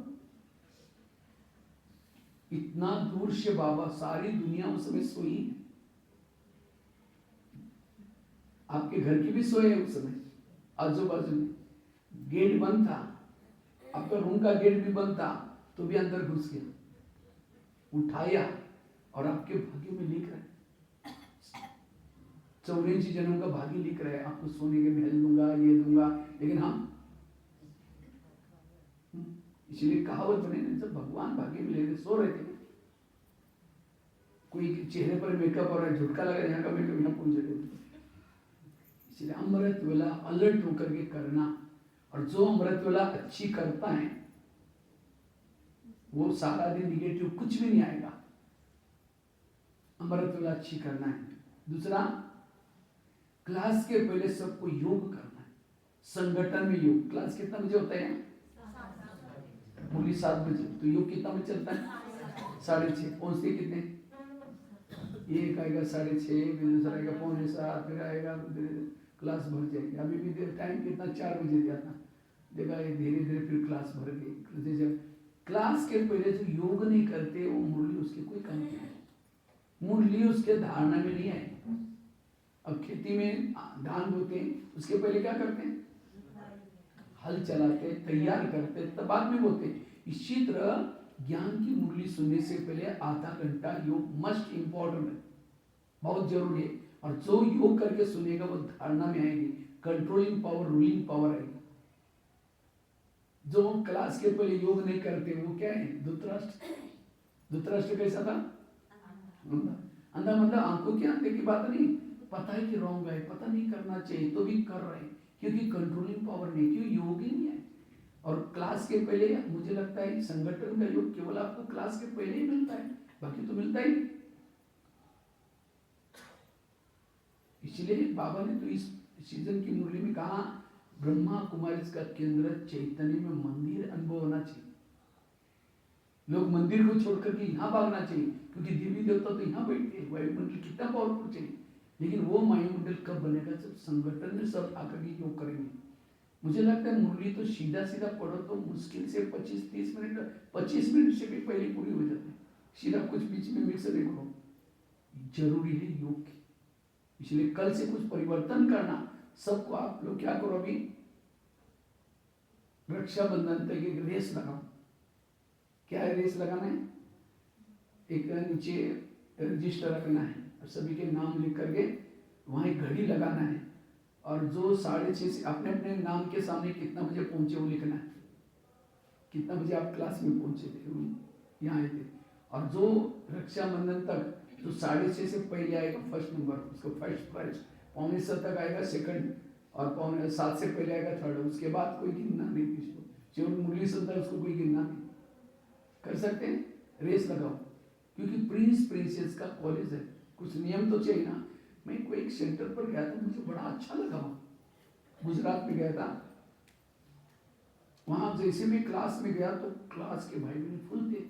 इतना दूर से बाबा, सारी दुनिया उस समय सोई। आपके घर की भी सोए उस समय। आजू बाजू में गेट बंद था, आपका रूम का गेट भी बंद था तो भी अंदर घुस गया, उठाया और आपके भाग्य में लिख रहा है 84 जन्म का भाग्य लिख रहा है। आपको सोने के महल दूंगा, ये दूंगा। लेकिन हम इसलिए कहावत बने ना, जब भगवान भाग्य में लेते सो रहे थे। कोई चेहरे पर मेकअप हो रहा है, झुटका लगा यहाँ का मेकअप यहाँ पहुंच जाए। इसलिए अमृतवेला अलर्ट होकर के करना। और जो अमृतवेला अच्छी करता है वो सारा दिन निगेटिव कुछ भी नहीं आएगा। अमृतवेला अच्छी करना है। दूसरा, क्लास के पहले सबको योग करना है। संगठन में योग। क्लास कितना बजे होता है? मुरली 7 बजे। तो योग कितना बजे चलता है? 6:30। पहुंचते कितने? एक आएगा 6:30, दूसरा आएगा 6:45, फिर आएगा क्लास भर जाएगी। अभी भी टाइम कितना? 4 बजे दिया था। देखा ये धीरे धीरे फिर क्लास भर गई। जब क्लास के पहले जो योग नहीं करते वो मुरली उसके कोई काम नहीं है। मुरली उसके धारणा में नहीं है। अब खेती में धान बोते हैं उसके पहले क्या करते हैं? हल चलाते, तैयार करते, तब बाद में बोते। इसी तरह ज्ञान की मुरली सुनने से पहले आधा घंटा योग मस्ट इम्पोर्टेंट है, बहुत जरूरी है। और जो योग करके सुनेगा वो धारणा में आएगी, कंट्रोलिंग पावर, रूलिंग पावर आएगी। जो क्लास के पहले योग नहीं करते वो क्या है? धृतराष्ट्र। धृतराष्ट्र कैसा था? अंधा। मतलब आंखों के अंधे की बात नहीं, पता है कि रॉन्ग है, पता नहीं करना चाहिए तो भी कर रहे हैं क्योंकि कंट्रोलिंग पावर नहीं, क्यों? योग ही नहीं है। और क्लास के पहले मुझे लगता है संगठन का योग केवल आपको क्लास के पहले ही मिलता है, बाकी तो मिलता ही। इसलिए बाबा ने तो इस सीजन की मुरली में कहा ब्रह्मा कुमारी का केंद्र चैतन्य में मंदिर अनुभव होना चाहिए। लोग मंदिर को छोड़कर के यहाँ भागना चाहिए क्योंकि देवी देवता तो यहाँ बैठते हैं। वायुमंडल कितना पावरफुल चाहिए, लेकिन वो वायुमंडल कब बनेगा? जब संगठन में सब आकर के योग करेंगे। मुझे लगता है मुरली तो सीधा सीधा पढ़ो तो मुश्किल से 25-30 मिनट, 25 मिनट से भी पहले पूरी हो जाती है। सीधा कुछ बीच में मिक्स नहीं करो। जरूरी है योग की। इसलिए कल से कुछ परिवर्तन करना। सबको आप लोग क्या करो, अभी रक्षाबंधन तक एक रेस लगाओ। क्या है रेस लगाना है? एक नीचे रजिस्टर रखना है और सभी के नाम लिख करके वहां एक घड़ी लगाना है और जो 6:30 से अपने अपने नाम के सामने कितना बजे पहुंचे वो लिखना है। कितना बजे आप क्लास में पहुंचे थे, यहाँ आए थे। और जो रक्षाबंधन तक जो 6:30 से पहले आएगा फर्स्ट नंबर, उसको फर्स्ट प्राइज। 6:45 तक आएगा सेकंड और 6:45 से पहले आएगा थर्ड। उसके बाद कोई गिनना नहीं किसी को, जो मुरली सुनता है उसको कोई गिनना नहीं। कर सकते हैं, रेस लगाओ क्योंकि प्रिंस प्रिंसेस का कॉलेज है, कुछ नियम तो चाहिए ना। मैं कोई एक सेंटर पर गया था, मुझे बड़ा अच्छा लगा। गुजरात में गया था, वहां जैसे मैं क्लास में गया तो क्लास के भाई बहन फुल थे।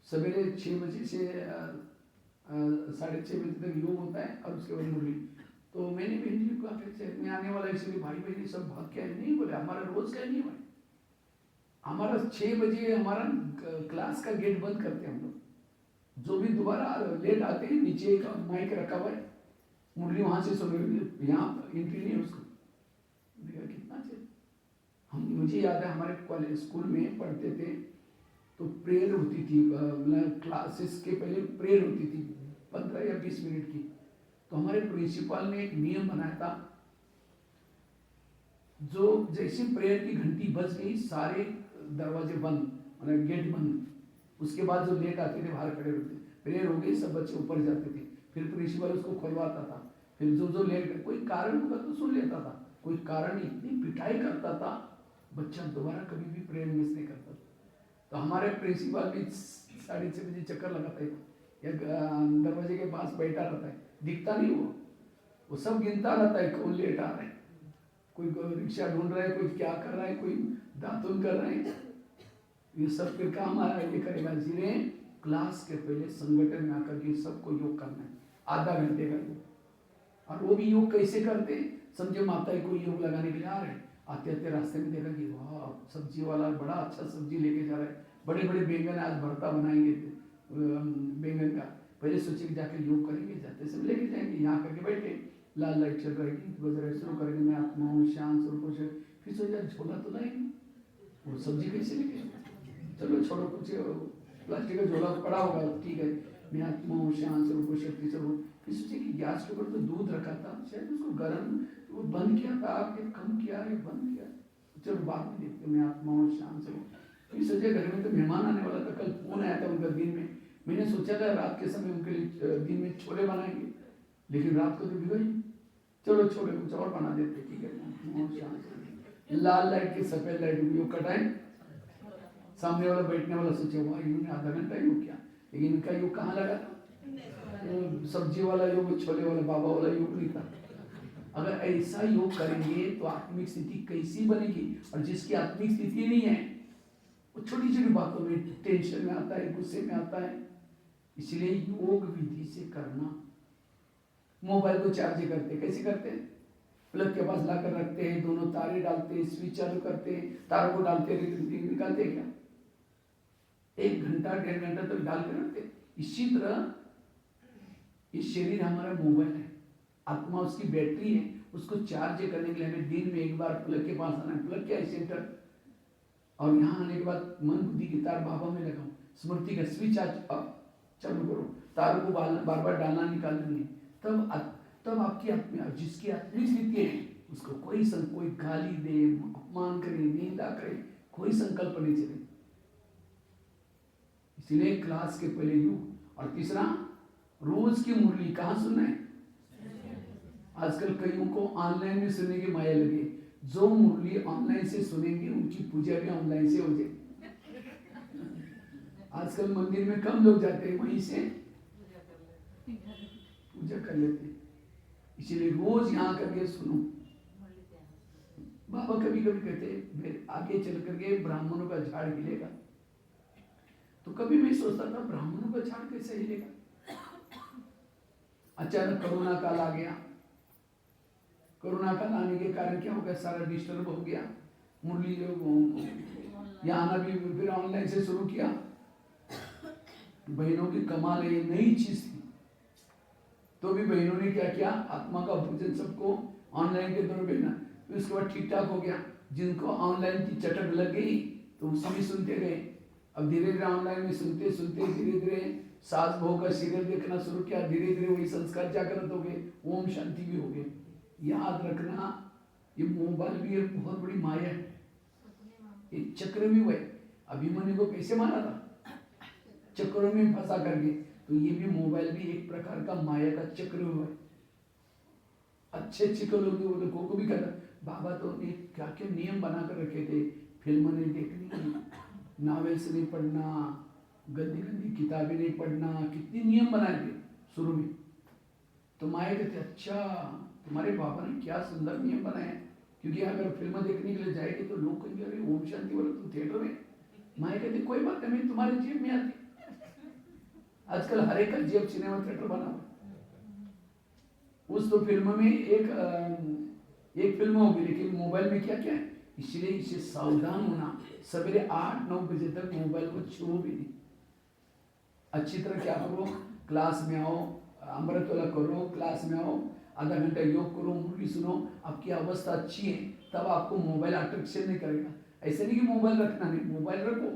सवेरे 6 बजे से 6:30 बजे तक योग होता है और उसके बाद मुरली। तो मैंने बहन जी को कहा मैं आने वाला, इसलिए भाई बहन सब भाग के नहीं बोले हमारा रोज का नहीं है। हमारा 6 बजे हमारा क्लास का गेट बंद करते हैं हम लोग। जो भी दोबारा लेट आते हैं नीचे एक माइक रखा हुआ है, मुरली वहां से सुन, यहाँ एंट्री नहीं है उसको। कितना चाहिए हम मुझे याद है हमारे कॉलेज स्कूल में पढ़ते थे तो प्रेयर होती थी, मतलब क्लासेस के पहले प्रेयर होती थी 15 या 20 मिनट की। तो हमारे प्रिंसिपल ने एक नियम बनाया था, जो जैसे प्रेयर की घंटी बज गई सारे दरवाजे बंद, मतलब गेट बंद। उसके बाद जो लेट आते थे बाहर खड़े होते, प्रेयर हो गई सब बच्चे ऊपर जाते थे, फिर प्रिंसिपल उसको खुलवाता था। फिर जो लेट, कोई कारण होगा तो सुन लेता था, कोई कारण इतनी पिटाई करता था बच्चा दोबारा कभी भी प्रेयर मिस नहीं करता था। तो हमारे प्रिंसिपल भी 6:30 बजे चक्कर लगाता है या दरवाजे के पास बैठा रहता है, दिखता नहीं वो सब गिनता रहता है कौन लेट आ रहा है, कोई रिक्शा ढूंढ रहा है, कोई क्या कर रहा है, कोई दातुन कर रहा है। ये सब फिर काम आ रहा है, ये करेगा। इसलिए क्लास के पहले संगठन में आकर के सबको योग करना है, आधा घंटे का योग। और वो भी योग कैसे करते, समझे माता को योग लगाने के लिए आ रहे हैं, आते आते रास्ते में देखा कि वाह सब्जी वाला बड़ा अच्छा सब्जी लेके जा रहा है, बड़े बड़े बैंगन आज भरता बनाएंगे बैंगन का। पहले सोचे कि जाकर योग करेंगे, जाते समय लेके जाएंगे, यहाँ करके बैठे, लाल लाइट चल रहेगी, बज रहे शुरू करेंगे, मैं आत्मा हूँ शांत स्वरूप से। फिर सोचा झोला तो लाएंगे, वो सब्जी कैसे लेके, चलो छोड़ो, कुछ प्लास्टिक का झोला पड़ा होगा, ठीक है, मैं आत्मा हूँ शांत स्वरूप शक्ति स्वरूप। फिर सोचे कि गैस के ऊपर तो दूध रखा था, शायद उसको गर्म वो बंद किया था, आपने कम किया है, बंद किया, चलो बाद में देखते, मैं आत्मा हूँ शांत स्वरूप। फिर सोचे घर में तो मेहमान आने वाला था, कल फोन आया था उनका दिन में, मैंने सोचा था रात के समय उनके लिए दिन में छोले बनाएंगे, लेकिन रात को तो भिगो ही, चलो छोले कुछ और बना देते, ठीक है। लाल लाइट की सफेद लाइट योग कटाए, सामने वाला बैठने वाला सोचे वाह इन्होंने आधा घंटा योग किया, लेकिन इनका योग कहाँ लगा था, सब्जी वाला योग, छोले वाला बाबा वाला योग नहीं था। अगर ऐसा योग करेंगे तो आत्मिक स्थिति कैसी बनेगी, और जिसकी आत्मिक स्थिति नहीं है वो छोटी छोटी बातों में टेंशन में आता है, गुस्से में आता है। इसलिए योग विधि से करना। मोबाइल को चार्ज करते कैसे करते हैं, प्लग के पास लाकर रखते हैं, दोनों तारे डालते हैं, स्विच चालू करते हैं, तारों को डालते निकालते हैं, क्या 1 घंटा 1.5 घंटा तक डाल कर रखते। इसी तरह ये शरीर हमारा मोबाइल है, आत्मा उसकी बैटरी है, उसको चार्ज करने के लिए हमें दिन में एक बार प्लग के पास आना है, प्लग क्या है सेंटर, और यहाँ आने के बाद मन बुद्धि की तार बाबा में लगाओ, स्मृति का स्विच आज चालू करो, तारों को बार बार डालना निकालना नहीं, तब आपकी आत्मा, जिसकी आत्मिक स्थिति है उसको कोई गाली दे, अपमान करे, निंदा करे, कोई संकल्प नहीं चले। इसलिए क्लास के पहले योग। और तीसरा, रोज की मुरली कहाँ सुनना है। आजकल कईयों को ऑनलाइन में सुनने की माया लगी, जो मुरली ऑनलाइन से सुनेंगे उनकी पूजा भी ऑनलाइन से हो जाए। आजकल मंदिर में कम लोग जाते हैं, वहीं से पूजा कर लेते हैं। इसीलिए रोज यहाँ करके सुनो। बाबा कभी कभी कहते आगे चल करके ब्राह्मणों का झाड़ हिलेगा, तो कभी मैं सोचता था ब्राह्मणों का झाड़ कैसे हिलेगा। अचानक कोरोना काल आ गया, कोरोना काल आने के कारण क्या हो गया, सारा डिस्टर्ब हो गया, मुरली यहाँ आना भी फिर ऑनलाइन से शुरू किया। बहनों की कमाल है, नई चीज थी, तो भी बहनों ने क्या किया, आत्मा का भोजन सबको ऑनलाइन के द्वारा भेजना। फिर उसके बाद ठीक ठाक हो गया, जिनको ऑनलाइन की चटक लग गई तो उसी में सुनते गए। अब धीरे धीरे ऑनलाइन में सुनते सुनते धीरे धीरे सास बहू का सीरियल देखना शुरू किया, धीरे धीरे वही संस्कार जागृत हो गए, ओम शांति भी हो गए। याद रखना, ये मोबाइल भी एक बहुत बड़ी माया है, एक चक्र भी हुआ। अभिमन्यु को कैसे मारा था, चक्रों में फंसा करके, तो ये भी मोबाइल भी एक प्रकार का माया का चक्र हुआ है। अच्छे अच्छे लोगों को भी कहता, बाबा तो क्या क्या नियम बना कर रखे थे, फिल्म नहीं देखनी, नॉवेल्स नहीं पढ़ना, गंदी गंदी किताबें नहीं पढ़ना, कितने नियम बनाए थे शुरू में। तो माया कहते अच्छा तुम्हारे बाबा ने क्या सुंदर नियम बनाए, क्योंकि अगर फिल्म देखने के लिए जाएगी तो लोग कहेंगे अरे ओम शांति वाला तुम थिएटर में। माया कहती कोई बात नहीं, मैं तुम्हारे जेब में आती। आजकल हर एक का जेब सिनेमा थिएटर बना हुआ। उस तो फिल्म में एक फिल्म होगी, लेकिन मोबाइल में क्या क्या है। इसलिए इसे सावधान होना, सवेरे 8-9 बजे तक मोबाइल को छुओ भी नहीं। अच्छी तरह क्या करो, क्लास में आओ, अमृत वाला करो, क्लास में आओ, आधा घंटा योग करो, मुरली सुनो, आपकी अवस्था अच्छी है, तब आपको मोबाइल अट्रैक्शन नहीं करेगा। ऐसे नहीं कि मोबाइल रखना नहीं, मोबाइल रखो,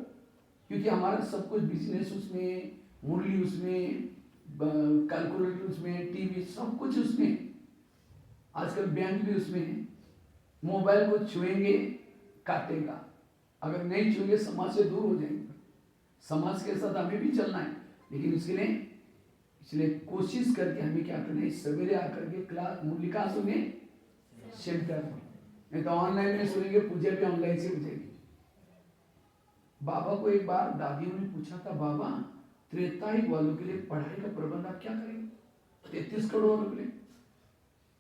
क्योंकि हमारा सब कुछ बिजनेस उसमें, मुरली उसमें, कैलकुलेटर उसमें, टीवी सब कुछ उसमें, आजकल बैंक भी उसमें है। मोबाइल को छुएंगे काटेगा, अगर नहीं छुएंगे समाज से दूर हो जाएंगे। समाज के साथ हमें भी चलना है, लेकिन उसके लिए इसलिए कोशिश करके हमें क्या करना है, सवेरे आकर के क्लास मुरली कहाँ सुने, सेंटर में, नहीं तो ऑनलाइन में सुनेंगे, पूजा भी ऑनलाइन से हो जाएगी। बाबा को एक बार दादियों ने पूछा था, बाबा त्रेतायुग वालों के लिए पढ़ाई का प्रबंध आप क्या करेंगे, 33 करोड़ वालों के लिए?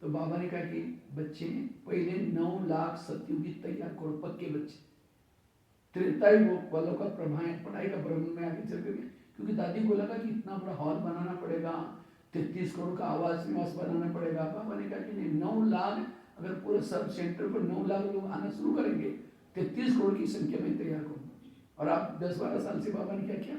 तो बाबा ने कहा कि बच्चे पहले 9 लाख सतयुगी तैयार करो, पक्के बच्चे, त्रेतायुग वालों का पढ़ाई का प्रबंध में आगे चल करके, क्योंकि दादी को लगा कि इतना बड़ा हॉल बनाना पड़ेगा, 33 करोड़ का आवास निवास बनाना पड़ेगा। बाबा ने कहा कि नहीं, 9 लाख, अगर पूरे सब सेंटर पर 9 लाख लोग आना शुरू करेंगे, 33 करोड़ की संख्या में तैयार करूँगा। और आप 10-12 साल से बाबा ने क्या किया,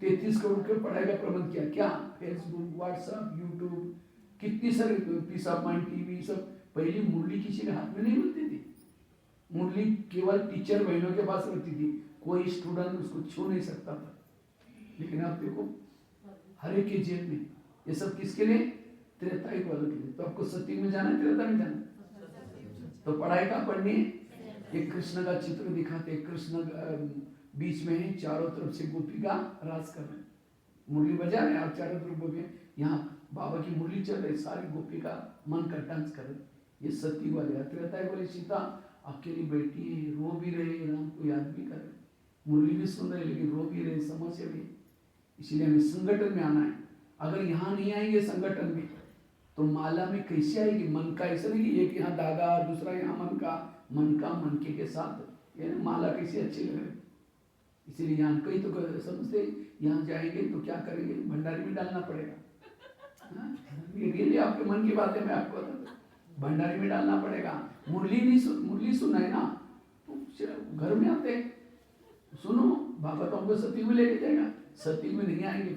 33 करोड़ के पढ़ाई का प्रबंध किया। क्या फेसबुक, व्हाट्सएप, यूट्यूब, कितनी सारी पीस ऑफ माइंड टीवी सब। पहली मुरली किसी के हाथ में नहीं मिलती थी, मुरली केवल टीचर बहनों के पास रहती थी, कोई स्टूडेंट उसको छू नहीं सकता था। लेकिन आप देखो हर एक के जेब में, ये सब किसके लिए, त्रेतायुग वालों के लिए। तो आपको सत्युग में जाना है, त्रेता में जाना है, तो पढ़ाई का पढ़नी है। एक कृष्ण का चित्र दिखाते, कृष्ण बीच में है, चारों तरफ से गोपिका रास कर रहे, मुरली बजा रहे और चारों तरफ गोपी, यहाँ बाबा की मुरली चल रही, सारी गोपिका मन का डांस कर रहे। ये सत्युग वाले। त्रेतायुग वाले सीता अकेली बैठी है, रो भी रहे, राम को याद भी कर रहे, मुरली भी सुन रहे, लेकिन रो भी रहे, समस्या भी। इसलिए हमें संगठन में आना है। अगर यहाँ नहीं आएंगे संगठन में, तो माला में कैसे आएगी? मन का, ऐसा नहीं कि एक यहाँ धागा दूसरा यहाँ मन का, मन का मन के साथ ये माला कैसे अच्छी लग रही। इसीलिए यहाँ कई तो समझते यहाँ जाएंगे तो क्या करेंगे, भंडारी में डालना पड़ेगा। ये रियली आपके मन की बात है, मैं आपको बताता हूँ, भंडारी में डालना पड़ेगा। मुरली नहीं मुरली सुना है ना, तो घर में आते सुनो, बाबा तो हमको सत्युग में लेके जाएगा, सत्युग में नहीं आएंगे।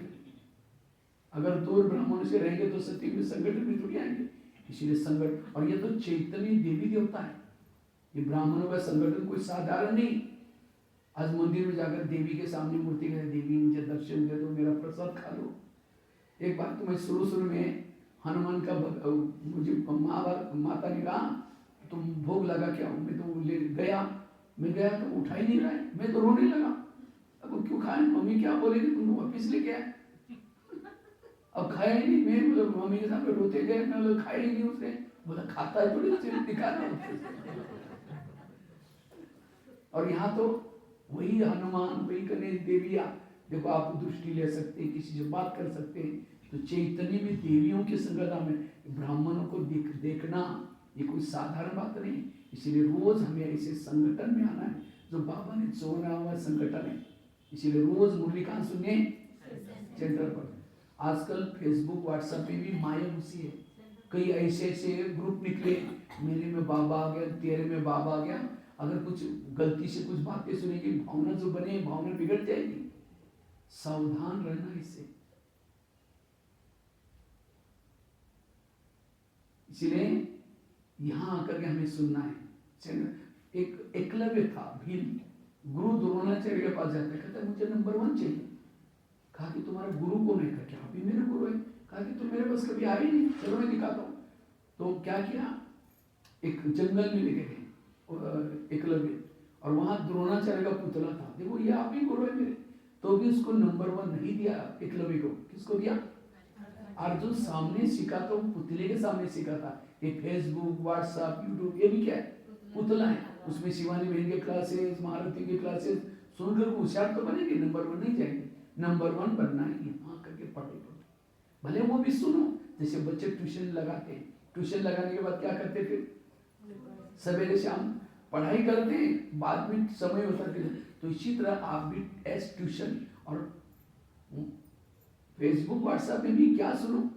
अगर दूर ब्राह्मण से रहेंगे तो सत्युग में संगठन में थोड़ी आएंगे। इसीलिए संगठन, और ये तो चैतन्य देवी देवता है, ये ब्राह्मणों का संगठन कोई साधारण नहीं। आज मंदिर में जाकर देवी के सामने मूर्ति गए, देवी मुझे दर्शन दे दो, मेरा प्रसाद खा लो। एक बार तो मैं शुरू में हनुमान का मुझे माता ने कहा तुम भोग लगा क्या, मैं तो ले गया, मैं गया तो उठा ही नहीं रहा है, मैं तो रोने लगा। अब क्यों खाए, मम्मी क्या बोलेगी, तुम वापिस लेके आए। अब खाया ही नहीं, मैं मतलब मम्मी के सामने रोते गए, मैं बोला खाया ही नहीं उसने, बोला खाता है थोड़ी दिखाना। और यहाँ तो वही हनुमान, वही गणेश, देवियाँ, देखो आप दृष्टि ले सकते हैं, किसी से बात कर सकते हैं। तो चैतन्य में देवियों के संगठन में ब्राह्मणों को देखना ये कोई साधारण बात नहीं। इसीलिए रोज हमें ऐसे संगठन में आना है जो बाबा ने चुना हुआ संगठन है। इसीलिए रोज मुरली कहाँ सुनिए, सेंटर पर। आजकल फेसबुक व्हाट्सएप पे भी माया घुसी है, कई ऐसे ऐसे ग्रुप निकले, मेरे में बाबा आ गया, तेरे में बाबा आ गया। अगर कुछ गलती से कुछ बातें सुनेगी, भावना जो बने भावना बिगड़ जाएगी। सावधान रहना इससे। इसीलिए यहाँ आकर के हमें सुनना है। एक एकलव्य था, भील, गुरु द्रोणाचार्य के पास जाता है, कहता है मुझे नंबर 1 चाहिए। कहा कि तुम्हारा गुरु कौन है? कहा कि आप ही मेरे गुरु है। कहा कि तुम मेरे पास कभी आए नहीं, चलो मैं दिखाता हूँ। तो क्या किया, एक जंगल में लेके गए एकलव्य, और वहां द्रोणाचार्य का पुतला था। देखो ये आप ही गुरु है मेरे। तो भी उसको नंबर 1 नहीं दिया एकलव्य को। किसको दिया? अर्जुन सामने सीखा था, पुतले के सामने सीखा था। ये फेसबुक, व्हाट्सएप, यूट्यूब, ये भी क्या है, पुतला है। उसमें शिवानी बहन के क्लासेस, महारती के क्लासेस सुनकर होशियार तो बनेंगे, नंबर 1 नहीं जाएंगे। नंबर 1 बनना है यहाँ करके पढ़े, भले वो भी सुनो। जैसे बच्चे ट्यूशन लगाते, ट्यूशन लगाने के बाद क्या करते थे, सवेरे शाम पढ़ाई करते, बाद में समय होता है। तो इसी तरह आप भी एस ट्यूशन और फेसबुक व्हाट्सएप में भी क्या सुनो।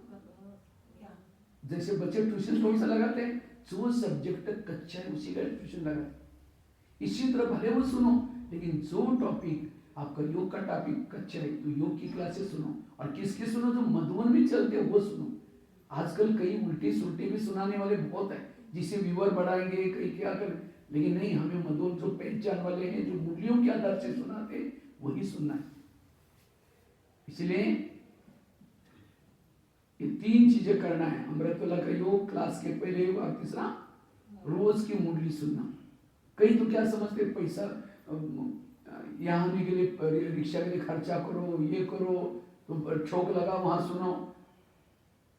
जैसे बच्चे ट्यूशन कौन सा लगाते हैं, जो सब्जेक्ट कच्चा है उसी का ट्यूशन लगाते। इसी तरह भले वो सुनो, लेकिन जो टॉपिक आपका योग का टॉपिक कच्चा है तो योग की क्लासेस सुनो। और किसकी सुनो, जो मधुबन में चलते हैं वो सुनो। आजकल कई उल्टी सुल्टी भी सुनाने वाले बहुत है, जिसे व्यूअर बढ़ाएंगे, कई क्या कर लेकिन नहीं, हमें मधुर जो पहचान वाले हैं, जो मूल्यों के आधार से सुनाते, वही सुनना है। इसलिए ये 3 चीजें करना है, अमृतवेला का योग, क्लास के पहले योग, और तीसरा रोज की मुरली सुनना। कई तो क्या समझते, पैसा यहाँ आने के लिए रिक्शा के लिए खर्चा करो, ये करो, तो ठोक लगा वहां सुनो।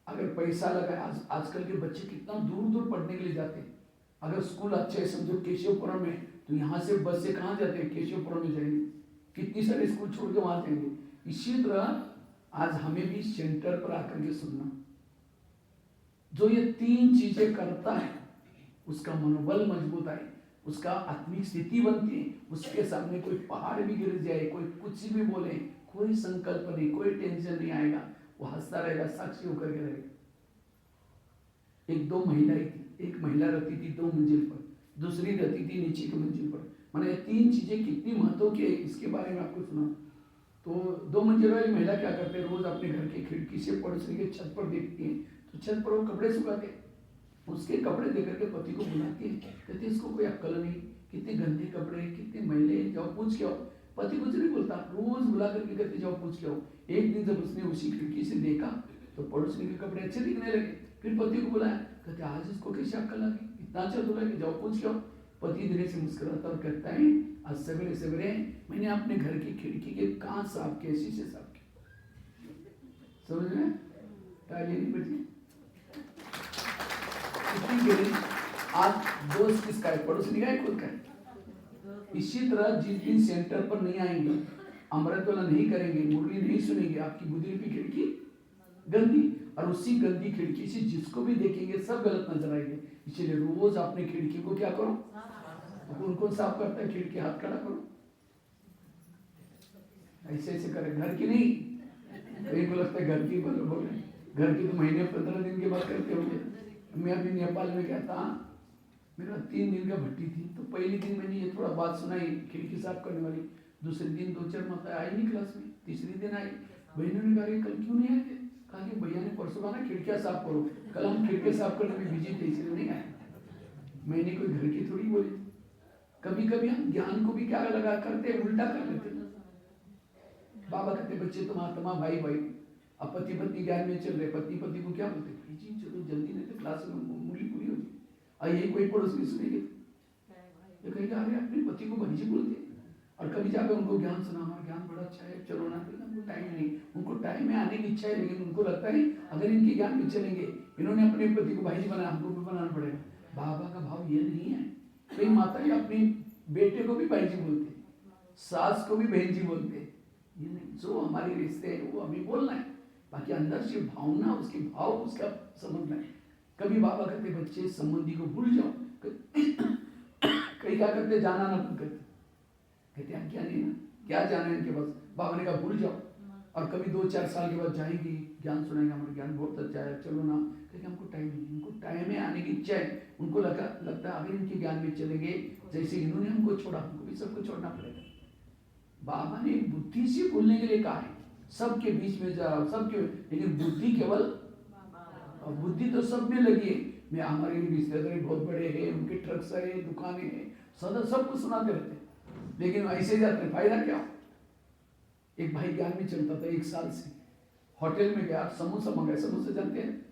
अगर पैसा लगा, आजकल के बच्चे कितना दूर दूर पढ़ने के लिए जाते हैं। अगर स्कूल अच्छे समझो केशवपुरम में, तो यहाँ से बस से कहाँ जाते हैं, केशवपुरम में जाएंगे, कितनी सारे स्कूल छोड़ के वहां जाएंगे। इसी तरह आज हमें भी सेंटर पर आकर के सुनना। जो ये 3 चीजें करता है, उसका मनोबल मजबूत है, उसका आत्मिक स्थिति बनती है। उसके सामने कोई पहाड़ भी गिर जाए, कोई कुछ भी बोले, कोई संकल्प नहीं, कोई टेंशन नहीं आएगा, वो हंसता रहेगा, साक्षी होकर के रहेगा। 1-2 महिलाएं थी, एक महिला रहती थी 2 मंजिल पर, दूसरी रहती थी नीचे की मंजिल पर। मैंने 3 चीजें कितनी महत्व की है, इसके बारे में आपको सुना। तो 2 मंजिल वाली महिला क्या करते हैं, रोज अपने घर की खिड़की से पड़ोसी के छत पर देखती है, तो छत पर वो कपड़े सुखाते हैं, उसके कपड़े देकर के पति को बुलाती है, कहते इसको कोई अक्ल नहीं, कितने गंदे कपड़े, कितने मैले, जाओ पूछ के आओ। पति कुछ नहीं बोलता, रोज बुला करके कहते जाओ पूछ के आओ। एक दिन जब उसने उसी खिड़की से देखा तो पड़ोसी के कपड़े अच्छे दिखने लगे, फिर पति को बुलाया, कहते आज इसको कैसे अक्ल आ गई, इतना अच्छा धुला कि जाओ पूछ के आओ। पति धीरे से मुस्कुराता और कहता है, आज सवेरे सवेरे मैंने अपने घर की खिड़की के कांच साफ किए, शीशे साफ किए। समझ में ताली नहीं बजी। आज दोस्त किसका है, पड़ोसी का है, खुद का है। इसी तरह जिस दिन सेंटर पर नहीं आएंगे, अमृतवेला नहीं करेंगे, मुरली नहीं सुनेंगे, आपकी बुद्धि की खिड़की गंदी, और उसी गंदी खिड़की से जिसको भी देखेंगे सब गलत नजर आएंगे। इसलिए रोज अपनी खिड़की को क्या करो, उनको साफ करता है, खिड़की हाथ खड़ा करो, ऐसे ऐसे करें। घर की नहीं, एक को लगता है घर की बोल रहे, घर की तो महीने 15 दिन के बाद करते होंगे। मैं अभी नेपाल में गया था, मेरा 3 दिन का भट्टी थी, तो पहले दिन मैंने ये थोड़ा बात सुनाई खिड़की साफ करने वाली, दूसरे दिन 2-4 माता आई नहीं क्लास में, तीसरे दिन आई, बहनों ने कहा कल क्यों नहीं आए थे, कहा कि भैया ने परसों कहा ना खिड़कियाँ साफ करो, कल हम खिड़कियाँ साफ करने में बिजी थे इसलिए नहीं आए। मैंने कोई घर की थोड़ी बोली। कभी कभी हम ज्ञान को भी क्या लगा करते, उल्टा कर लेते। बाबा कहते बच्चे तुम आत्मा भाई भाई, अब पति पत्नी ज्ञान में चल रहे, पत्नी पति को क्या बोलते, जी चलो जल्दी, नहीं तो क्लास में मूली पूरी हो जाए। और यही कोई पड़ोस में सुनेंगे, ये कहेगा अरे अपने पति को भाई जी बोलते, और कभी जाकर उनको ज्ञान सुना, हमारा ज्ञान बड़ा अच्छा है, चलो ना, उनको टाइम नहीं, उनको टाइम में आने की इच्छा है, लेकिन उनको लगता है अगर इनके ज्ञान में चलेंगे, इन्होंने अपने पति को भाई जी बनाया, हमको भी बनाना पड़ेगा। बाबा का भाव ये नहीं है। कई माता जी अपने बेटे को भी भाई जी बोलते, सास को भी बहन जी बोलते, ये नहीं, जो हमारे रिश्ते है वो हमें बोलना है, बाकी अंदर से भावना, उसके भाव उसका समझना है। कभी बाबा कहते बच्चे संबंधी को भूल जाओ, कई क्या करते, जाना ना भूल करते, कहते हैं क्या नहीं ना, क्या जाना है इनके पास। बाबा ने कहा भूल जाओ, और कभी 2-4 साल के बाद जाएंगी, ज्ञान सुनाएंगे, हमारा ज्ञान बहुत अच्छा है, चलो ना, कहते हमको टाइम नहीं, उनको टाइम में आने की इच्छा है, उनको लगता है अगर इनके ज्ञान में चलेंगे, जैसे इन्होंने हमको छोड़ा, हमको भी सबको छोड़ना पड़ेगा। बाबा ने बुद्धि से बोलने के लिए कहा है, सबके बीच में जाओ, सबके, लेकिन बुद्धि केवल, और बुद्धि तो सब में लगी है। मैं हमारे रिश्तेदार बहुत बड़े हैं, उनके ट्रक्स है, दुकानें हैं, सदा सबको सुनाते रहते हैं, लेकिन ऐसे जाते हैं, फायदा क्या। एक भाई ज्ञान में चलता था 1 साल से, होटल में गया, समोसा मंगाए, समोसे जानते हैं,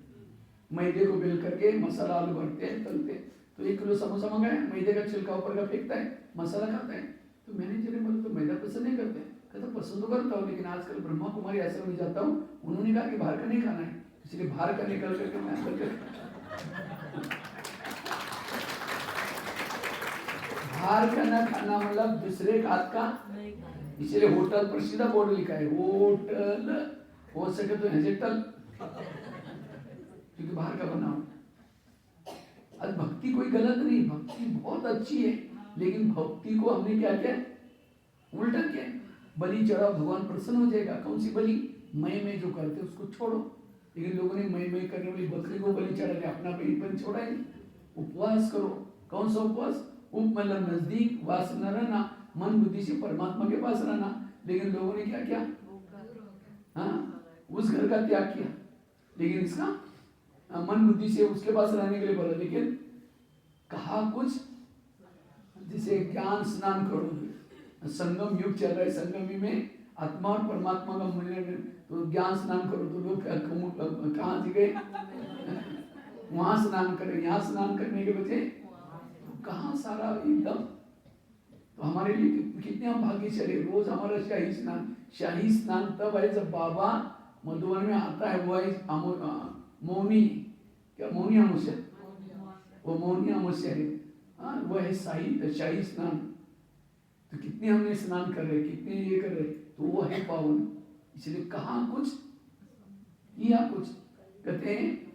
मैदे को बेल करके मसाला आलू भरते हैं, तलते, तो 1 किलो समोसा मंगाया, मैदे का छिलका ऊपर का फेंकता है, मसाला खाता है। तो मैनेजर ने बोला तो मैदा पसंद नहीं करते, कहता पसंद तो करता हूँ, लेकिन आजकल ब्रह्मा कुमारी आश्रम में जाता हूँ, उन्होंने कहा कि बाहर का नहीं खाना है, इसलिए बाहर का निकल करके मैं अंदर बाहर का ना खाना, मतलब दूसरे का हाथ का, इसलिए होटल पर सीधा बोर्ड लिखा है, होटल, हो सके तो हेजिटल, क्योंकि बाहर का बना हो। आज भक्ति कोई गलत नहीं, भक्ति बहुत अच्छी है, लेकिन भक्ति को हमने क्या किया, उल्टा किया। बलि चढ़ाओ भगवान प्रसन्न हो जाएगा, कौन सी बलि, मैं जो करते उसको छोड़ो, लेकिन लोगों ने मैं करने वाली बकरी को बलि चढ़ा लिया, अपना पेट छोड़ा ही। उपवास करो, कौन सा उपवास, उप मतलब नजदीक, वास न रहना, मन बुद्धि से परमात्मा के पास रहना, लेकिन लोगों ने क्या किया, हाँ, उस घर का त्याग किया, लेकिन इसका मन बुद्धि से उसके पास रहने के लिए बोला, लेकिन कहा कुछ जिसे ज्ञान स्नान करो, संगम युग चल रहा है, संगम युग में आत्मा और परमात्मा का मिलन, तो ज्ञान स्नान करो तो लोग कहाँ से गए? वहां स्नान करें, यहाँ स्नान करने के बजाय कहाँ सारा एकदम। तो हमारे लिए कितने हम भाग्यशाली, रोज हमारा शाही स्नान तब है जब बाबा मधुबन में आता है। वो है मौनी, क्या मौनी अमावस्या, वो मौनी अमावस्या है। वो है शाही स्नान। तो कितने हमने स्नान कर रहे, कितने ये कर रहे, तो वो है पावन। इसलिए कहाँ कुछ किया, कुछ कहते हैं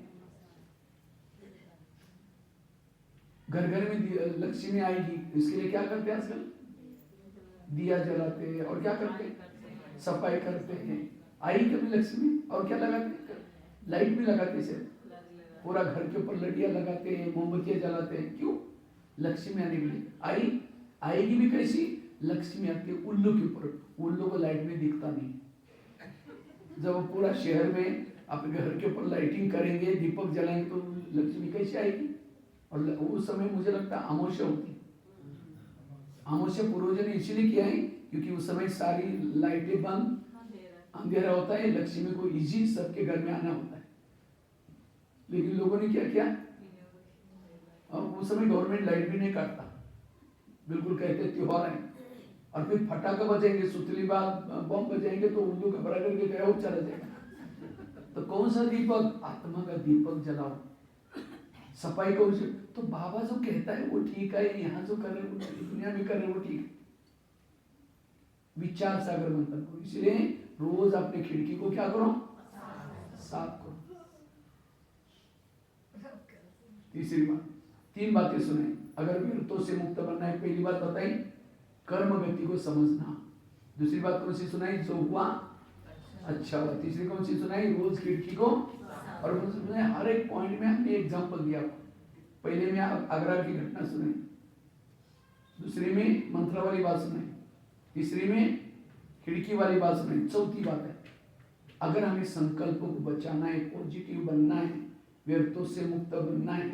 घर घर में लक्ष्मी आएगी, इसके लिए क्या करते हैं आजकल? दिया जलाते हैं और क्या करते हैं? सफाई करते हैं। आई कभी लक्ष्मी, और क्या लगाते हैं? लाइट भी लगाते हैं, पूरा घर के ऊपर लड़ियां लगाते हैं, मोमबत्तियां जलाते हैं। क्यों? लक्ष्मी आने के लिए। आएगी भी कैसी? लक्ष्मी आती है उल्लू के ऊपर। उल्लू को लाइट में दिखता नहीं। जब पूरा शहर में अपने घर के ऊपर लाइटिंग करेंगे, दीपक जलाएंगे, तो लक्ष्मी कैसे आएगी? और उस समय मुझे लगता है अमावस्या होती। अमावस्या पूर्वजों ने इसलिए किया है क्योंकि उस समय सारी लाइटें बंद, अंधेरा होता है, लक्ष्मी को इजी सबके घर में आना होता है। लेकिन लोगों ने क्या किया? और उस समय गवर्नमेंट लाइट भी नहीं काटता, बिल्कुल कहते त्योहार है। और फिर फटाखा बजाएंगे, सुतली बात बम बजाएंगे, तो उल्लू का बड़ा करके गया वो चला जाएगा। तो कौन सा दीपक? आत्मा का दीपक जलाओ। सफाई कौन सी? तो बाबा जो कहता है वो ठीक है, यहाँ जो कर रहे वो दुनिया में कर रहे वो ठीक है। विचार सागर मंथन करो। इसलिए रोज अपने खिड़की को क्या करो? साफ करो। तीसरी बात, 3 बातें सुने। अगर विरतों से मुक्त बनना है, पहली बात बताई कर्म गति को समझना। दूसरी बात कौन सी सुनाई? जो हुआ अच्छा हुआ। तीसरी कौन सी सुनाई? रोज खिड़की को। और हर एक पॉइंट में हमने एग्जाम्पल दिया। पहले में आगरा की घटना सुनाई, दूसरी में मंत्र वाली बात सुनाई, तीसरी में खिड़की वाली बात सुनाई। चौथी बात है, अगर हमें संकल्पों को बचाना है, पॉजिटिव बनना है, व्यर्थों से मुक्त बनना है,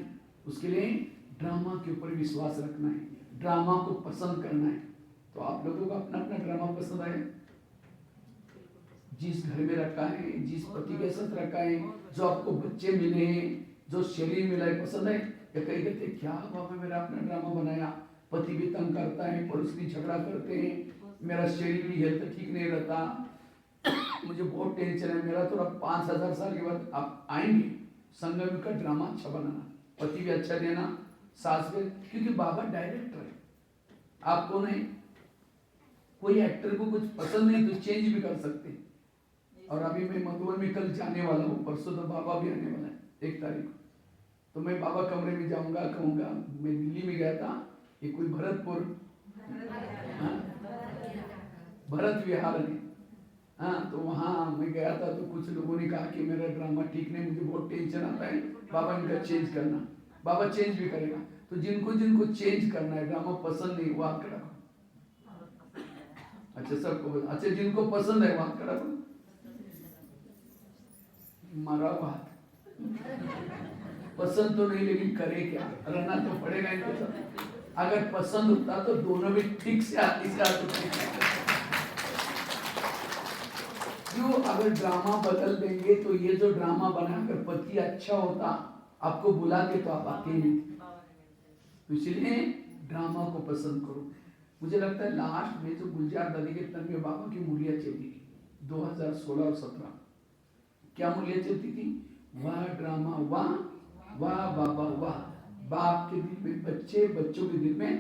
उसके लिए ड्रामा के ऊपर विश्वास रखना है, ड्रामा को पसंद करना है। तो आप लोगों को अपना अपना ड्रामा पसंद आए, जिस घर में रखा है, जिस पति के साथ रखा है, जो आपको बच्चे मिले हैं, जो शरीर मिला है, पसंद है? या कई कहते क्या बाबा मेरा अपना ड्रामा बनाया, पति भी तंग करता है, पड़ोस भी झगड़ा करते हैं, मेरा शरीर भी हेल्थ ठीक नहीं रहता, मुझे बहुत टेंशन है, मेरा तो अब 5000 साल के बाद आप आएंगे। संगम का ड्रामा अच्छा बनाना, पति भी अच्छा देना, सास भी, क्योंकि बाबा डायरेक्टर है, आप कौन है? कोई एक्टर को कुछ पसंद नहीं तो चेंज भी कर सकते। और अभी मैं मधुबन में कल जाने वाला हूँ, परसों तो बाबा भी आने वाला है 1 तारीख को। तो मैं बाबा कमरे में जाऊंगा, कहूँगा मैं दिल्ली में गया था, ये कोई भरतपुर भरत विहार है, हाँ, तो वहाँ मैं गया था। तो कुछ लोगों ने कहा कि मेरा ड्रामा ठीक नहीं, मुझे बहुत टेंशन आता है, बाबा इनका चेंज करना। बाबा चेंज भी करेगा। तो जिनको जिनको चेंज करना है, ड्रामा पसंद नहीं, वो हाथ खड़ा करो। अच्छा सबको, अच्छा जिनको पसंद है वो हाथ खड़ा करो। मारा बात पसंद तो नहीं, लेकिन करे क्या, रहना तो पड़ेगा इनके साथ। अगर पसंद होता तो दोनों भी ठीक से आती से क्यों? अगर ड्रामा बदल देंगे तो ये जो ड्रामा बनाकर पति अच्छा होता, आपको बुला के तो आप आते ही नहीं। तो इसलिए ड्रामा को पसंद करो। मुझे लगता है लास्ट में जो गुलजार दादी के तन में बाबा की मुरलियां चलती थी 2016 और 17, क्या मुरलियां चलती थी? वाह ड्रामा वाह, वाह बाबा वाह। बाप के दिल में बच्चे, बच्चों के दिल में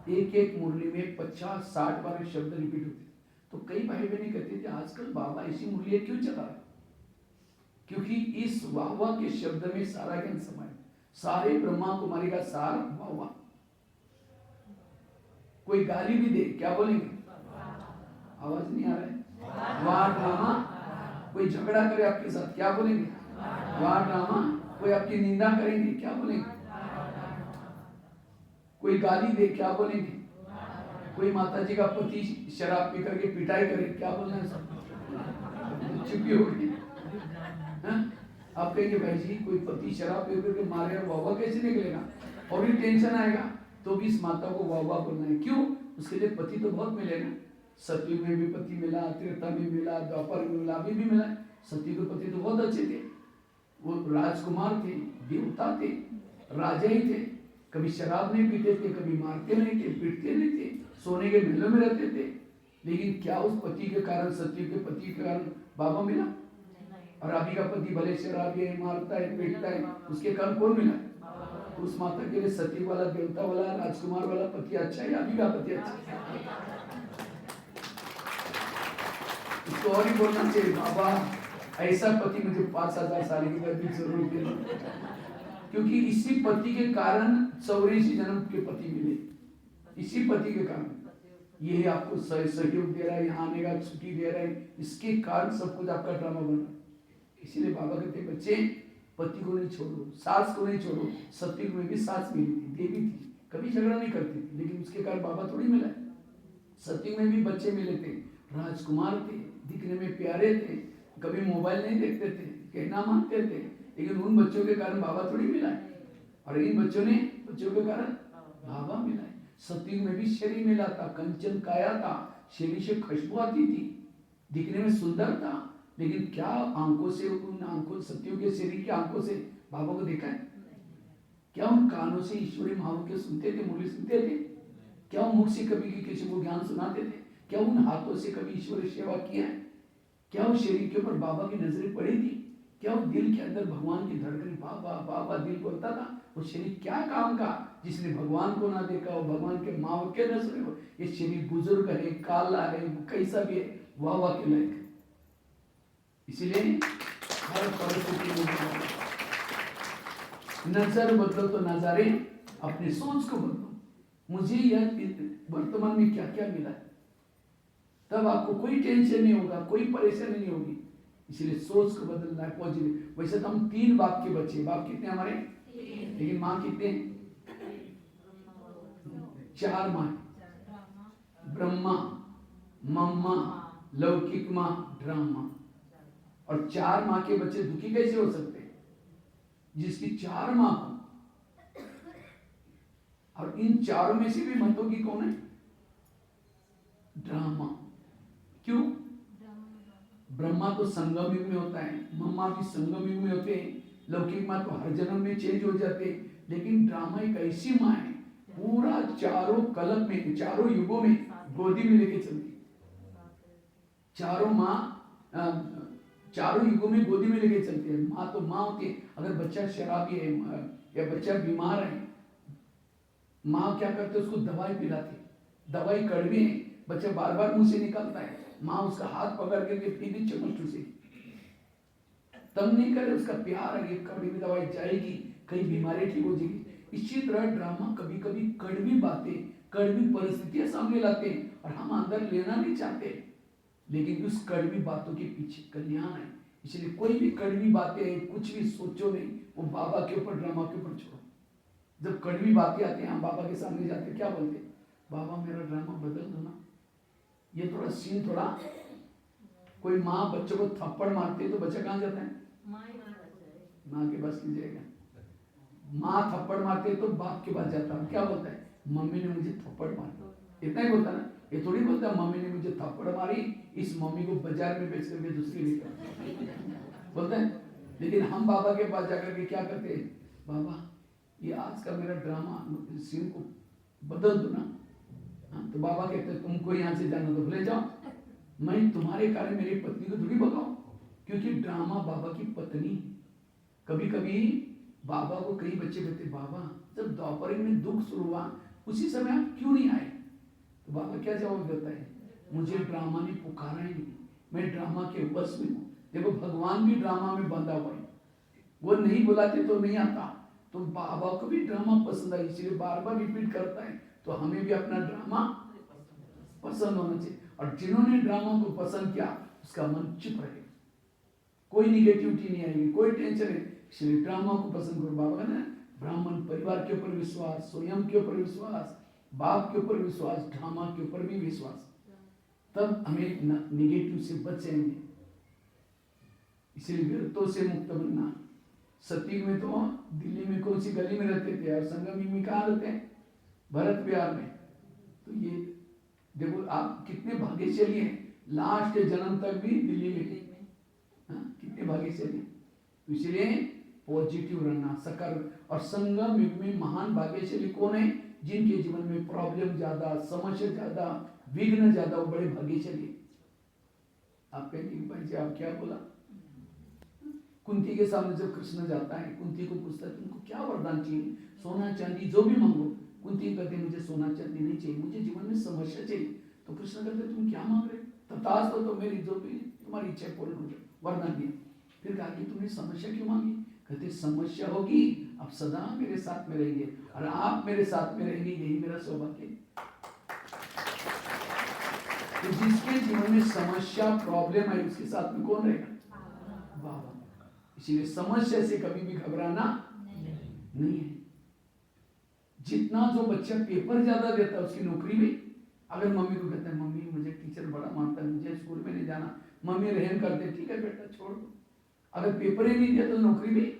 एक एक मुरली में 50-60 बार शब्द रिपीट होते। तो कई भाई बहनें कहते थे आजकल बाबा ऐसी मुरलियां क्यों चला रहे? क्योंकि इस वाह वाह के शब्द में सारा ज्ञान समाये, सारे ब्रह्मा कुमारी का सार वाह वाह। कोई गाली भी दे, क्या बोलेंगे? आवाज नहीं आ रहा है? वाह ड्रामा। कोई झगड़ा करे आपके साथ, क्या बोलेंगे? वाह ड्रामा। कोई आपकी निंदा करेंगे, क्या बोलेंगे? कोई गाली दे, क्या बोलेंगे? कोई माता जी का पति शराब पी करके पिटाई करे, क्या बोलना है? सब चुपी हो गई। आप कहेंगे भाई जी कोई पति शराब पी करके मारे और बाबा कैसे निकलेगा, और भी टेंशन आएगा। तो भी इस माता को वाह वाह बोलना है। क्यों? उसके लिए पति तो बहुत मिले ना। सतयुग में भी पति मिला, त्रेता में मिला, द्वापर में मिला, अभी भी मिला। सतयुग के पति तो बहुत अच्छे थे, वो राजकुमार थे, देवता थे, राजा ही थे। कभी शराब नहीं पीते थे, कभी मारते नहीं थे, पीटते नहीं थे, सोने के महलों में रहते थे। लेकिन क्या उस पति के कारण, सतयुग के पति के कारण बाबा मिला? और अभी का पति भले शराबी है, मारता है, पीटता है, उसके कारण कौन मिला? उस माता के लिए सती वाला, देवता वाला, राजकुमार वाला पति अच्छा है, अभी का पति अच्छा है? इसको और ही बोलना चाहिए, बाबा ऐसा पति मुझे 5000 साल की गर्मी जरूर मिले, क्योंकि इसी पति के कारण 84 जन्म के पति मिले। इसी पति के कारण ये आपको सहयोग दे रहा है, यहाँ आने का छुट्टी दे रहा है, इसके कारण सब कुछ आपका ड्रामा बन रहा है। इसीलिए बाबा कहते बच्चे पति को नहीं छोड़ो, सास को नहीं छोड़ो। सतयुग में भी सास मिली थी, देवी थी, कभी झगड़ा नहीं करती थी, लेकिन उसके कारण बाबा थोड़ी मिला। सतयुग में भी बच्चे मिले थे, राजकुमार थे, दिखने में प्यारे थे, कभी मोबाइल नहीं देखते थे, कहना मानते थे, लेकिन उन बच्चों के कारण बाबा थोड़ी मिला है। और इन बच्चों के कारण बाबा मिला है। सतयुग में भी शरीर मिला था, कंचन काया था, शरीर से खुशबू आती थी, दिखने में सुंदर था, लेकिन क्या आंखों से, उन आंखों, सतयुग के शरीर की आंखों से बाबा को देखा है? क्या उन कानों से ईश्वरी महावाक्य सुनते थे, मुरली सुनते थे? क्या उन मुख से कभी किसी को ज्ञान सुनाते थे? क्या उन हाथों से कभी ईश्वरी सेवा किया है? क्या उस शरीर के ऊपर बाबा की नजरें पड़ी थी? क्या उस दिल के अंदर भगवान की धड़कन बाबा बाबा दिल बोलता था? वो शरीर क्या काम का, जिसने भगवान को ना देखा हो, भगवान के माँ के नजरे हो, ये शरीर बुजुर्ग है, काला है, कैसा भी है, वाह वाह के लायक है। इसीलिए हर परिस्थिति में नजर बदलो तो नजारे, अपनी सोच को बदलो। मुझे यह वर्तमान में क्या क्या मिला है, तब आपको कोई टेंशन नहीं होगा, कोई परेशानी नहीं होगी। इसलिए सोच को बदलना है, पॉजिटिव। वैसे तो हम 3 बाप के बच्चे, बाप कितने हमारे? लेकिन माँ कितने? 4 माँ, ब्रह्मा, मम्मा, लौकिक माँ, ड्रामा। और 4 माँ के बच्चे दुखी कैसे हो सकते हैं? जिसकी 4 माँ हो। और इन 4 में से भी मतों की कौन है? ड्रामा। क्यों? ब्रह्मा तो संगम युग में होता है, मम्मा भी संगम युग में होते हैं, लौकिक माँ तो हर जन्म में चेंज हो जाते हैं, लेकिन ड्रामा एक ऐसी माँ है, पूरा चारों कलप में, चारों युगों में गोदी में लेके चलती। चारों माँ चारों युगों में गोदी में लेके चलती है। माँ तो माँ होती है। अगर बच्चा शराबी है या बच्चा बीमार है, माँ क्या करते है? उसको दवाई पिलाती। दवाई कड़वी है, बच्चा बार बार मुंह से निकलता है, माँ उसका हाथ पकड़ करके फिर भी चमच से तब नहीं करे, उसका प्यार है, कड़वी दवाई जाएगी, कहीं बीमारी ठीक हो जाएगी। इसी तरह ड्रामा कभी कभी कड़वी बातें, कड़वी परिस्थितियां सामने लाते हैं और हम अंदर लेना नहीं चाहते, लेकिन उस कड़वी बातों के पीछे कल्याण है। इसलिए कोई भी कड़वी बातें कुछ भी सोचो नहीं, वो बाबा के ऊपर, ड्रामा के ऊपर छोड़ो। जब कड़वी बातें आती हैं, हम बाबा के सामने जाते क्या बोलते? बाबा मेरा ड्रामा बदल दो ना, ये थोड़ा सीन थोड़ा। कोई माँ बच्चों को थप्पड़ मारती है तो बच्चा कहाँ जाता है? माँ के पास लीजिएगा। माँ थप्पड़ मारती है तो बाप के पास जाता है, क्या बोलता है? मम्मी ने मुझे थप्पड़ मारी। इतना ही बोलता ना, ये थोड़ी बोलता है मम्मी ने मुझे थप्पड़ मारी, इस मम्मी को बाजार में बेच करके दूसरी लेकर बोलते हैं। लेकिन हम बाबा के पास जाकर के क्या करते हैं? बाबा ये आज का मेरा ड्रामा सीन को बदल दो ना। तो बाबा कहते हैं तुमको यहाँ से जाना तो भले जाओ, मैं तुम्हारे कारण मेरी पत्नी को थोड़ी भगाऊं, क्योंकि ड्रामा बाबा की पत्नी। कभी कभी बाबा को कई बच्चे कहते, बाबा जब द्वापर में दुख शुरू हुआ उसी समय आप क्यों नहीं आए? तो बाबा क्या जवाब देता है? मुझे ड्रामा ने पुकारा ही नहीं, मैं ड्रामा के वश में हूँ। देखो भगवान भी ड्रामा में बंधा हुआ है, वो नहीं बुलाते तो नहीं आता। तो बाबा को भी ड्रामा पसंद है, इसलिए बार बार रिपीट करता है। तो हमें भी अपना ड्रामा पसंद होना चाहिए, और जिन्होंने ड्रामा को पसंद किया उसका मन चुप रहे, कोई निगेटिविटी नहीं आएगी, कोई टेंशन नहीं। इसलिए ड्रामा को पसंद करो। बाबा ने ब्राह्मण परिवार के ऊपर विश्वास, स्वयं के ऊपर विश्वास, बाप के ऊपर विश्वास, ड्रामा के ऊपर भी विश्वास, तब हमें निगेटिव से बचेंगे। इसलिए विरतों से मुक्त बनना। सतयुग में तो दिल्ली में कौन सी गली में रहते थे, और संगम में कहाँ रहते हैं? भरत विहार में। तो ये देखो आप कितने भाग्यशाली हैं, लास्ट जन्म तक भी दिल्ली में। हाँ, कितने भाग्यशाली। तो इसलिए पॉजिटिव रहना, सकारात्मक। और संगम युग में महान भाग्यशाली कौन है? जिनके जीवन में प्रॉब्लम ज्यादा, समस्या ज्यादा, विघ्न ज्यादा, वो बड़े भाग्यशाली। आप कहेंगे भाई जी आप क्या बोला? कुंती के सामने जब कृष्ण जाता है, कुंती को पूछता है तुमको क्या वरदान चाहिए? सोना चांदी जो भी मांगो। कुंती कहते मुझे सोना चांदी नहीं चाहिए, मुझे जीवन में समस्या चाहिए। तो कृष्ण कहते तुम क्या मांग रहे? तथास्तु, तो मेरी जो भी तुम्हारी इच्छा पूर्ण हो जाए, वरदान दिया। फिर कहा कि तुमने समस्या क्यों मांगी? कहते समस्या होगी, आप सदा मेरे साथ में रहेंगे और आप मेरे साथ में रहेंगे, यही मेरा सौभाग्य। तो जिसके जीवन में समस्या, प्रॉब्लम है, उसके साथ में कौन रहेगा? बाबा। इसीलिए समस्या से कभी भी घबराना नहीं है। जितना जो बच्चा पेपर ज्यादा देता है उसकी नौकरी में, अगर मम्मी को कहता है मम्मी मुझे टीचर बड़ा मारता है, मुझे स्कूल में नहीं जाना, मम्मी रहम करते ठीक है बेटा छोड़ दो। अगर पेपर ही नहीं दिया तो नौकरी भी।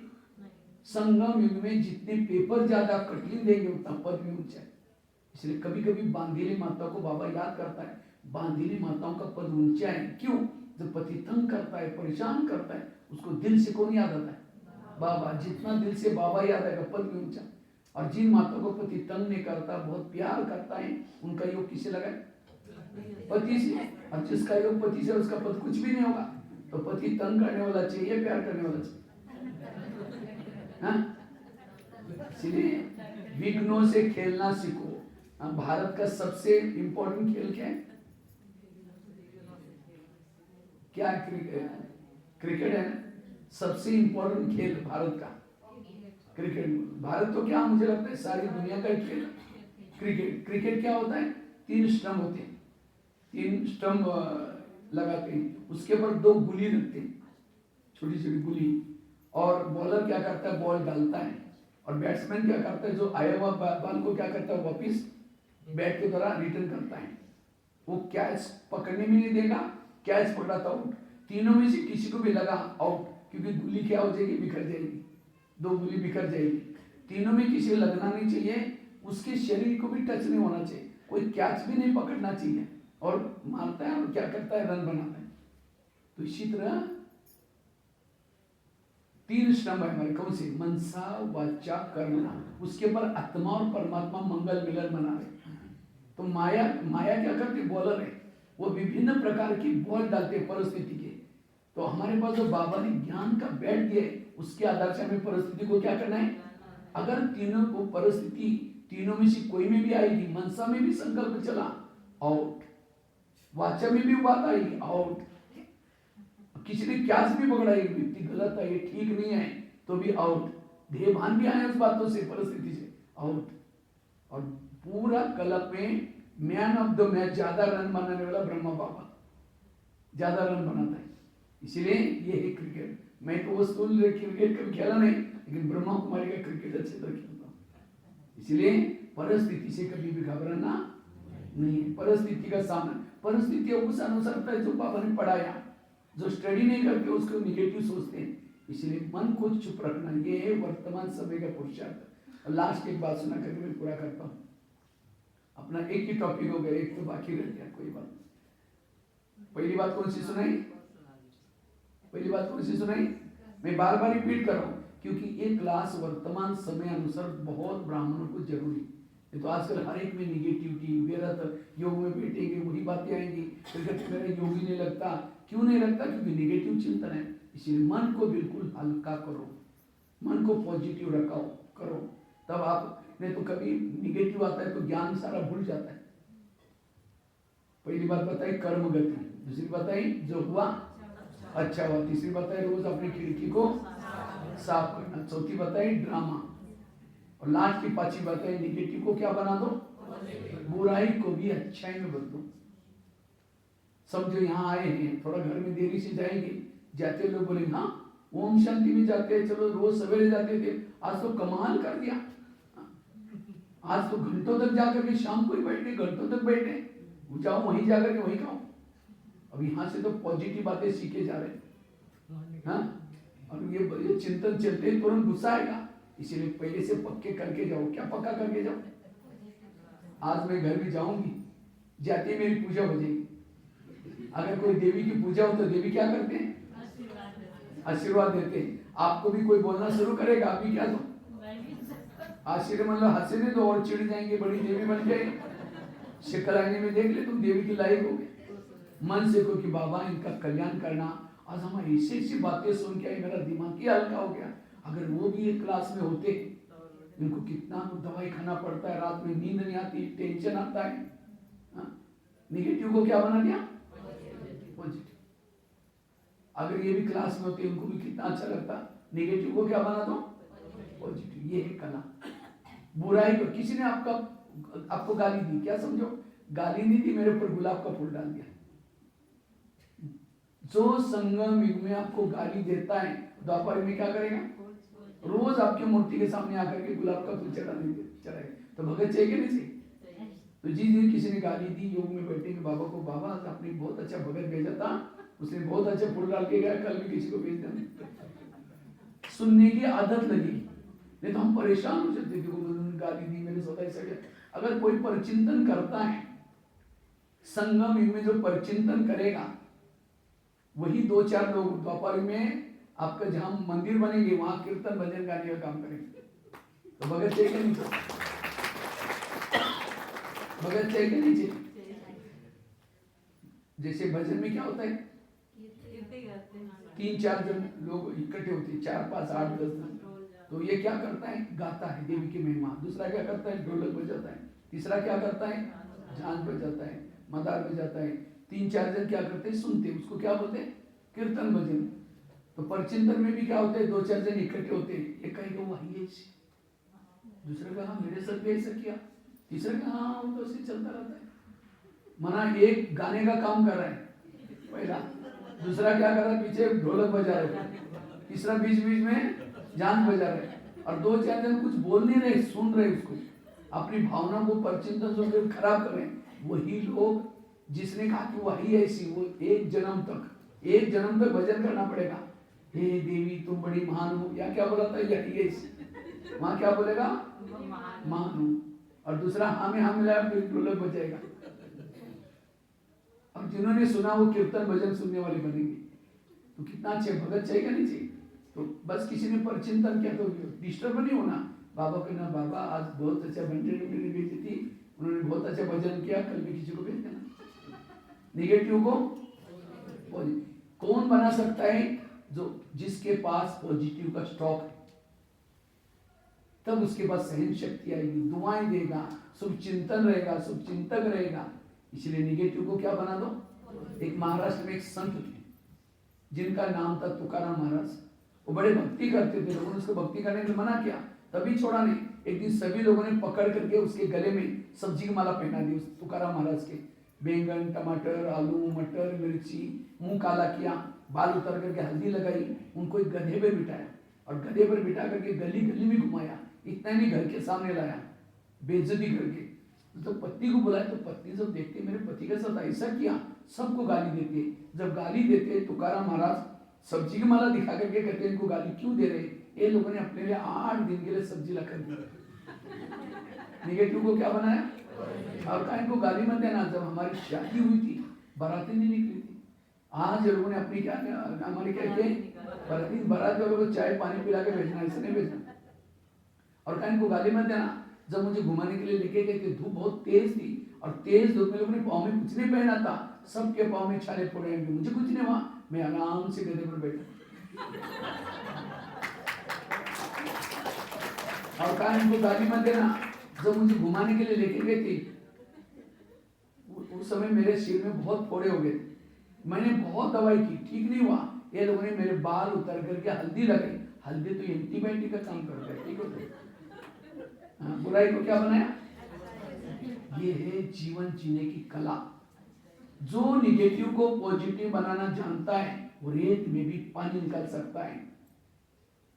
संगम युग में जितने पेपर ज्यादा कठिन देंगे उतना पद भी ऊंचा है। इसलिए कभी कभी बांधीली माता को बाबा याद करता है, बांधीली माताओं का पद ऊंचा है। क्यों? जब पति तंग करता है, परेशान करता है, उसको दिल से कौन याद आता है? बाबा। जितना दिल से बाबा याद आएगा पद भी ऊंचा। और जिन माताओं को पति तंग नहीं करता, बहुत प्यार करता है, उनका योग किसे लगा? पति से। और जिसका योग पति से, उसका पद कुछ भी नहीं होगा। तो पति तंग करने वाला चाहिए, प्यार करने वाला चाहिए? इसलिए विघ्नों से खेलना सीखो। भारत का सबसे इंपॉर्टेंट खेल क्या है? क्या? क्रिकेट है ना। सबसे इंपॉर्टेंट खेल भारत का क्रिकेट। भारत तो क्या, मुझे लगता है सारी दुनिया का खेल क्रिकेट। क्रिकेट क्या होता है? 3 स्टंप होते हैं, 3 स्टंप लगाते हैं, उसके ऊपर 2 गुली रखते हैं, छोटी छोटी गुली। और बॉलर क्या करता है? बॉल डालता है। और बैट्समैन क्या करता है? जो आया हुआ बॉल को क्या करता है? वापिस बैट के द्वारा रिटर्न करता है। वो कैच पकड़ने में नहीं देगा, कैच पकड़ा तो आउट। तीनों में से किसी को भी लगा आउट, क्योंकि गुली क्या हो जाएगी? बिखर जाएगी, 2 गुली बिखर जाएगी। तीनों में किसी को लगना नहीं चाहिए, उसके शरीर को भी टच नहीं होना चाहिए, कोई कैच भी नहीं पकड़ना चाहिए। और मारता है और क्या करता है? रन बनाता है। तो इसी तरह 3 स्तंभ है हमारे, कौन से? मनसा, वाचा, कर्म। उसके ऊपर आत्मा और परमात्मा मंगल मिलन बना रहे। तो माया क्या करती? बॉलर है, वो विभिन्न प्रकार की बॉल डालते हैं परिस्थिति के। तो हमारे पास जो बाबा ने ज्ञान का बैठ दिया है, उसके आधार से हमें परिस्थिति को क्या करना है? अगर तीनों को परिस्थिति, तीनों में से कोई में भी आएगी, मनसा में भी संकल्प चला, आउट। वाचा में भी बात आई, आउट। किसी ने कैच भी पकड़ा, एक व्यक्ति गलत है, ये ठीक नहीं है, तो भी आउट। ध्येयभान भी आए उस बातों से, परिस्थिति से, आउट। और पूरा क्लब में मैन ऑफ द मैच, ज्यादा रन बनाने वाला ब्रह्मा बाबा, ज्यादा रन बनाता है। इसीलिए ये है क्रिकेट। मैं तो वो स्कूल क्रिकेट कभी खेला नहीं, लेकिन ब्रह्मा कुमारी का क्रिकेट अच्छे तरह खेलता हूँ। इसलिए परिस्थिति से कभी भी घबराना नहीं है। परिस्थिति का सामना, परिस्थितियों उस अनुसार जो बाबा ने पढ़ाया। जो स्टडी नहीं करते उसको निगेटिव सोचते हैं। इसलिए मन को चुप रखना, ये है वर्तमान समय का पुरुषार्थ। लास्ट एक बात सुना करके मैं पूरा करता हूँ। अपना एक ही टॉपिक हो गया, एक तो बाकी रह गया, कोई बात। पहली बात कौन सी सुनाई? पहली बात कौन सी सुनाई? मैं बार बार रिपीट कर रहा हूँ, क्योंकि ये क्लास वर्तमान समय अनुसार बहुत ब्राह्मणों को जरूरी। ये तो आजकल हर एक में निगेटिविटी, वेरत योग में बैठेंगे वही बातें आएंगी, फिर मेरा योग ही नहीं लगता। क्यों नहीं लगता? क्योंकि निगेटिव चिंतन है। इसलिए मन को बिल्कुल हल्का करो, मन को पॉजिटिव रखाओ, करो, तब आप। नहीं तो कभी निगेटिव आता है तो ज्ञान सारा भूल जाता है। पहली बात बताई कर्म गति, दूसरी बताई जो हुआ अच्छा हुआ, तीसरी बताई रोज अपनी खिड़की को साफ करना, चौथी बताई ड्रामा, और लास्ट की 5वीं बताई निगेटिव को क्या बना दो? बुराई को भी अच्छाई में बदलो। सब जो यहाँ आए हैं थोड़ा घर में देरी से जाएंगे, जाते लोग बोलेंगे हाँ ओम शांति में जाते हैं, चलो रोज सवेरे जाते थे, आज तो कमाल कर दिया, आज तो घंटों तक जाकर के शाम को ही बैठे, घंटों तक बैठे, जाओ वहीं जाकर के वहीं खाओ। अब यहाँ से तो पॉजिटिव बातें सीखे जा रहे हैं। हाँ, और ये चिंतन चलते तुरंत गुस्सा आएगा, इसीलिए पहले से पक्के करके जाओ। क्या पक्का करके जाओ? आज मैं घर भी जाऊंगी, जाती है मेरी पूजा हो जाएगी। अगर कोई देवी की पूजा हो तो देवी क्या करते हैं? आशीर्वाद देते हैं। आपको भी कोई बोलना शुरू करेगा, आप भी क्या दो? आशीर्वाद। मतलब हंसने दो और चिढ़ जाएंगे, बड़ी देवी बन गए। शक्ल आईने में देख ले तुम, देवी की लायक हो गए। मन से को कि बाबा इनका कल्याण करना। आज हम ऐसी ऐसी बातें सुन के मेरा दिमाग ही हल्का हो गया। अगर वो भी एक क्लास में होते, इनको कितना दवाई खाना पड़ता है, रात में नींद नहीं आती, टेंशन आता है। निगेटिव को क्या बना दिया? पॉजिटिव। अगर ये भी क्लास में होते, उनको भी कितना अच्छा लगता। निगेटिव को क्या बना दो? पॉजिटिव। ये है कला। बुराई को, किसी ने आपको गाली दी, क्या समझो? गाली नहीं दी, मेरे ऊपर गुलाब का फूल डाल दिया। जो संगम युग में आपको गाली देता है, द्वापर में क्या करेगा? रोज आपकी मूर्ति के सामने आकर के गुलाब का फूल चढ़ाएगा। तो भगत चाहिए नहीं चाहिए? तो जिस दिन किसी ने गाली दी, योग में बैठे के बाबा को, बाबा आपने बहुत अच्छा भगत भेजा था, उसने बहुत अच्छा फूल डाल के गया, कल भी किसी को भेज देना। सुनने की आदत लगी, नहीं तो हम परेशान हो जाते थे, उन्होंने गाली दी, मैंने सोचा ऐसा क्या। अगर कोई परचिंतन करता है, संगम युग में जो परचिंतन करेगा, वही 2-4 लोग द्वापर में आपका जहां मंदिर बनेंगे, वहां कीर्तन भजन गाने का काम करेंगे। तो भगत चाहिए कि नहीं चाहिए? भगत चाहिए कि नहीं चाहिए? जैसे भजन में क्या होता है, 3-4 जन लोग इकट्ठे होते हैं, 4, 5, 8, 10 जन। तो ये क्या करता है? गाता है देवी की महिमा। दूसरा क्या करता है? ढोलक बजाता है। तीसरा क्या करता है? झांझ बजाता है, मदार बजाता है। 3-4 जन क्या करते हैं? सुनते हैं। उसको क्या बोलते हैं? कीर्तन भजन। तो परचिंतन में भी क्या होते हैं? 2-4 जन इकट्ठे होते हैं। एक कहेगा वही, दूसरा कहा मेरे साथ भी ऐसा किया, तीसरा कहा हाँ वो तो ऐसे चलता रहता है। मना एक गाने का काम कर रहा है पहला, दूसरा क्या कर रहा है? पीछे ढोलक बजा रहा है, तीसरा बीच बीच में झांझ बजा रहे हैं। और 2-4 जन कुछ बोल नहीं रहे, सुन रहे उसको, अपनी भावना को परचिंतन सुनकर खराब कर रहे हैं। वही लोग जिसने कहा कि वही ऐसी, वो एक जन्म तक भजन करना पड़ेगा। हे देवी तुम बड़ी महान हो, या क्या बोला था? यही ऐसी। वहां क्या बोलेगा? महान हूं। और दूसरा हाँ में हाँ मिलाया, फिर ढोलक बजाएगा। अब जिन्होंने सुना वो कीर्तन भजन सुनने वाले बनेंगे। तो कितना अच्छे भगत चाहिए नहीं चाहिए? तो बस किसी ने परचिंतन किया तो डिस्टर्ब नहीं होना। बाबा को ना, बाबा आज बहुत अच्छा बंटे ने भेजी थी, उन्होंने बहुत अच्छा भजन किया, कल भी किसी को भेज देना। निगेटिव को पॉजिटिव। कौन बना सकता है? जो जिसके पास पॉजिटिव का स्टॉक है, तब उसके पास सहन शक्ति आएगी, दुआएं देगा, शुभ चिंतन रहेगा, शुभ चिंतक रहेगा। इसलिए निगेटिव को क्या बना दो? एक महाराष्ट्र में एक संत थे जिनका नाम था तुकाराम महाराज। वो बड़े भक्ति करते थे, लोगों ने उसको भक्ति करने के लिए मना किया, तभी छोड़ा नहीं। एक दिन सभी लोगों ने पकड़ करके उसके गले में सब्जी की माला पहना दी उस तुकाराम महाराज के। बैंगन, टमाटर, आलू, मटर, मिर्ची, मुंह काला किया, बाल उतर करके हल्दी लगाई, उनको एक गधे पर बिठाया और गधे पर बिठा करके गली गली में घुमाया। इतना नहीं, घर के सामने लाया, बेइज्जती करके। तो पत्नी को बुलाया, तो पत्नी जब देखते मेरे पति के साथ ऐसा किया, सबको गाली देते। जब गाली देते तुकाराम महाराज सब्जी की माला दिखा करके कहते इनको गाली क्यों दे रहे? ये लोगों ने अपने लिए 8 दिन के लिए सब्जी ला कर दी। निगेटिव को क्या बनाया? और कहा इनको गाली मत देना। जब हमारी शादी हुई थी, बाराती नहीं निकली थी। आज लोगों ने अपनी क्या हमारी क्या किया? बारात वालों को चाय पानी पिला के भेजना, ऐसे नहीं भेजना। और कहा इनको गाली मत देना। जब मुझे घुमाने के लिए लेके गए थे, धूप बहुत तेज थी और तेज धूप में लोगों ने पाँव में कुछ नहीं पहना था, सबके पाँव में छाले फोड़े, मुझे कुछ नहीं हुआ, मैं आराम से गधे पर बैठा। और कहा इनको गाली मत देना। जब मुझे घुमाने के लिए लेके गए थे, उस समय मेरे सिर में बहुत फोड़े हो गए थे, मैंने बहुत दवाई की, ठीक नहीं हुआ। ये लोगों ने मेरे बाल उतर करके हल्दी लगाई। हल्दी तो एंटीबायोटिक का काम करता है, ठीक होता है। बुराई को क्या बनाया? ये है जीवन जीने की कला। जो निगेटिव को पॉजिटिव बनाना जानता है, वो रेत में भी पानी निकाल सकता है।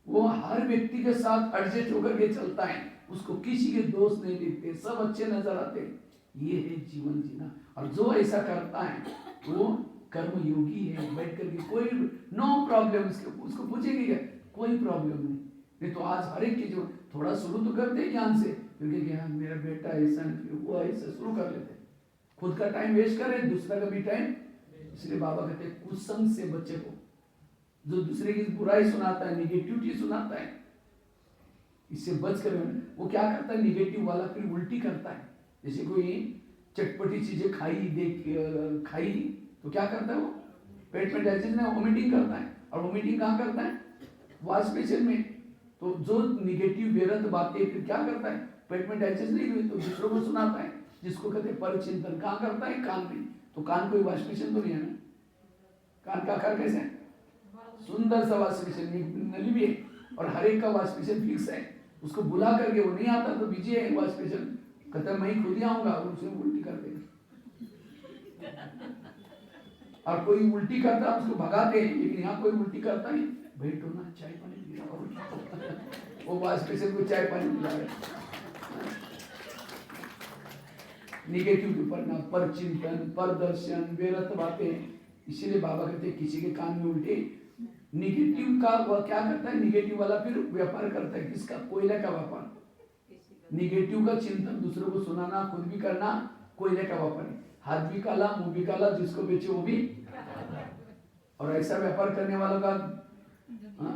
वो हर व्यक्ति के साथ एडजस्ट होकर के चलता है, उसको किसी के दोष नहीं दिखते, सब अच्छे नजर आते। ये है जीवन जीना। और जो ऐसा करता है वो कर्म योगी है। बैठ करके कोई नो प्रॉब्लम, उसको पूछेंगे क्या? कोई प्रॉब्लम नहीं। तो आज हर एक चीज थोड़ा शुरू तो करते हैं ज्ञान से, क्योंकि क्या मेरा बेटा ऐसा नहीं, वो ऐसा शुरू कर लेते, खुद का टाइम वेस्ट करे, दूसरा का भी टाइम। इसलिए बाबा कहते हैं कुसंग से बच्चे को, जो दूसरे की बुराई सुनाता है, निगेटिविटी सुनाता है, इससे बच कर। वो क्या करता है, निगेटिव वाला फिर उल्टी करता है। जैसे कोई चटपटी चीजें खाई तो क्या करता है, वो पेट में डाइजेशन है, वोमिटिंग करता है। और वोमिटिंग कहाँ करता है, वॉश बेसिन में। तो जो निगेटिव व्यर्थ बातें फिर क्या करता है, पेट में डाइजेशन नहीं हुई तो दूसरों को सुनाता है, जिसको कहते हैं पर चिंतन। कहाँ करता है, कान में। तो कान कोई वॉश बेसिन तो नहीं है ना, कान का आकार कैसे है, सुंदर सा वॉश बेसिन, नली भी है, और हर एक का वॉश बेसिन फिक्स है। उसको बुला करके वो नहीं आता तो बिजी है वॉश बेसिन, कहता है मैं खुद ही आऊंगा, उसे उल्टी कर देगा। और कोई उल्टी करता है उसको भगाते हैं, लेकिन यहाँ कोई उल्टी करता नहीं, बैठो ना चाय पानी पिला, वो वॉश बेसिन को चाय पानी पिला रहे। निगेटिव के ऊपर ना, पर चिंतन, पर दर्शन, व्यर्थ बातें। इसीलिए बाबा कहते हैं किसी के कान में उल्टे, निगेटिव का वह क्या करता है, निगेटिव वाला फिर व्यापार करता है, किसका, कोयले का व्यापार। निगेटिव का चिंतन, दूसरों को सुनाना, खुद भी करना, कोयले का व्यापार है। हाथ भी काला, मुंह भी काला, जिसको बेचे वो भी। और ऐसा व्यापार करने वालों का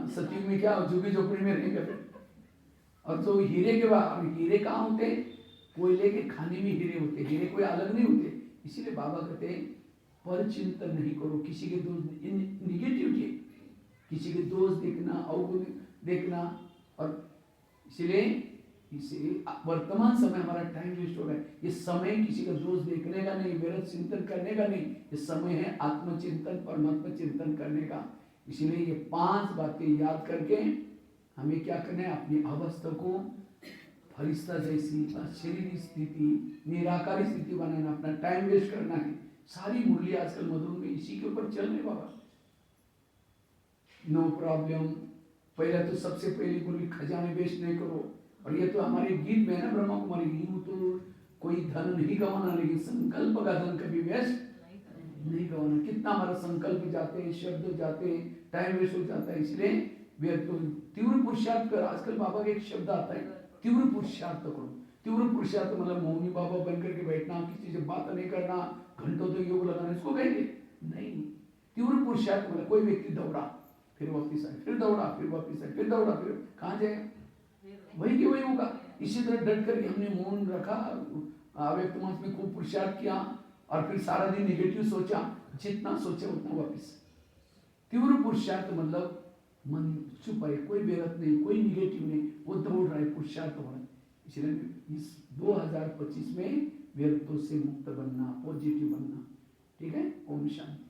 सतयुग में क्या, झुग्गी झोपड़ी में रहेंगे फिर। और जो हीरे के बाद, हीरे कहाँ होते, कोयले के खाने में हीरे होते, हीरे कोई अलग नहीं होते। इसीलिए बाबा कहते हैं पर चिंतन नहीं करो, किसी के दोष, निगेटिविटी, किसी के दोष देखना, अवगुण देखना। और इसलिए इसे वर्तमान समय हमारा टाइम वेस्ट हो रहा है। ये समय किसी का दोष देखने का नहीं, व्यर्थ चिंतन करने का नहीं, ये समय है आत्मचिंतन, परमात्मा चिंतन करने का। इसलिए ये 5 बातें याद करके हमें क्या करना है, अपनी अवस्था को फरिश्ता जैसी शरीर स्थिति, निराकारी स्थिति बनाना, अपना टाइम वेस्ट करना है। सारी मुरली आजकल मधुर में इसी के ऊपर चल रहे बाबा। नो प्रॉब्लम, पहले तो सबसे पहली मुरली खजाने वेस्ट नहीं करो। और ये तो हमारे गीत में है ना, ब्रह्मा कुमारी, यूं तो कोई धन नहीं गंवाना, लेकिन संकल्प का धन कभी वेस्ट नहीं गंवाना। कितना हमारा संकल्प जाते हैं, शब्द जाते हैं, टाइम वेस्ट हो जाता है। इसलिए तो तीव्र पुरुषार्थ कर, आजकल बाबा का एक शब्द आता है, तीव्र पुरुषार्थ करो। तीव्र पुरुषार्थ मतलब मौनी बाबा बनकर के बैठना, किसी से बात नहीं करना, घंटों तो योग लगाना, इसको कहेंगे नहीं। तीव्र पुरुषार्थ मतलब कोई व्यक्ति दौड़ा फिर वापिस आए, फिर दौड़ा फिर वापिस आए, फिर दौड़ा फिर कहाँ जाएगा, वही कि वही होगा। इसी तरह डट करके हमने मौन रखा, अव्यक्त मंच में खूब पुरुषार्थ किया, और फिर सारा दिन निगेटिव सोचा, जितना सोचा उतना वापिस। तीव्र पुरुषार्थ मतलब मन चुप है, कोई व्यर्थ नहीं, कोई निगेटिव नहीं, वो दौड़ रहा है, पुरुषार्थ हो रहा है। इसलिए इस 2025 में व्यर्थों से मुक्त बनना, पॉजिटिव बनना। ठीक है, ओम शांति।